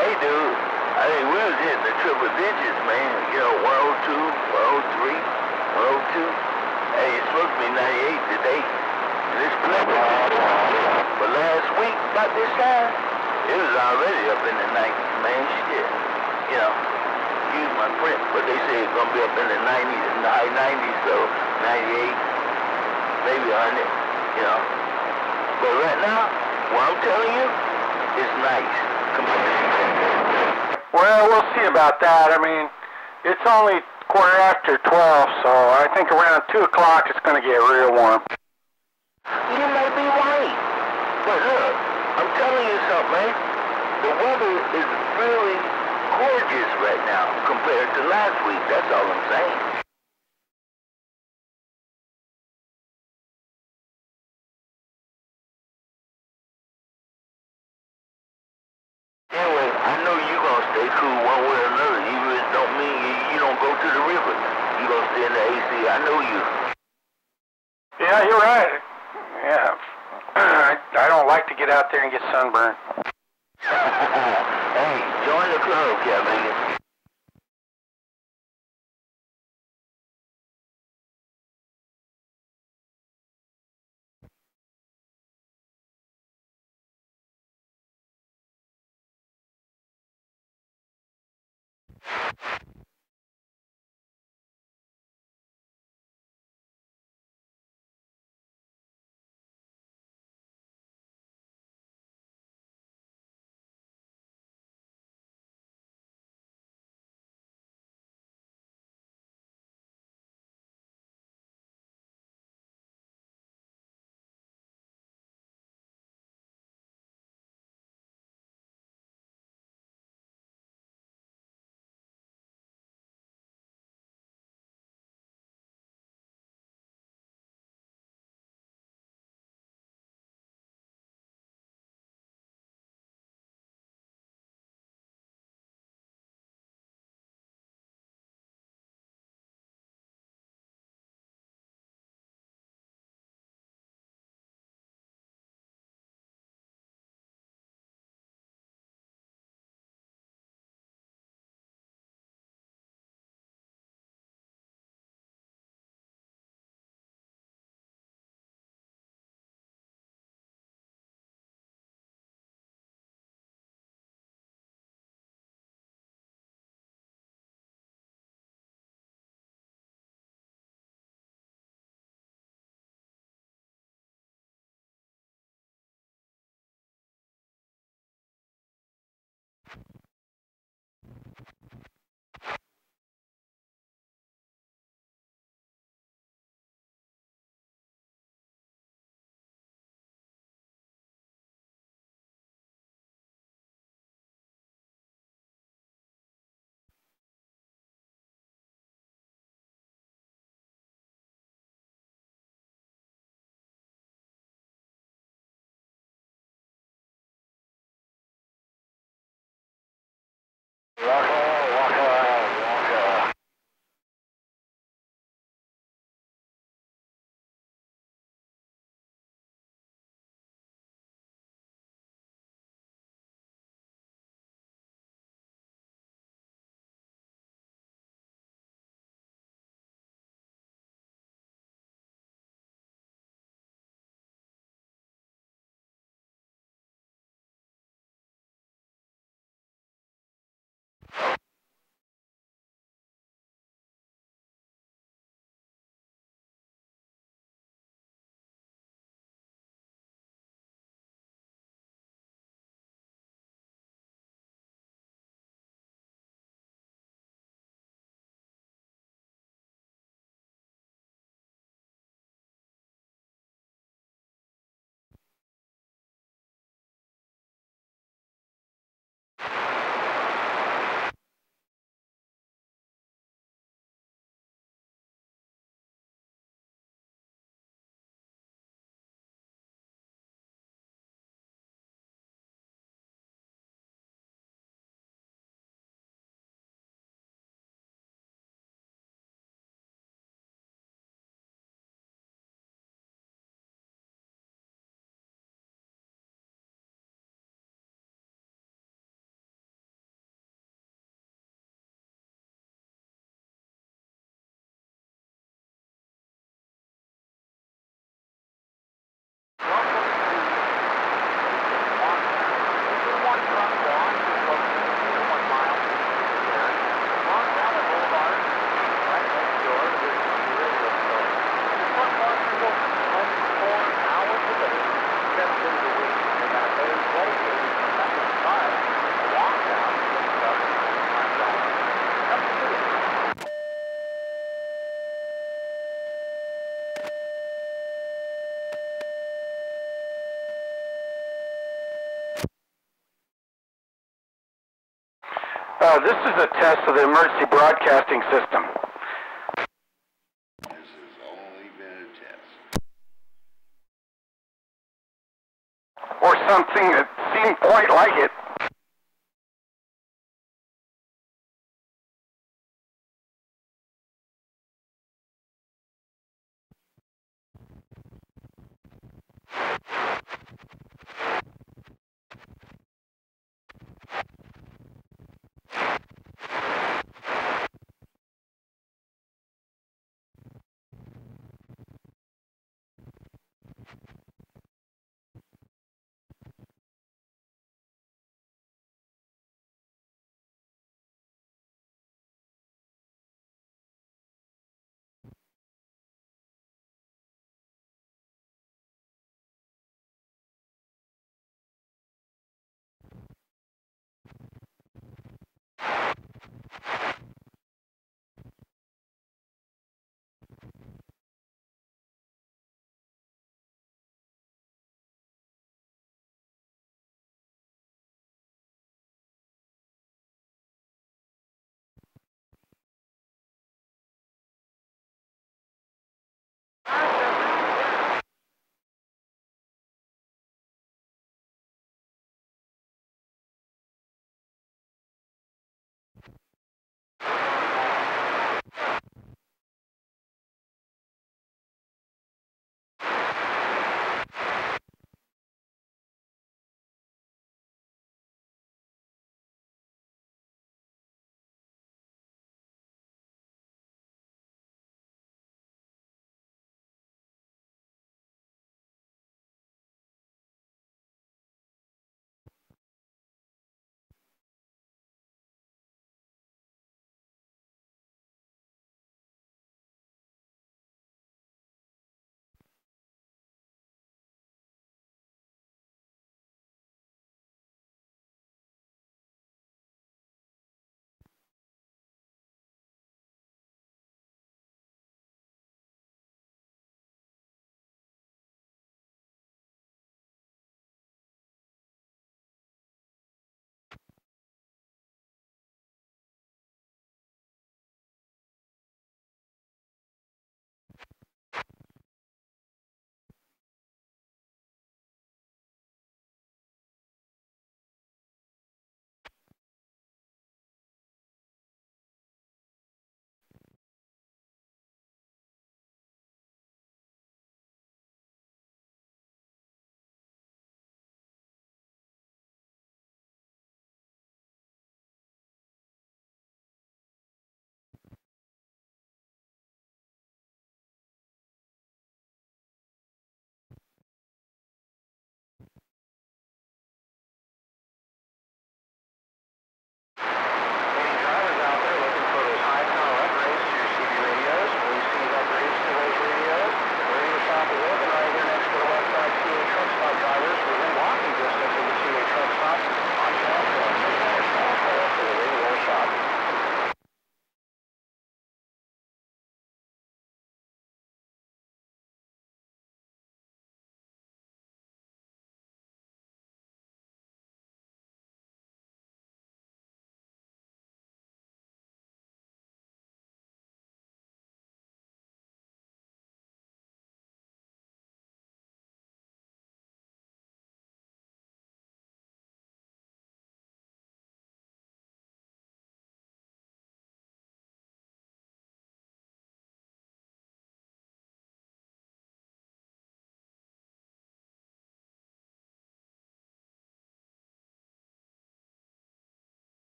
Speaker 5: Hey, dude, I think we was hitting the triple digits, man. You know, 102, 103, 102. Hey, it's supposed to be 98 today. And it's plenty. But last week, about this time, it was already up in the 90s, man. Shit. You know, excuse my print, but they say it's gonna be up in the 90s, in the high 90s, so 98, maybe 100, you know. But right now, what I'm telling you, it's nice. Well, we'll see about that. I mean, it's only 12:15, so I think around 2 o'clock it's gonna get real warm. You may be right, but look, I'm telling you something, man. The weather is really gorgeous right now compared to last week. That's all I'm saying. Anyway, I know you're going to stay cool one way or another. Even if it don't mean you don't go to the river. You're going to stay in the AC. I know you. Yeah, you're right. Yeah. I don't like to get out there and get sunburned. Hey, join the club, Kevin. This is a test of the emergency broadcasting system.
Speaker 2: This has only been a test.
Speaker 5: Or something that seemed quite like it.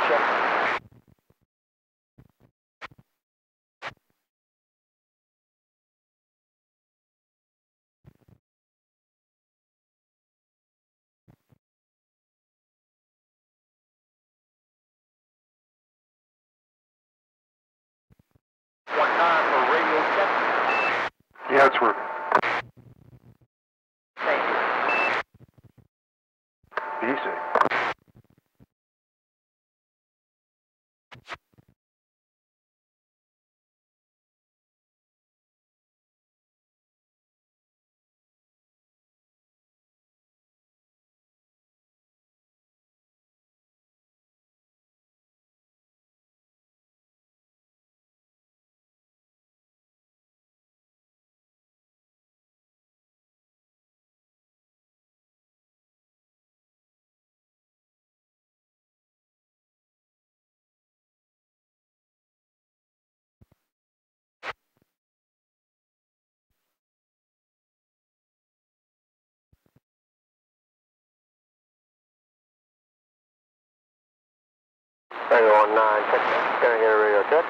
Speaker 4: check. One time for radio check.
Speaker 5: Yeah, it's working.
Speaker 4: Thank you.
Speaker 5: Easy.
Speaker 3: Radio 19, check. Can I get a radio check?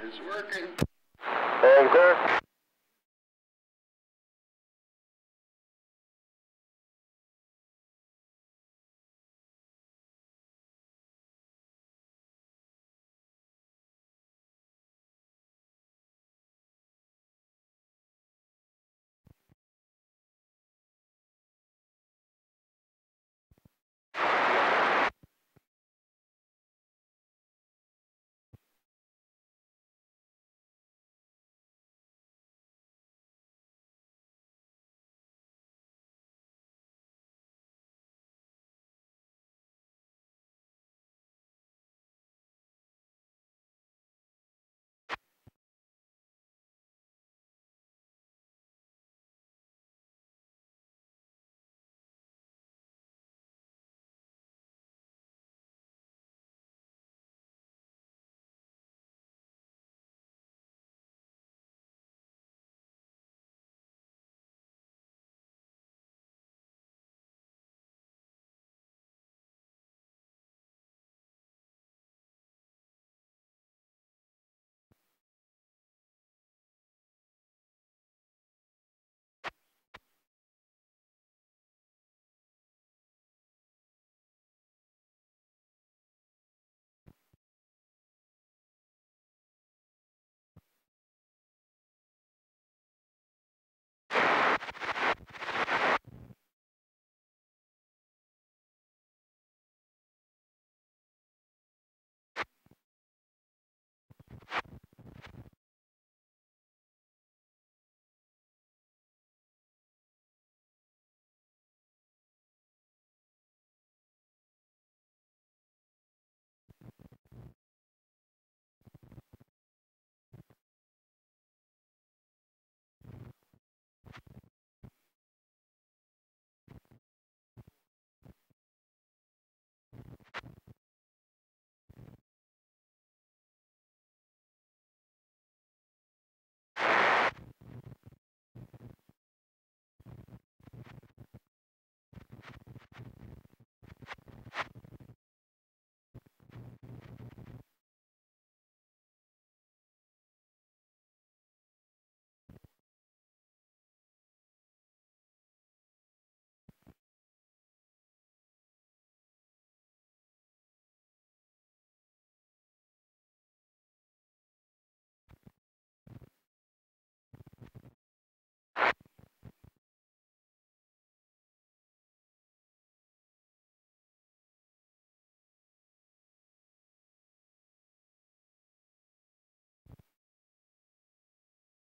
Speaker 2: It's working.
Speaker 3: Hey, clear.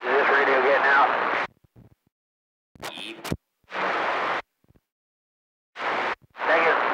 Speaker 4: Is this radio getting out? Negative.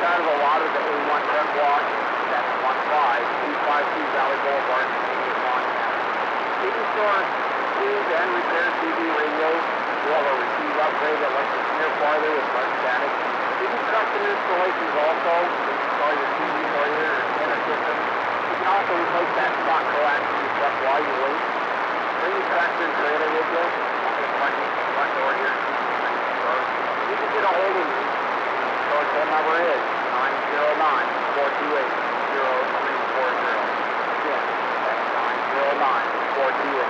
Speaker 3: side of the water, the A1 Red Walk, that's 252 Valley Boulevard, Canadian Montana. TV store news and repair TV radios. We have a receive upgrade that lets us hear farther with less static. We do custom installations also. We install your TV for you or scanner system. You can also replace that stock coax in your truck while you wait. Bring your tractor and trailer with you. On this front door here. You can get a hold of me. So phone number is 909-428-0040. Again, that's 909-428-0040.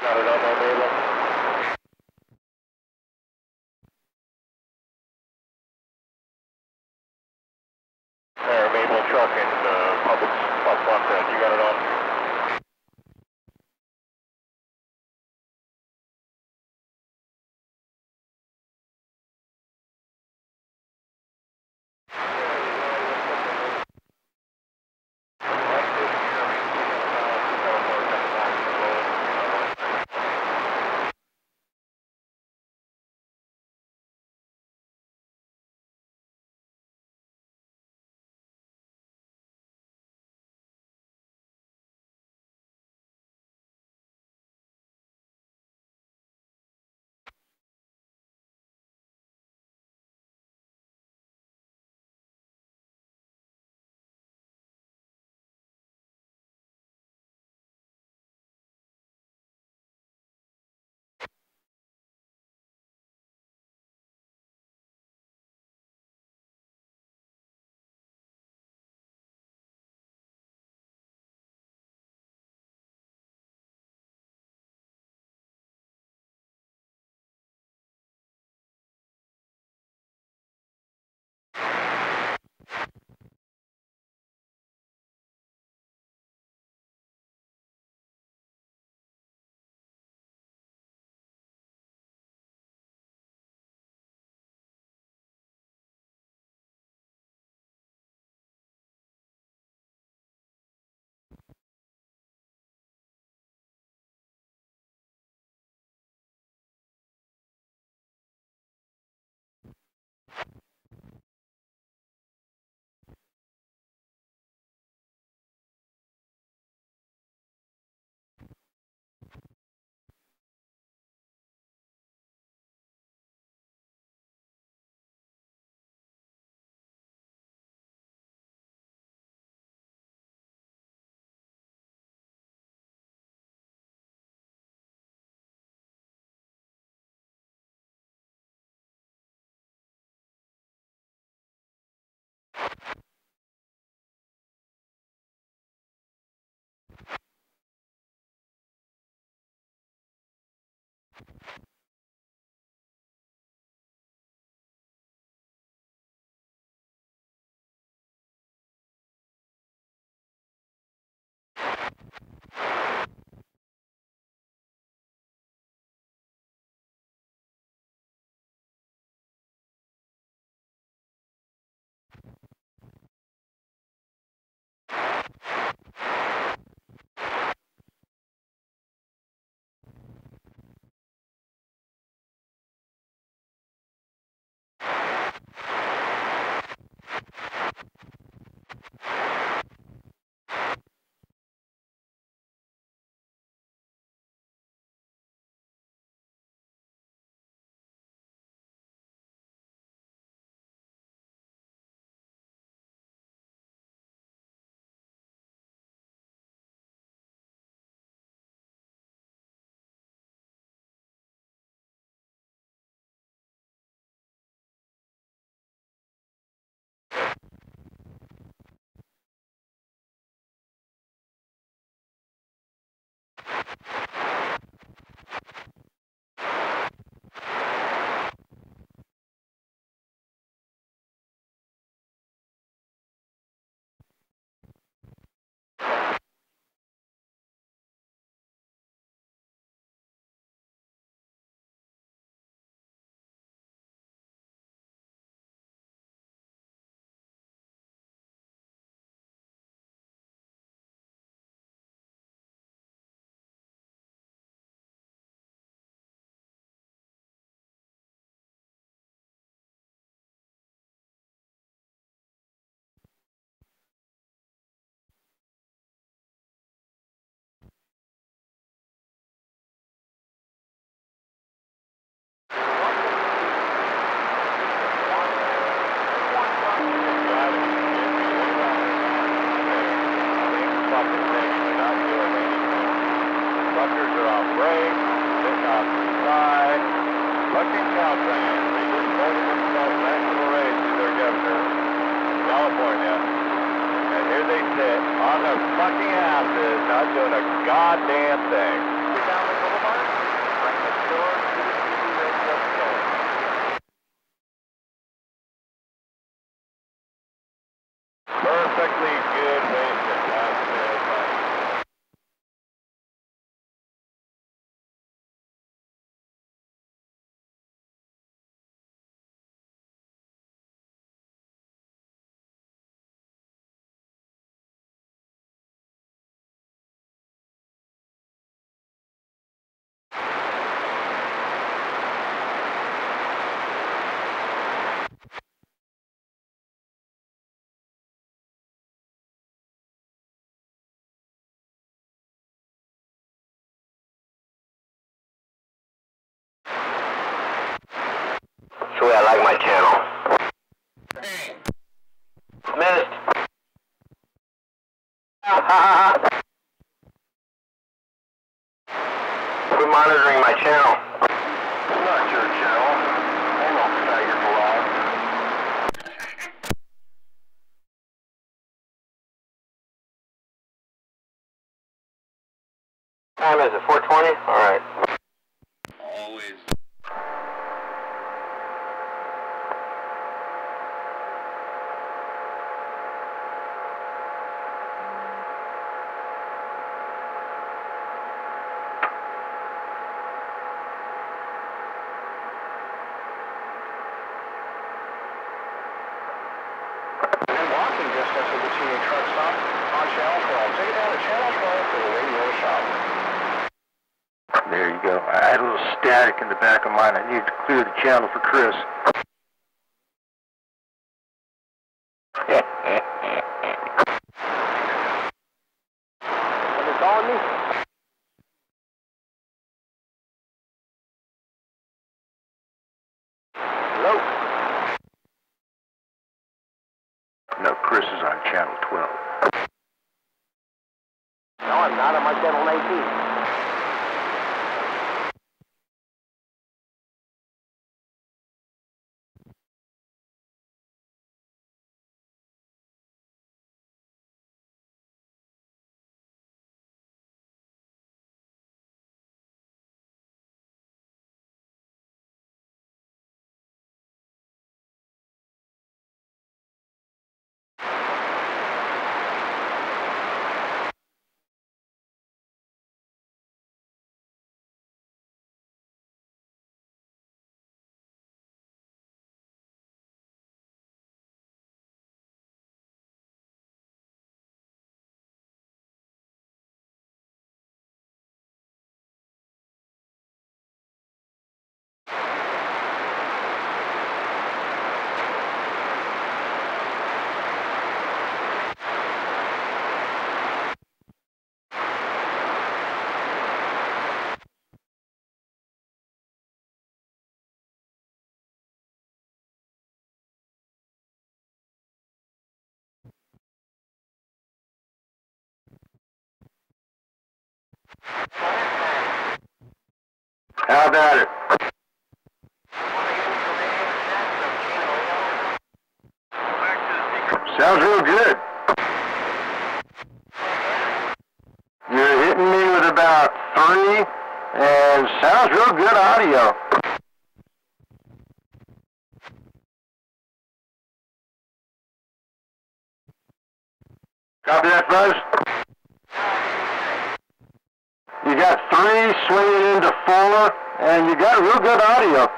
Speaker 3: Got it on there, Mabel. There, Mabel truck and public up there. You got it on? On their fucking asses, not doing a goddamn thing.
Speaker 1: Down the boulevard? the way I like my channel. Missed. Quit monitoring my channel.
Speaker 3: It's not your channel. I know faggot allowed.
Speaker 1: Time is it? 4:20? All right.
Speaker 2: Always.
Speaker 3: In walking distance of the TA truck stop on Channel 12. Take it down to Channel 12 for the radio shop.
Speaker 5: There you go. I had a little static in the back of mine. I needed to clear the channel for Chris.
Speaker 3: Somebody calling me? Hello?
Speaker 5: No, Chris is on channel 12.
Speaker 3: No, I'm not. I'm on Channel 19.
Speaker 5: How about it? Sounds real good. You're hitting me with about 3, and sounds real good audio. Copy that, Buzz? You got 3 swinging into 4, and you got real good audio.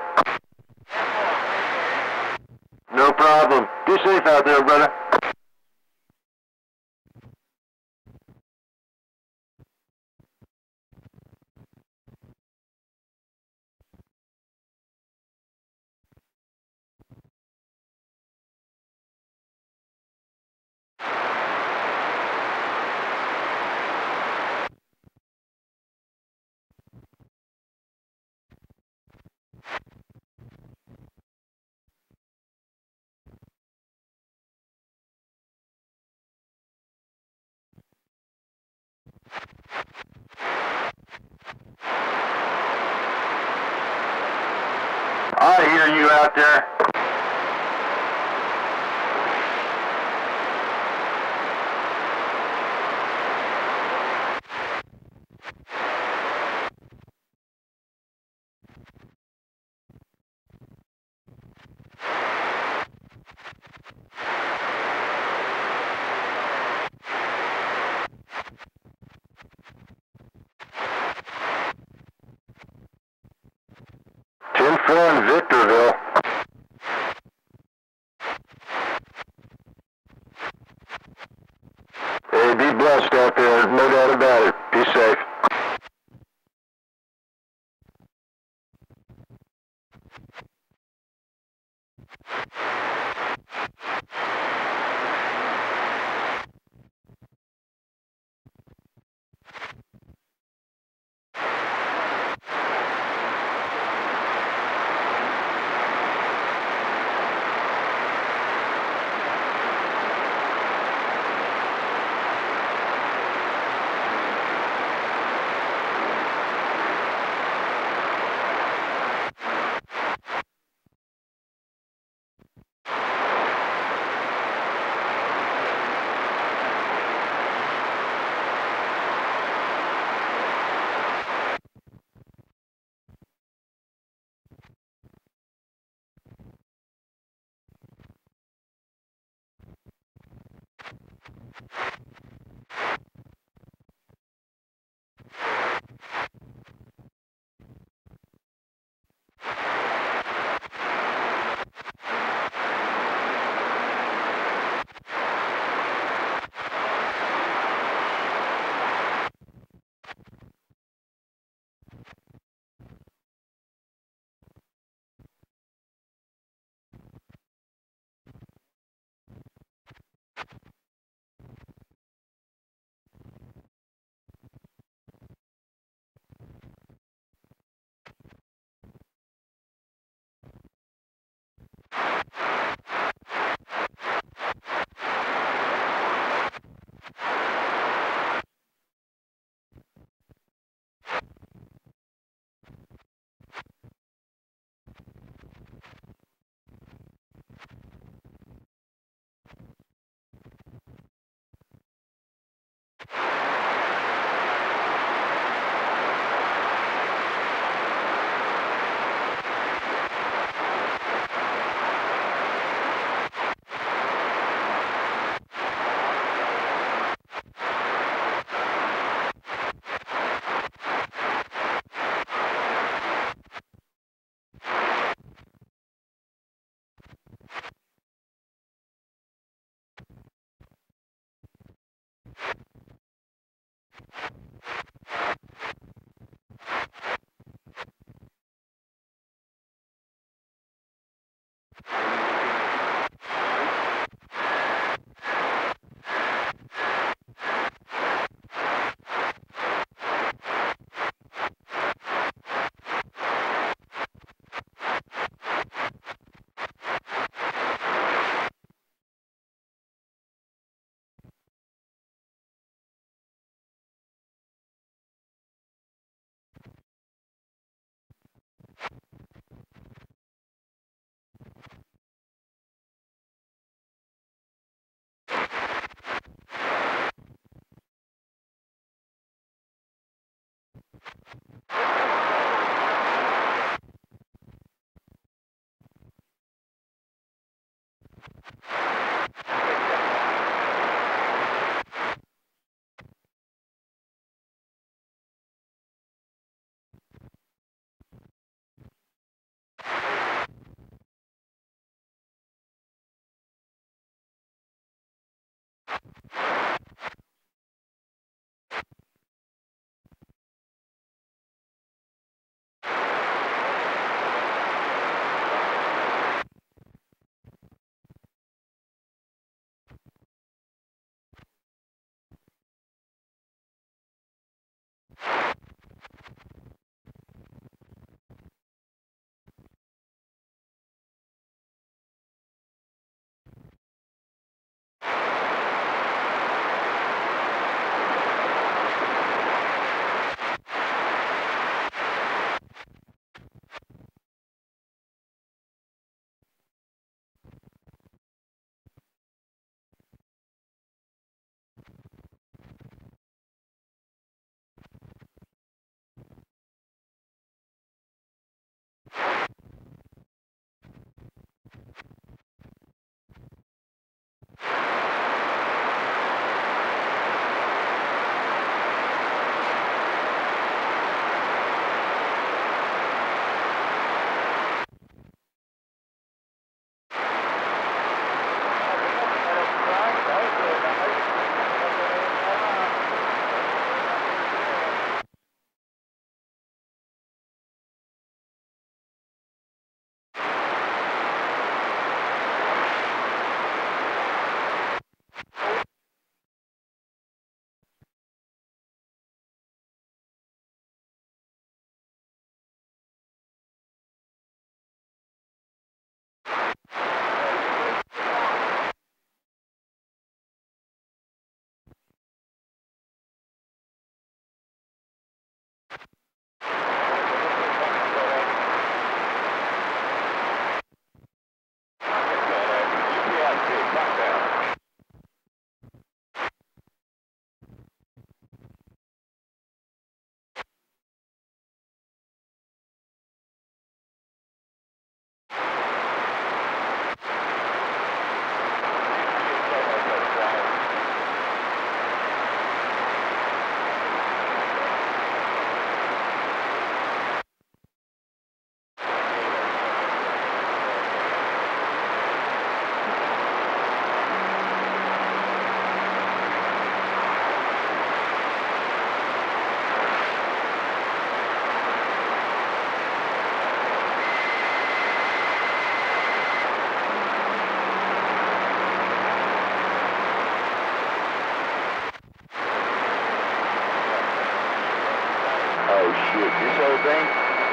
Speaker 5: No problem. Be safe out there, brother. I hear you out there. In Victorville. Hey, be blessed out there, no doubt about it. Be safe.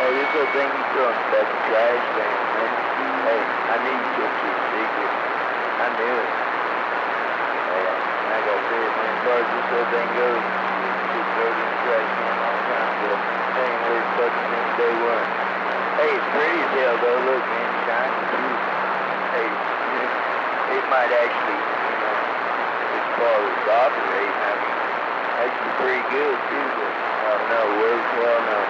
Speaker 3: This little thing you throw in the fucking trash can, man. Hey, I knew you kept your secret. I knew it. Hey, like I said, man, as far as this little thing goes, just throw it in the trash can a long time ago. It ain't worth fucking since day one. Hey, it's pretty as hell though. Look, man, it's shiny too. Hey, it might actually, as far as operating, I mean, actually pretty good too, but I don't know, works well now.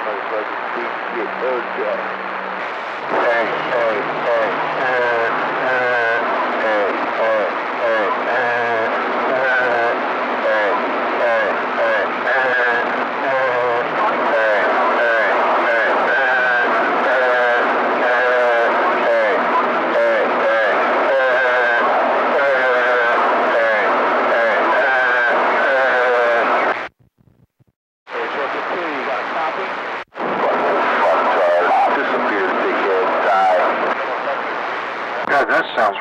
Speaker 3: Motherfucking feet get bird shot.
Speaker 5: That sounds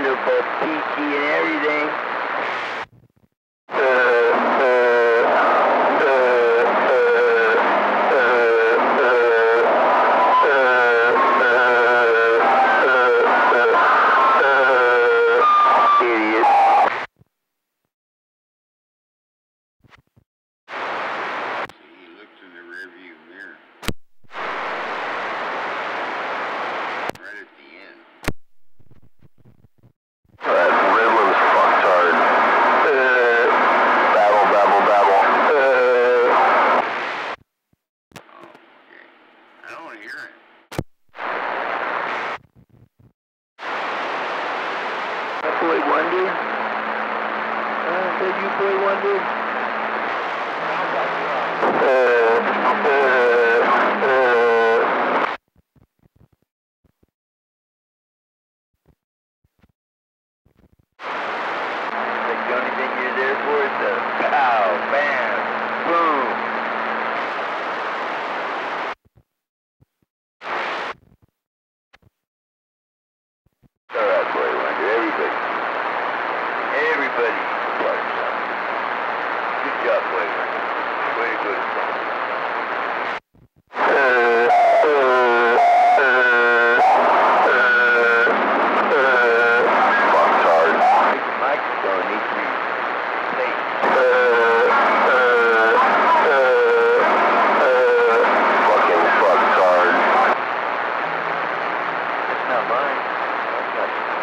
Speaker 4: look all peachy and everything. Boy Wonder? Said you Boy Wonder? Like the only thing you're there for is the pow, bam, boom. Alright, Boy Wonder, everybody part of something. Good job, Boy Wonder. Way to go to something. Fucktard. The microphone needs to be replaced. Fucking fucktard. That's not mine. That's not mine.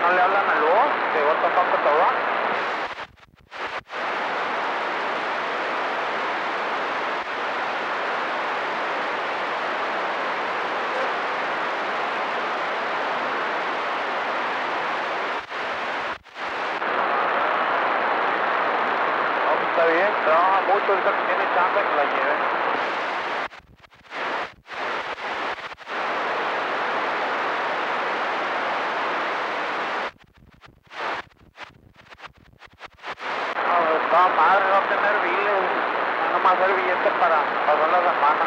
Speaker 4: no le hablan a Luz? ¿Llegó tampoco todo? No, está bien, trabaja mucho, ahorita que tiene chamba que la lleve. Estaba madre no tener biles, no nomás hacer billetes para pasar la semana.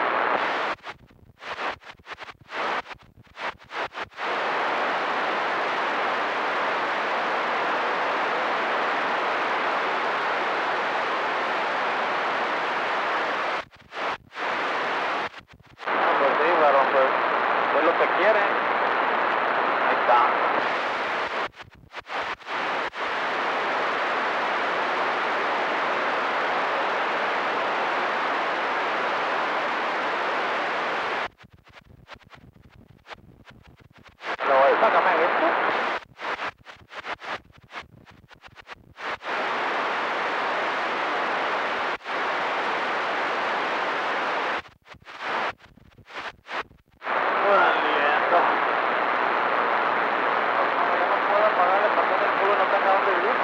Speaker 4: Pues sí, pero pues es lo que quiere. Ahí está. Sácame esto. Valiendo. No, yo no puedo pagarle para que el cubo no tenga dónde vivir.